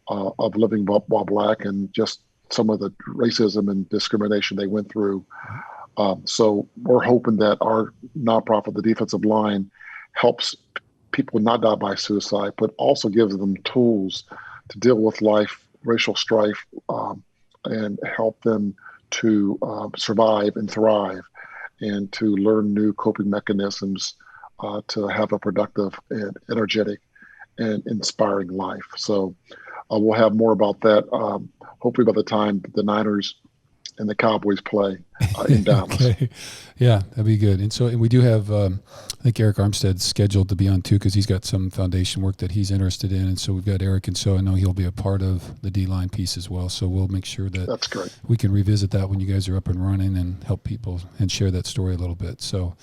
of living while Black, and just some of the racism and discrimination they went through. So we're hoping that our nonprofit, the Defensive Line, helps people not die by suicide, but also gives them tools to deal with life, racial strife, and help them to survive and thrive, and to learn new coping mechanisms to have a productive and energetic and inspiring life. So we'll have more about that hopefully by the time the Niners and the Cowboys play in Dallas. Okay. Yeah, that'd be good. And we do have, I think Eric Armstead's scheduled to be on too, because he's got some foundation work that he's interested in. And so we've got Eric, and so I know he'll be a part of the D-line piece as well. So we'll make sure that that's great. We can revisit that when you guys are up and running and help people and share that story a little bit. So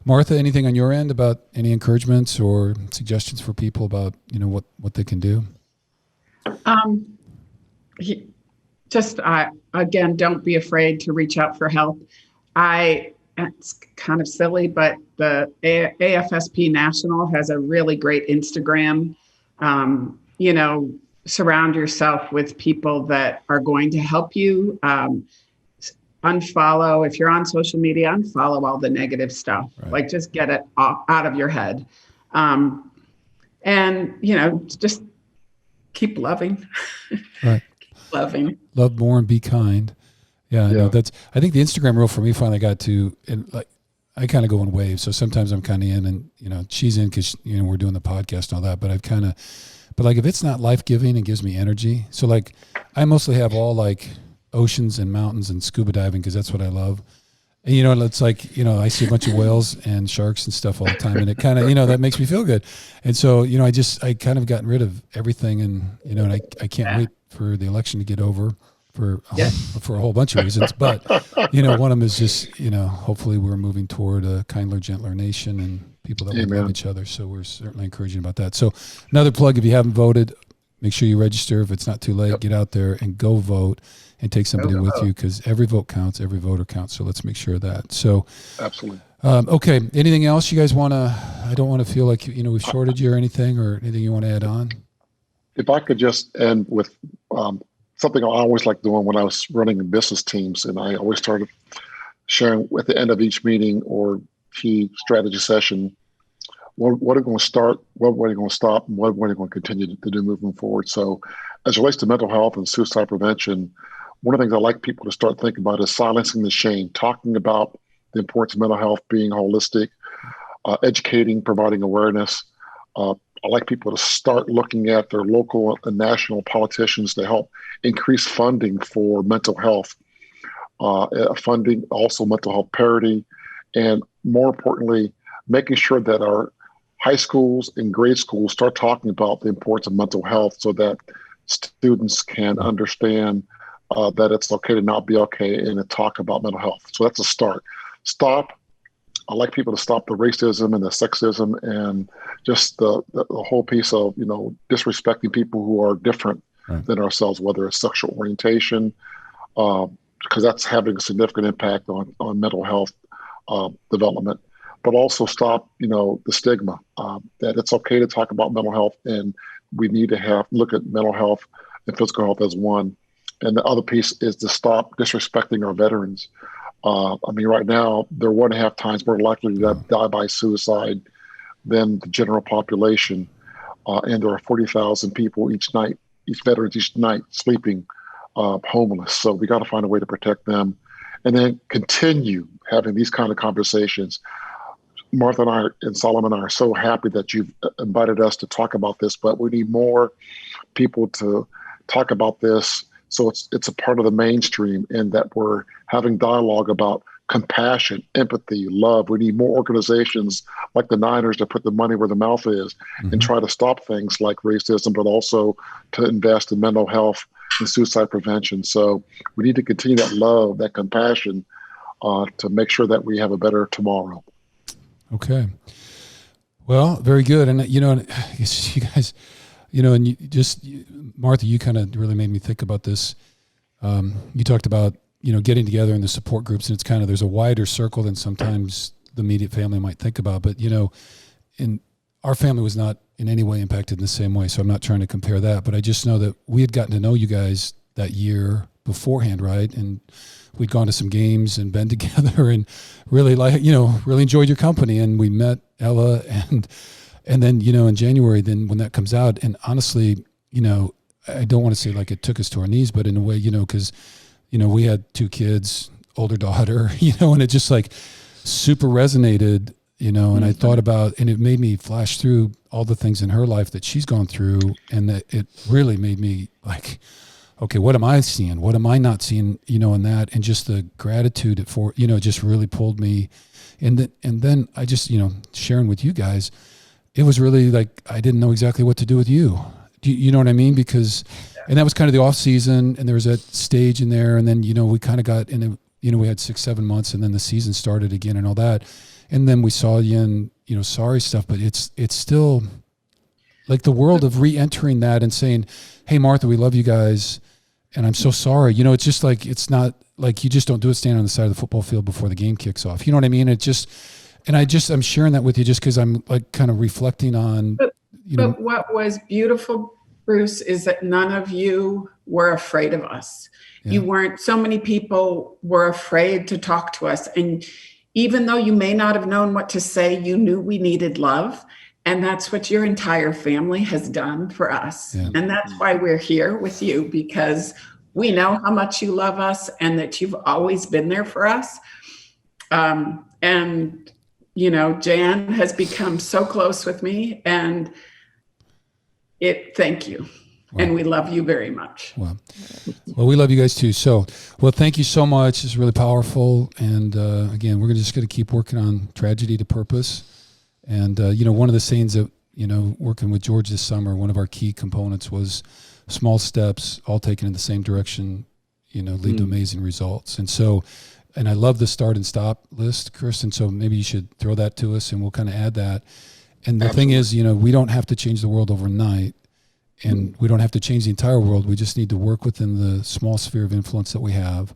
Martha, anything on your end about any encouragements or suggestions for people about, you know, what they can do? Again, don't be afraid to reach out for help. It's kind of silly, but the AFSP National has a really great Instagram. You know, surround yourself with people that are going to help you. Unfollow, if you're on social media, unfollow all the negative stuff. Right. Like, just get it out of your head. And, you know, just keep loving. Right. Loving. Love more and be kind. Yeah, I know I think the Instagram rule for me finally got to, and like, I kind of go in waves. So sometimes I'm kind of in, and, you know, she's in because, you know, we're doing the podcast and all that, but but like, if it's not life-giving and gives me energy. So like, I mostly have all like oceans and mountains and scuba diving because that's what I love. And, you know, it's like, you know, I see a bunch of whales and sharks and stuff all the time, and it kind of, you know, that makes me feel good. And so, you know, I kind of gotten rid of everything, and, you know, and I can't wait for the election to get over for a whole bunch of reasons. But, you know, one of them is just, you know, hopefully we're moving toward a kinder, gentler nation and people that will love each other. So we're certainly encouraging about that. So another plug, if you haven't voted, make sure you register. If it's not too late, get out there and go vote and take somebody with you, because every vote counts, every voter counts. So let's make sure of that. So absolutely. Okay. Anything else you guys want to, I don't want to feel like, you know, we've shorted you or anything, or anything you want to add on? If I could just end with something I always like doing when I was running business teams, and I always started sharing at the end of each meeting or key strategy session, what are we going to start, what are we going to stop, and what are we going to continue to do moving forward. So as it relates to mental health and suicide prevention, one of the things I like people to start thinking about is silencing the shame, talking about the importance of mental health, being holistic, educating, providing awareness. I like people to start looking at their local and national politicians to help increase funding for mental health, funding also mental health parity, and more importantly, making sure that our high schools and grade schools start talking about the importance of mental health so that students can understand that it's okay to not be okay and to talk about mental health. So that's a start. I like people to stop the racism and the sexism and just the whole piece of, you know, disrespecting people who are different than ourselves, whether it's sexual orientation, because that's having a significant impact on mental health development. But also stop, you know, the stigma that it's okay to talk about mental health, and we need to look at mental health and physical health as one. And the other piece is to stop disrespecting our veterans. I mean, right now, they're 1.5 times more likely to die by suicide than the general population. And there are 40,000 people each veterans each night sleeping homeless. So we got to find a way to protect them, and then continue having these kind of conversations. Martha and I and Solomon and I are so happy that you've invited us to talk about this, but we need more people to talk about this. So it's a part of the mainstream, in that we're having dialogue about compassion, empathy, love. We need more organizations like the Niners to put the money where the mouth is and try to stop things like racism, but also to invest in mental health and suicide prevention. So we need to continue that love, that compassion, to make sure that we have a better tomorrow. Okay. Well, very good. And, you know, you guys, you know, and Martha, you kind of really made me think about this. You talked about, you know, getting together in the support groups, and it's kind of, there's a wider circle than sometimes the immediate family might think about. But, you know, our family was not in any way impacted in the same way, so I'm not trying to compare that. But I just know that we had gotten to know you guys that year beforehand, right? And we'd gone to some games and been together and really, like, you know, really enjoyed your company. And we met Ella, and then, you know, in January, then when that comes out, and honestly, you know, I don't want to say like it took us to our knees, but in a way, you know, because, you know, we had 2 kids, older daughter, you know, and it just like super resonated, you know, and I thought about, and it made me flash through all the things in her life that she's gone through, and that it really made me like, okay, what am I seeing? What am I not seeing? You know, in that, and just the gratitude for, you know, just really pulled me. And then I just, you know, sharing with you guys, it was really like, I didn't know exactly what to do with you. You know what I mean? Because, and that was kind of the off season, and there was that stage in there. And then, you know, we kind of got in, you know, we had 6-7 months, and then the season started again and all that. And then we saw you in, you know, sorry stuff, but it's still like the world of re-entering that and saying, hey, Martha, we love you guys, and I'm so sorry. You know, it's just like, it's not like you just don't do it standing on the side of the football field before the game kicks off. You know what I mean? It just, and I'm sharing that with you just because I'm like kind of reflecting on, you know. But what was beautiful, Bruce, is that none of you were afraid of us. Yeah. You weren't, so many people were afraid to talk to us. And even though you may not have known what to say, you knew we needed love. And that's what your entire family has done for us. Yeah. And that's why we're here with you, because we know how much you love us and that you've always been there for us. And, you know, Jan has become so close with me, and thank you. And we love you very much. Well, we love you guys too. So, well, thank you so much. It's really powerful. And again, we're just going to keep working on tragedy to purpose. And, one of the sayings that, working with George this summer, one of our key components was small steps, all taken in the same direction, lead to amazing results. And so, and I love the start and stop list, Kristen. So maybe you should throw that to us and we'll kind of add that. And the thing is, we don't have to change the world overnight. And we don't have to change the entire world. We just need to work within the small sphere of influence that we have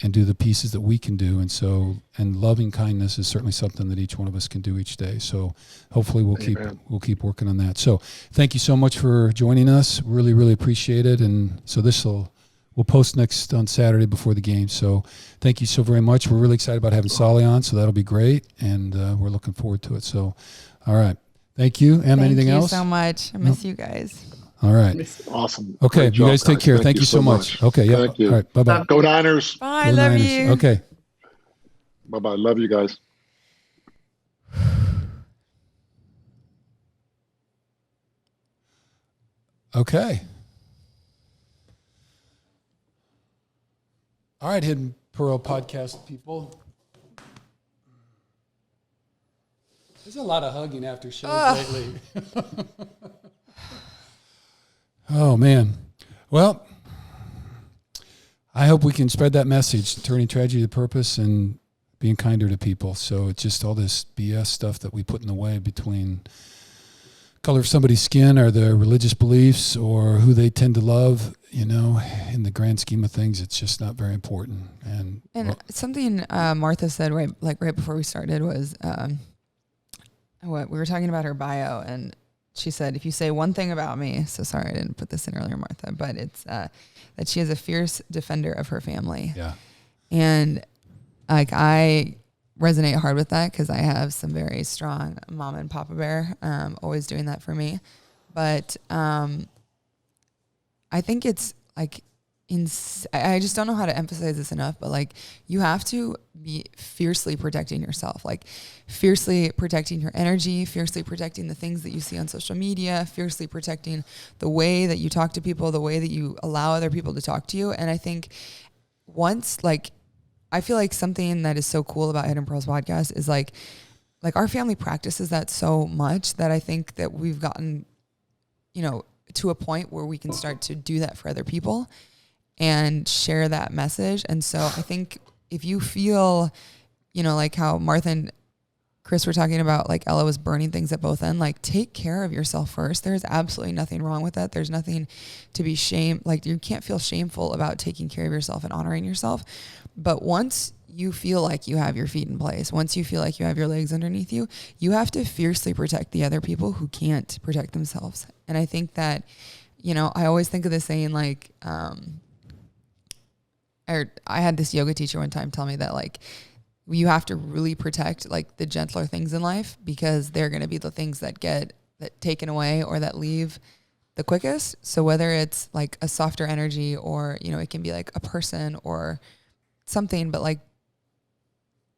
and do the pieces that we can do. And so, and loving kindness is certainly something that each one of us can do each day. So hopefully we'll keep working on that. So thank you so much for joining us. Really, really appreciate it. And so we'll post next on Saturday before the game. So thank you so very much. We're really excited about having Solly on, so that'll be great. And we're looking forward to it. So, all right. Thank you. Em, anything else? Thank you so much. I miss you guys. All right. Awesome. Okay. You guys take care. Thank you so much. Okay. Yeah. Thank you. All right. Bye-bye. Go Niners. Bye. Love you. Okay. Bye-bye. Love you guys. Okay. All right, Hidden Pearl podcast people. There's a lot of hugging after shows lately. Oh, man. Well, I hope we can spread that message, turning tragedy to purpose and being kinder to people. So it's just all this BS stuff that we put in the way between color of somebody's skin or their religious beliefs or who they tend to love. In the grand scheme of things, it's just not very important. And something Martha said right before we started was what we were talking about her bio, and she said, if you say one thing about me, so sorry I didn't put this in earlier, Martha, but it's that she is a fierce defender of her family. Yeah. And I resonate hard with that because I have some very strong mama and papa bear, always doing that for me. But I think it's I just don't know how to emphasize this enough, but you have to be fiercely protecting yourself, fiercely protecting your energy, fiercely protecting the things that you see on social media, fiercely protecting the way that you talk to people, the way that you allow other people to talk to you. And I think I feel like something that is so cool about Hidden Pearls podcast is our family practices that so much that I think that we've gotten, to a point where we can start to do that for other people and share that message. And so I think if you feel, like how Martha and Chris were talking about, Ella was burning things at both ends, take care of yourself first. There's absolutely nothing wrong with that. There's nothing to be shamed. You can't feel shameful about taking care of yourself and honoring yourself. But once you feel like you have your feet in place, once you feel like you have your legs underneath you, you have to fiercely protect the other people who can't protect themselves. And I think that, I always think of this saying, I had this yoga teacher one time tell me that you have to really protect the gentler things in life because they're going to be the things that get taken away or that leave the quickest. So whether it's a softer energy or, it can be a person or something, but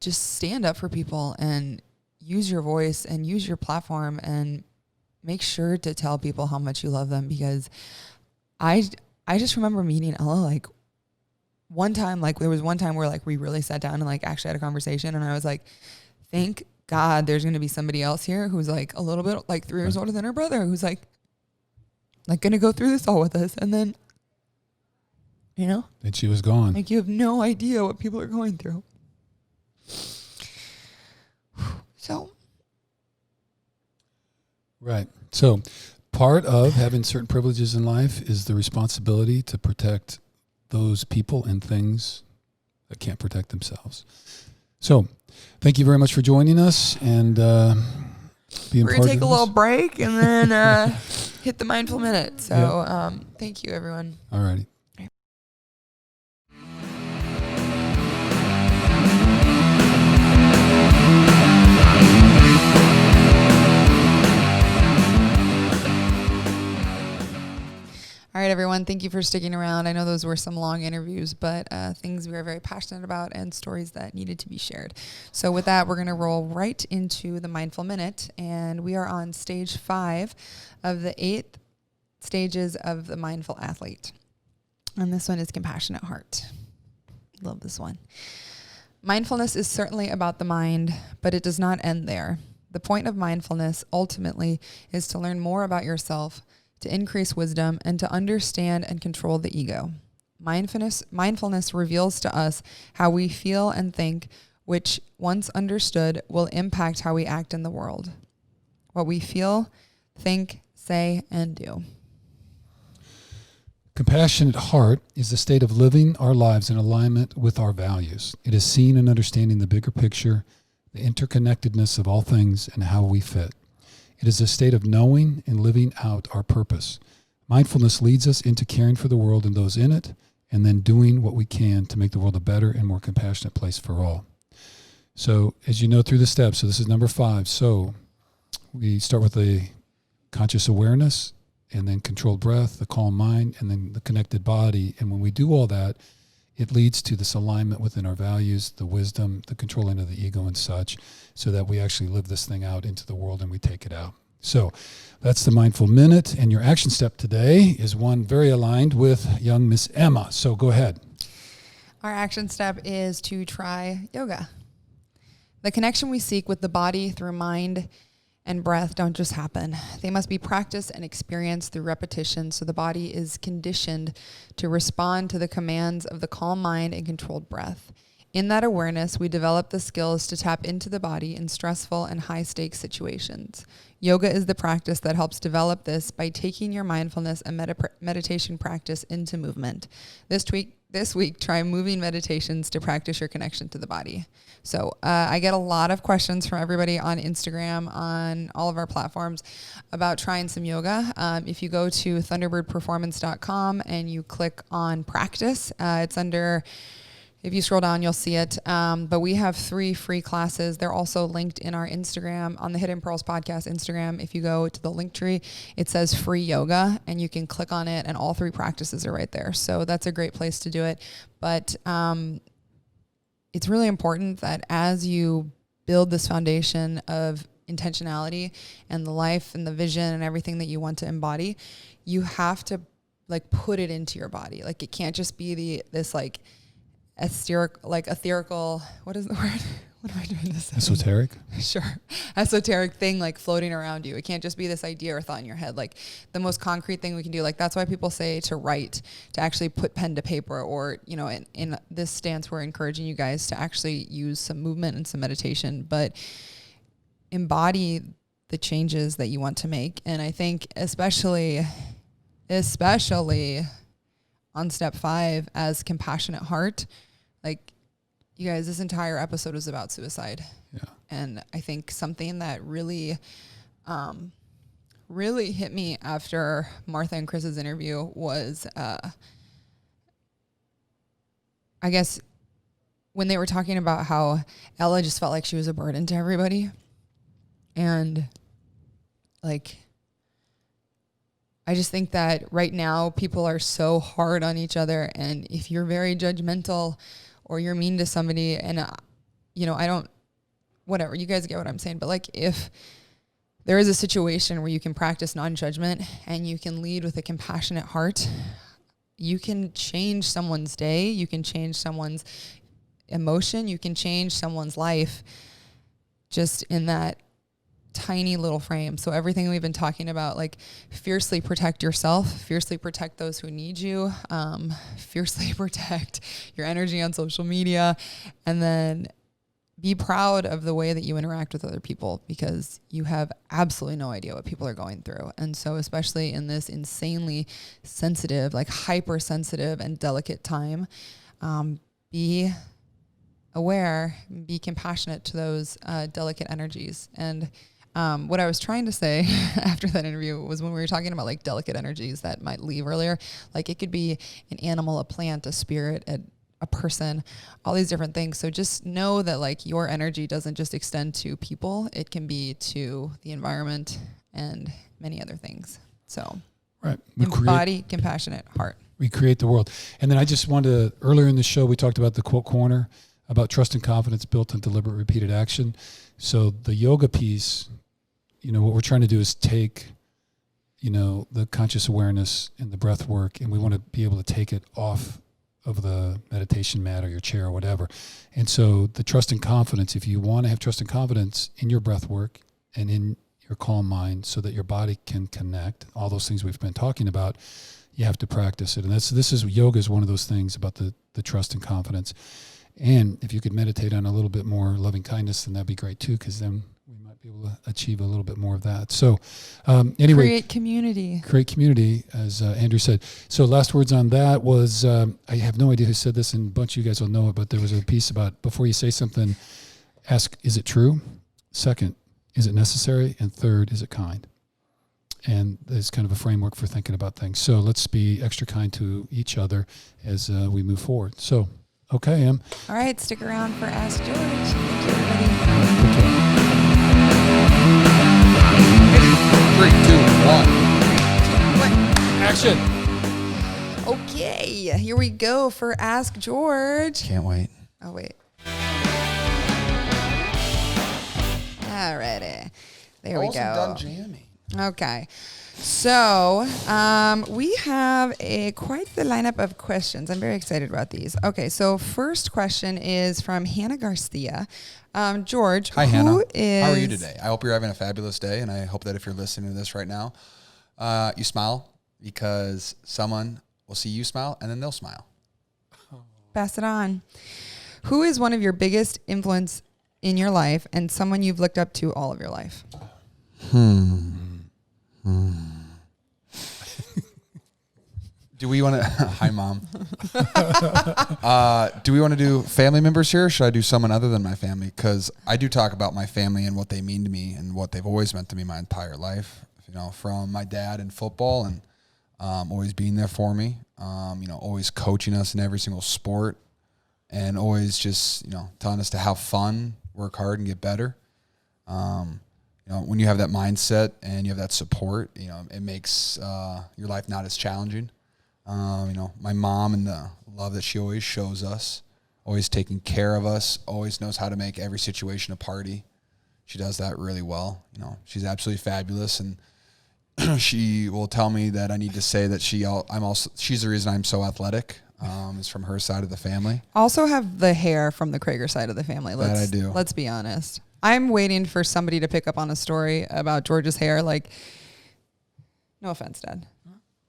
just stand up for people and use your voice and use your platform and make sure to tell people how much you love them. Because I just remember meeting Ella one time, there was one time where we really sat down and actually had a conversation, and I was thank God there's going to be somebody else here who's a little bit 3 years older than her brother, who's going to go through this all with us. And then, and she was gone. You have no idea what people are going through. So. Right. So part of having certain privileges in life is the responsibility to protect those people and things that can't protect themselves. So thank you very much for joining us and being We're part of this. We're going to take a little break and then hit the mindful minute. So thank you, everyone. All righty. All right, everyone. Thank you for sticking around. I know those were some long interviews, but things we are very passionate about and stories that needed to be shared. So with that, we're going to roll right into the Mindful Minute, and we are on stage 5 of the 8th stages of the mindful athlete. And this one is compassionate heart. Love this one. Mindfulness is certainly about the mind, but it does not end there. The point of mindfulness ultimately is to learn more about yourself, to increase wisdom, and to understand and control the ego. Mindfulness reveals to us how we feel and think, which, once understood, will impact how we act in the world. What we feel, think, say, and do. Compassionate heart is the state of living our lives in alignment with our values. It is seen in understanding the bigger picture, the interconnectedness of all things, and how we fit. It is a state of knowing and living out our purpose. Mindfulness leads us into caring for the world and those in it, and then doing what we can to make the world a better and more compassionate place for all. So, as you know through the steps, so this is number 5. So, we start with a conscious awareness, and then controlled breath, the calm mind, and then the connected body. And when we do all that, it leads to this alignment within our values, the wisdom, the controlling of the ego and such, so that we actually live this thing out into the world and we take it out. So that's the Mindful Minute. And your action step today is one very aligned with young Miss Emma. So go ahead. Our action step is to try yoga. The connection we seek with the body through mind and breath don't just happen. They must be practiced and experienced through repetition so the body is conditioned to respond to the commands of the calm mind and controlled breath. In that awareness, we develop the skills to tap into the body in stressful and high-stakes situations. Yoga is the practice that helps develop this by taking your mindfulness and meditation practice into movement. This week, try moving meditations to practice your connection to the body. So I get a lot of questions from everybody on Instagram, on all of our platforms about trying some yoga. If you go to thunderbirdperformance.com and you click on practice, it's under... If you scroll down, you'll see it. But we have 3 free classes. They're also linked in our Instagram, on the Hidden Pearls Podcast Instagram. If you go to the link tree, it says free yoga, and you can click on it, and all 3 practices are right there. So that's a great place to do it. But it's really important that as you build this foundation of intentionality and the life and the vision and everything that you want to embody, you have to like put it into your body. Like it can't just be this like ethereal, what is the word? What am I doing this? Esoteric? Sure. Esoteric thing like floating around you. It can't just be this idea or thought in your head. Like the most concrete thing we can do, like that's why people say to write, to actually put pen to paper, or, you know, in this stance, we're encouraging you guys to actually use some movement and some meditation, but embody the changes that you want to make. And I think especially on step 5 as compassionate heart, like you guys, this entire episode is about suicide. Yeah. And I think something that really, really hit me after Martha and Chris's interview was, I guess when they were talking about how Ella just felt like she was a burden to everybody. And like, I just think that right now people are so hard on each other. And if you're very judgmental or you're mean to somebody, and, you know, whatever, you guys get what I'm saying. But like, if there is a situation where you can practice non-judgment and you can lead with a compassionate heart, you can change someone's day. You can change someone's emotion. You can change someone's life just in that tiny little frame. So everything we've been talking about, like fiercely protect yourself, fiercely protect those who need you, fiercely protect your energy on social media, and then be proud of the way that you interact with other people, because you have absolutely no idea what people are going through. And so especially in this insanely sensitive, like hypersensitive and delicate time, be aware, be compassionate to those delicate energies. And what I was trying to say after that interview was when we were talking about like delicate energies that might leave earlier, like it could be an animal, a plant, a spirit, a person, all these different things. So just know that like your energy doesn't just extend to people. It can be to the environment and many other things. So right. Embody compassionate heart. We create the world. And then I just wanted to, earlier in the show, we talked about the quote corner, about trust and confidence built on deliberate repeated action. So the yoga piece, you know, what we're trying to do is take, the conscious awareness and the breath work, and we want to be able to take it off of the meditation mat or your chair or whatever. And so the trust and confidence, if you want to have trust and confidence in your breath work and in your calm mind so that your body can connect, all those things we've been talking about, you have to practice it. And yoga is one of those things about the trust and confidence. And if you could meditate on a little bit more loving kindness, then that'd be great too, because then we might be able to achieve a little bit more of that. So anyway. Create community, as Andrew said. So last words on that was, I have no idea who said this, and a bunch of you guys will know it, but there was a piece about before you say something, ask, is it true? Second, is it necessary? And third, is it kind? And it's kind of a framework for thinking about things. So let's be extra kind to each other as we move forward. So, okay, Em. All right, stick around for Ask George. Thank you, everybody. Okay. 3, 2, 1. Action. Okay, here we go for Ask George. Can't wait. Oh, wait. Alrighty. There we go. Done jamming. Okay. So we have quite the lineup of questions. I'm very excited about these. Okay, so first question is from Hannah Garcia. George, hi, Hannah. How are you today? I hope you're having a fabulous day, and I hope that if you're listening to this right now, you smile, because someone will see you smile, and then they'll smile. Pass it on. Who is one of your biggest influence in your life and someone you've looked up to all of your life? Do we want to... Hi, Mom. Do we want to do family members here, or should I do someone other than my family? Because I do talk about my family and what they mean to me and what they've always meant to me my entire life. From my dad in football and always being there for me, always coaching us in every single sport, and always just, telling us to have fun, work hard, and get better. When you have that mindset and you have that support, it makes your life not as challenging. My mom and the love that she always shows us, always taking care of us, always knows how to make every situation a party. She does that really well. She's absolutely fabulous, and she will tell me that I need to say that she's the reason I'm so athletic. Is from her side of the family. Also have the hair from the Krieger side of the family. That I do. Let's be honest. I'm waiting for somebody to pick up on a story about George's hair. Like, no offense, Dad.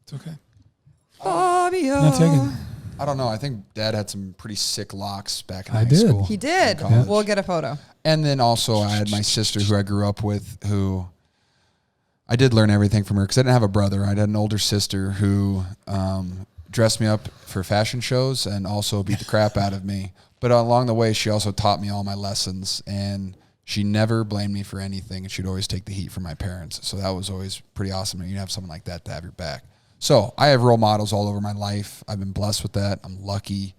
It's okay. Fabio. Not taking. I don't know. I think Dad had some pretty sick locks back in I high did. school. He did. Yeah. We'll get a photo. And then also I had my sister who I grew up with, who I did learn everything from her because I didn't have a brother. I had an older sister who dressed me up for fashion shows and also beat the crap out of me. But along the way, she also taught me all my lessons, and she never blamed me for anything, and she'd always take the heat from my parents. So that was always pretty awesome, and you have someone like that to have your back. So I have role models all over my life. I've been blessed with that. I'm lucky.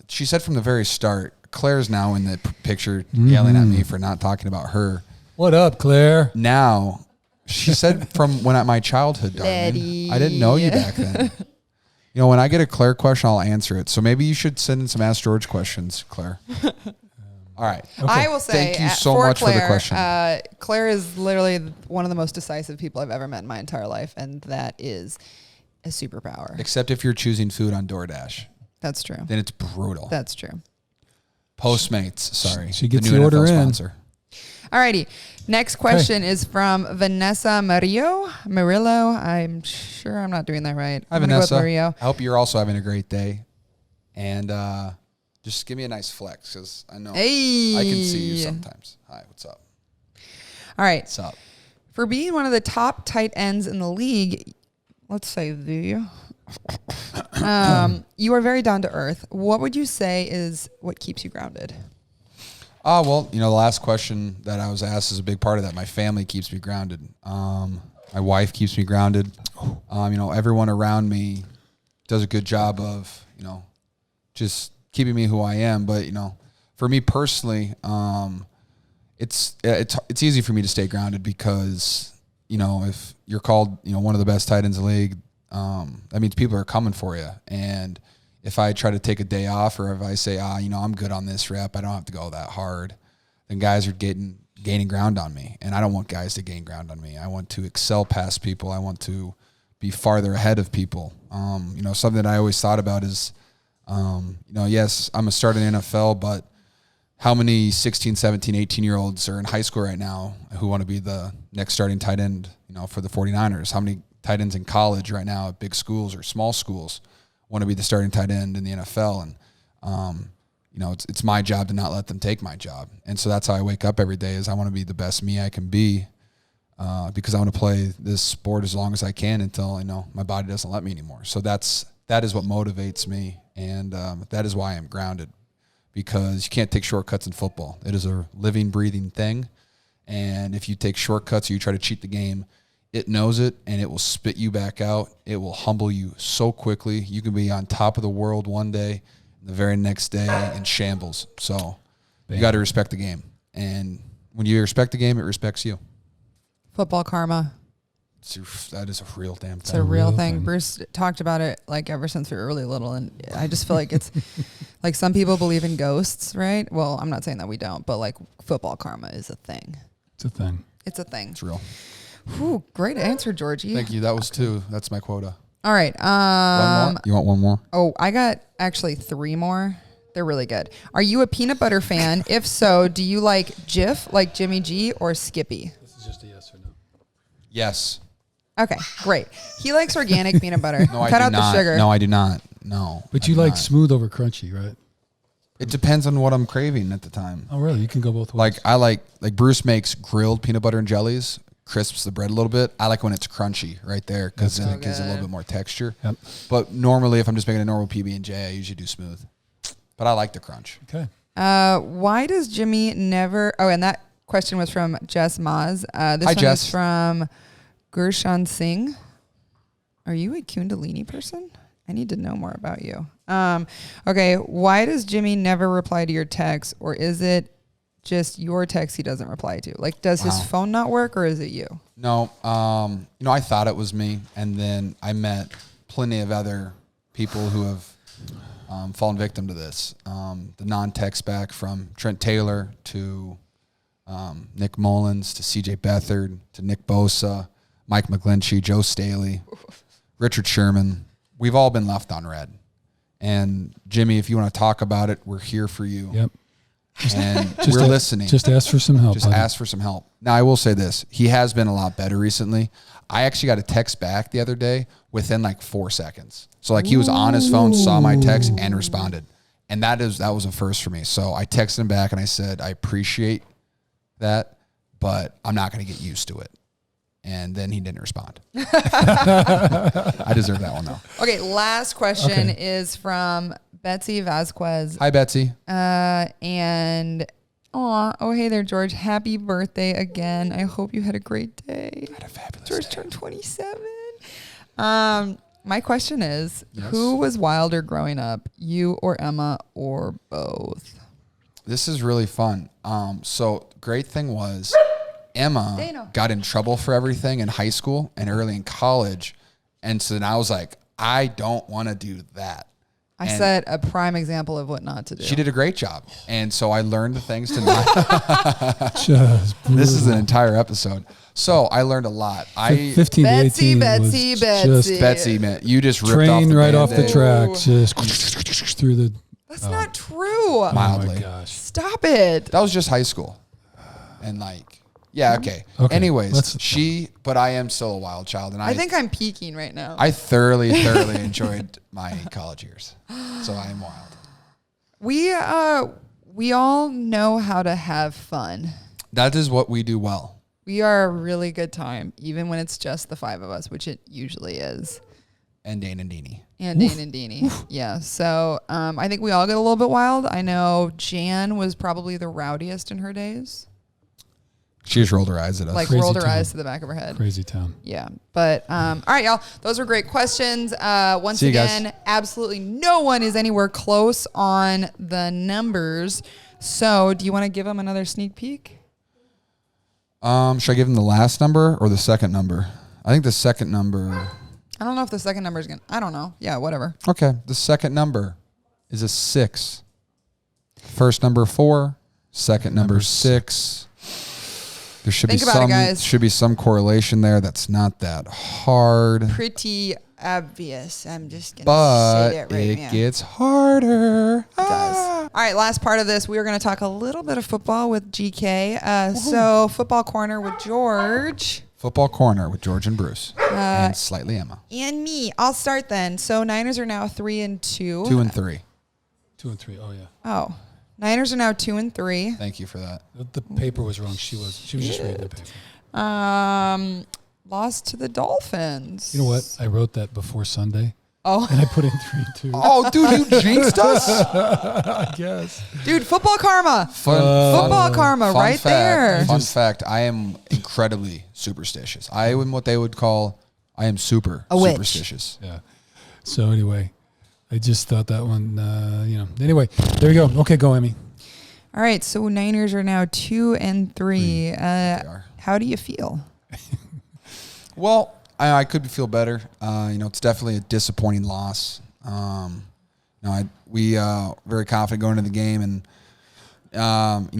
She said from the very start, Claire's now in the picture yelling at me for not talking about her. What up, Claire? Now, she said from when at my childhood, darling, I didn't know you back then. When I get a Claire question, I'll answer it. So maybe you should send in some Ask George questions, Claire. All right. Okay. I will say, thank you so much Claire, for the question. Claire is literally one of the most decisive people I've ever met in my entire life, and that is a superpower. Except if you're choosing food on DoorDash. That's true. Then it's brutal. That's true. Postmates, sorry. She gets the the order NFL in. Sponsor. Alrighty. Next question is from Vanessa Murillo. I'm sure I'm not doing that right. Hi, I'm gonna Vanessa. go with Murillo. I hope you're also having a great day. And just give me a nice flex, because I know I can see you sometimes. Hi, what's up? All right. What's up? For being one of the top tight ends in the league, let's say you are very down to earth. What would you say is what keeps you grounded? Well, the last question that I was asked is a big part of that. My family keeps me grounded. My wife keeps me grounded. Everyone around me does a good job of, just keeping me who I am. But, for me personally, it's easy for me to stay grounded because, if you're called, one of the best tight ends in the league, that means people are coming for you. And if I try to take a day off, or if I say, I'm good on this rep, I don't have to go that hard, then guys are getting gaining ground on me. And I don't want guys to gain ground on me. I want to excel past people. I want to be farther ahead of people. Something that I always thought about is, yes, I'm a starter in the NFL, but how many 16, 17, 18-year-olds are in high school right now who want to be the next starting tight end, for the 49ers? How many tight ends in college right now at big schools or small schools want to be the starting tight end in the NFL? And, it's my job to not let them take my job. And so that's how I wake up every day is I want to be the best me I can be because I want to play this sport as long as I can until, my body doesn't let me anymore. So that is what motivates me. And that is why I'm grounded, because you can't take shortcuts in football. It is a living, breathing thing. And if you take shortcuts or you try to cheat the game, it knows it and it will spit you back out. It will humble you so quickly. You can be on top of the world one day, and the very next day in shambles. So you got to respect the game. And when you respect the game, it respects you. Football karma. That is a real damn thing. It's a real thing. Bruce talked about it like ever since we were really little, and I just feel like it's like some people believe in ghosts, right? Well, I'm not saying that we don't, but like football karma is a thing. It's a thing. It's a thing. It's real. Whew, great answer, Georgie. Thank you. That was 2. That's my quota. All right. One more? You want one more? Oh, I got actually 3 more. They're really good. Are you a peanut butter fan? If so, do you like Jif, like Jimmy G, or Skippy? This is just a yes or no. Yes. Okay, great. He likes organic peanut butter. No, I Cut do out not. the sugar. No, I do not. No. But you like smooth over crunchy, right? It depends on what I'm craving at the time. Oh, really? You can go both ways. Like I like Bruce makes grilled peanut butter and jellies, crisps the bread a little bit. I like when it's crunchy right there because then it gives it a little bit more texture. Yep. But normally, if I'm just making a normal PB&J, I usually do smooth. But I like the crunch. Okay. Why does Jimmy never? Oh, and that question was from Jess Maz. This Hi, one Jess. is from Gurshan Singh. Are you a Kundalini person? I need to know more about you. Okay, why does Jimmy never reply to your text, or is it just your text he doesn't reply to? Like, does his phone not work, or is it you? No, I thought it was me, and then I met plenty of other people who have fallen victim to this. The non-text back from Trent Taylor to Nick Mullins to C.J. Beathard to Nick Bosa, Mike McGlinchey, Joe Staley, Richard Sherman. We've all been left on red. And Jimmy, if you want to talk about it, we're here for you. Yep. And we're listening. Just ask for some help. Just ask for some help. Now, I will say this. He has been a lot better recently. I actually got a text back the other day within like 4 seconds. So like he was on his phone, saw my text, and responded. And that was a first for me. So I texted him back and I said, I appreciate that, but I'm not going to get used to it. And then he didn't respond. I deserve that one, though. Okay, last question is from Betsy Vasquez. Hi, Betsy. And, hey there, George. Happy birthday again. I hope you had a great day. I had a fabulous George day. turned 27. My question is, who was wilder growing up, you or Emma or both? This is really fun. So great thing was Emma got in trouble for everything in high school and early in college. And so then I was like, I don't want to do that. I set a prime example of what not to do. She did a great job. And so I learned the things to not. Just This is an entire episode. So I learned a lot. 15 to 18 Betsy, was just Betsy, man, you just ripped train off the Band-Aid. track, just through the. That's not true. Mildly. Oh my gosh. Stop it. That was just high school. And like, yeah, okay. Okay, Anyways, but I am still a wild child. And I think I'm peaking right now. I thoroughly enjoyed my college years. So I am wild. We all know how to have fun. That is what we do well. We are a really good time, even when it's just the 5 of us, which it usually is. And Dane and Deanie. And Dane and Deanie. Yeah. So I think we all get a little bit wild. I know Jan was probably the rowdiest in her days. She just rolled her eyes at us. Like Crazy rolled her town. eyes to the back of her head. Crazy town. Yeah. But all right, y'all. Those were great questions. Once See you again, guys. absolutely no one is anywhere close on the numbers. So do you want to give them another sneak peek? Should I give him the last number or the second number? I think the second number. I don't know if the second number is going to, I don't know. Yeah, whatever. Okay. The second number is a 6. First number 4. Second number 6. There should Think be about it, guys. Should be some correlation there. That's not that hard. Pretty obvious. I'm just going to But say that right now. it gets harder. It does. All right, last part of this, we are going to talk a little bit of football with GK. So, Football Corner with George. Football Corner with George and Bruce. And slightly Emma. And me. I'll start then. So, Niners are now 3-2. 2-3. 2-3. Oh, yeah. Oh. Niners are now 2-3. Thank you for that. The paper was wrong. She was just reading the paper. Lost to the Dolphins. You know what? I wrote that before Sunday. Oh. And I put in 3-2. Oh, dude, you jinxed us? I guess. Dude, football karma. Football karma right there. Fun fact, I am incredibly superstitious. I am what they would call, I am superstitious. Yeah. So anyway, I just thought that one, Anyway, there you go. Okay, go, Emmy. All right, so Niners are now 2-3. How do you feel? Well, I could feel better. It's definitely a disappointing loss. We very confident going into the game, and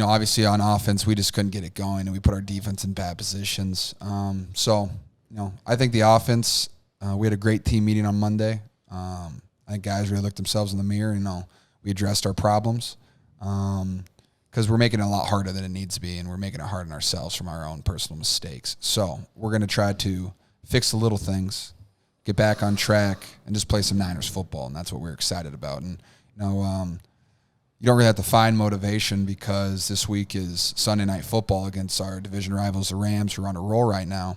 obviously on offense we just couldn't get it going, and we put our defense in bad positions. I think the offense. We had a great team meeting on Monday. I think guys really looked themselves in the mirror. We addressed our problems. Because we're making it a lot harder than it needs to be, and we're making it hard on ourselves from our own personal mistakes. So we're going to try to fix the little things, get back on track, and just play some Niners football, and that's what we're excited about. And you don't really have to find motivation because this week is Sunday Night Football against our division rivals, the Rams, who are on a roll right now.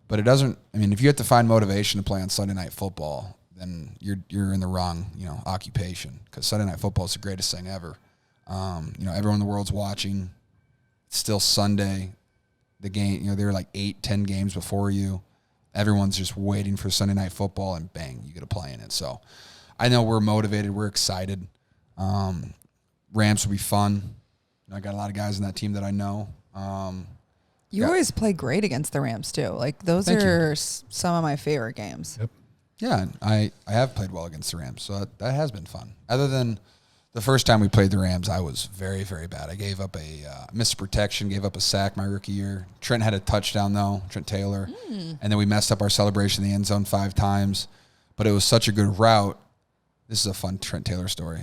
But it doesn't. I mean, if you have to find motivation to play on Sunday Night Football, then you're in the wrong occupation, because Sunday Night Football is the greatest thing ever. Everyone in the world's watching. It's still Sunday. The game, there are like 8-10 games before you. Everyone's just waiting for Sunday Night Football, and bang, you get to play in it. So I know we're motivated. We're excited. Rams will be fun. I got a lot of guys in that team that I know. You always play great against the Rams, too. Like, those are some of my favorite games. Yep. Yeah, I have played well against the Rams, so that has been fun. Other than the first time we played the Rams, I was very, very bad. I gave up a missed protection, gave up a sack my rookie year. Trent had a touchdown, though, Trent Taylor. And then we messed up our celebration in the end zone 5 times. But it was such a good route. This is a fun Trent Taylor story.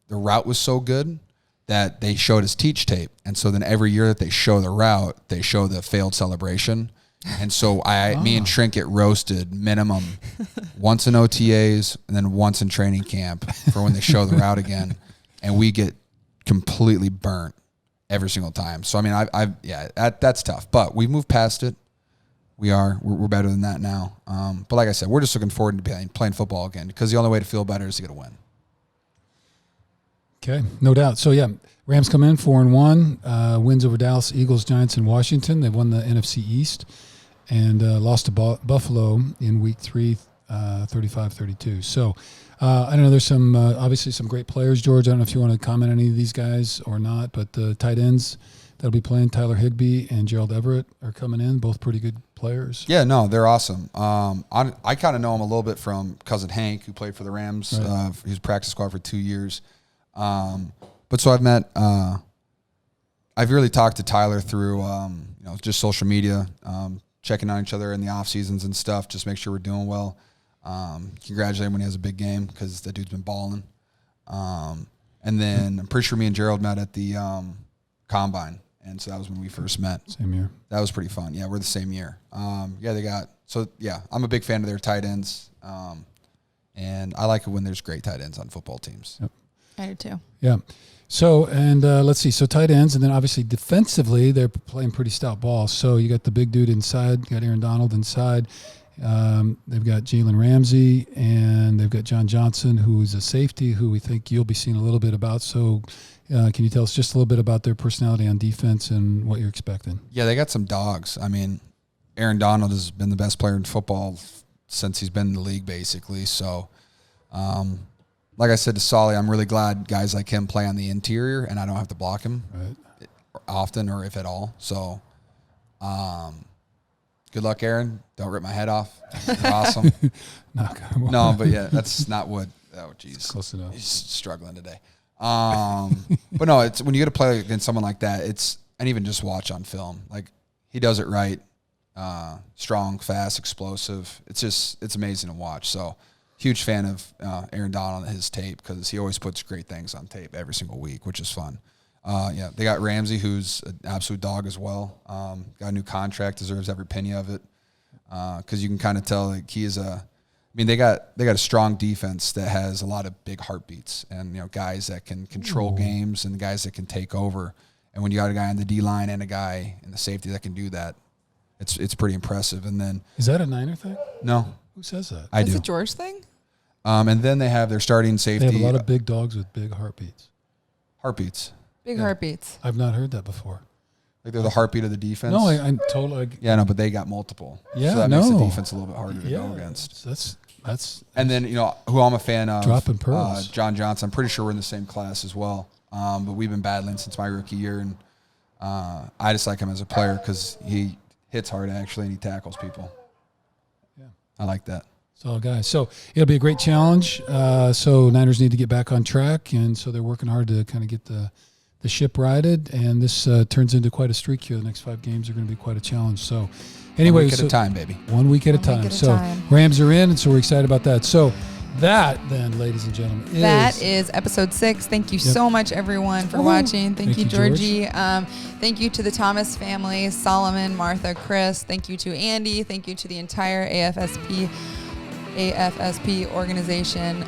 The route was so good that they showed us teach tape. And so then every year that they show the route, they show the failed celebration. And so me and Trent get roasted minimum once in OTAs and then once in training camp for when they show the route again. And we get completely burnt every single time. So, I mean, that's tough. But we've moved past it. We're better than that now. But like I said, we're just looking forward to playing football again, because the only way to feel better is to get a win. Okay, no doubt. So, yeah, Rams come in 4-1, wins over Dallas, Eagles, Giants, and Washington. They won the NFC East and lost to Buffalo in Week 3, 35-32. So, I don't know. There's some obviously some great players, George. I don't know if you want to comment on any of these guys or not, but the tight ends that'll be playing, Tyler Higbee and Gerald Everett, are coming in. Both pretty good players. Yeah, no, they're awesome. I kind of know him a little bit from cousin Hank, who played for the Rams. Right. He was practice squad for 2 years. But so I've really talked to Tyler through just social media, checking on each other in the off seasons and stuff, just make sure we're doing well. Congratulate him when he has a big game, because that dude's been balling. And then I'm pretty sure me and Gerald met at the combine, and so that was when we first met. Same year. That was pretty fun. Yeah, we're the same year. I'm a big fan of their tight ends, and I like it when there's great tight ends on football teams. Yep. I do too. Yeah. So, and let's see. So tight ends, and then obviously defensively, they're playing pretty stout ball. So you got the big dude inside, you got Aaron Donald inside. They've got Jalen Ramsey, and they've got John Johnson, who is a safety, who we think you'll be seeing a little bit about. So can you tell us just a little bit about their personality on defense and what you're expecting? Yeah, they got some dogs. I mean, Aaron Donald has been the best player in football since he's been in the league, basically. So, like I said to Solly, I'm really glad guys like him play on the interior, and I don't have to block him often, or if at all. So, good luck, Aaron. Don't rip my head off. You're awesome. No, but yeah, that's not what. Oh, geez. Close enough. He's struggling today. But no, it's when you get to play against someone like that, and even just watch on film, like he does it right. Strong, fast, explosive. It's amazing to watch. So huge fan of Aaron Donald and his tape because he always puts great things on tape every single week, which is fun. They got Ramsey, who's an absolute dog as well. Got a new contract, deserves every penny of it because you can kind of tell like he is they got a strong defense that has a lot of big heartbeats and guys that can control games and guys that can take over. And when you got a guy on the D line and a guy in the safety that can do that, it's pretty impressive. And then is that a Niner thing? No. Who says that? Is it George thing? And then they have their starting safety. They have a lot of big dogs with big heartbeats. Heartbeats. Big heartbeats. I've not heard that before. Like they're the heartbeat of the defense. No, I'm totally. Yeah, no, but they got multiple. Yeah, so that makes the defense a little bit harder to go against. That's. And then who I'm a fan of, dropping pearls. John Johnson. I'm pretty sure we're in the same class as well. But we've been battling since my rookie year, and I just like him as a player because he hits hard actually and he tackles people. Yeah, I like that. So, guys, it'll be a great challenge. So Niners need to get back on track, and so they're working hard to kind of get the ship righted. And this turns into quite a streak here. The next 5 games are going to be quite a challenge. So, anyway, 1 week at a time, baby. 1 week at a time. So Rams are in, and so we're excited about that. So that then, ladies and gentlemen, is episode 6. Thank you so much, everyone, for watching. Thank you, Georgie. Thank you to the Thomas family, Solomon, Martha, Chris. Thank you to Andy. Thank you to the entire AFSP organization.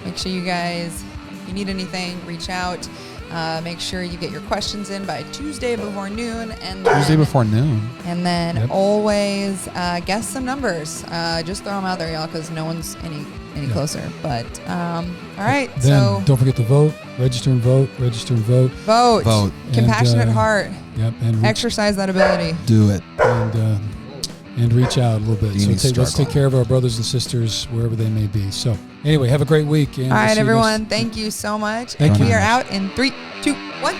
Make sure you guys, if you need anything, reach out. Make sure you get your questions in by Tuesday before noon. And then always guess some numbers. Just throw them out there, y'all, because no one's any closer. But all right. Then so don't forget to vote. Register and vote. Register and vote. Vote. Compassionate heart. Yep. And exercise that ability. Do it. And reach out a little bit. So let's take care of our brothers and sisters wherever they may be. So anyway, have a great week. And all right, everyone. Thank you so much. Thank you. We are out in 3, 2, 1.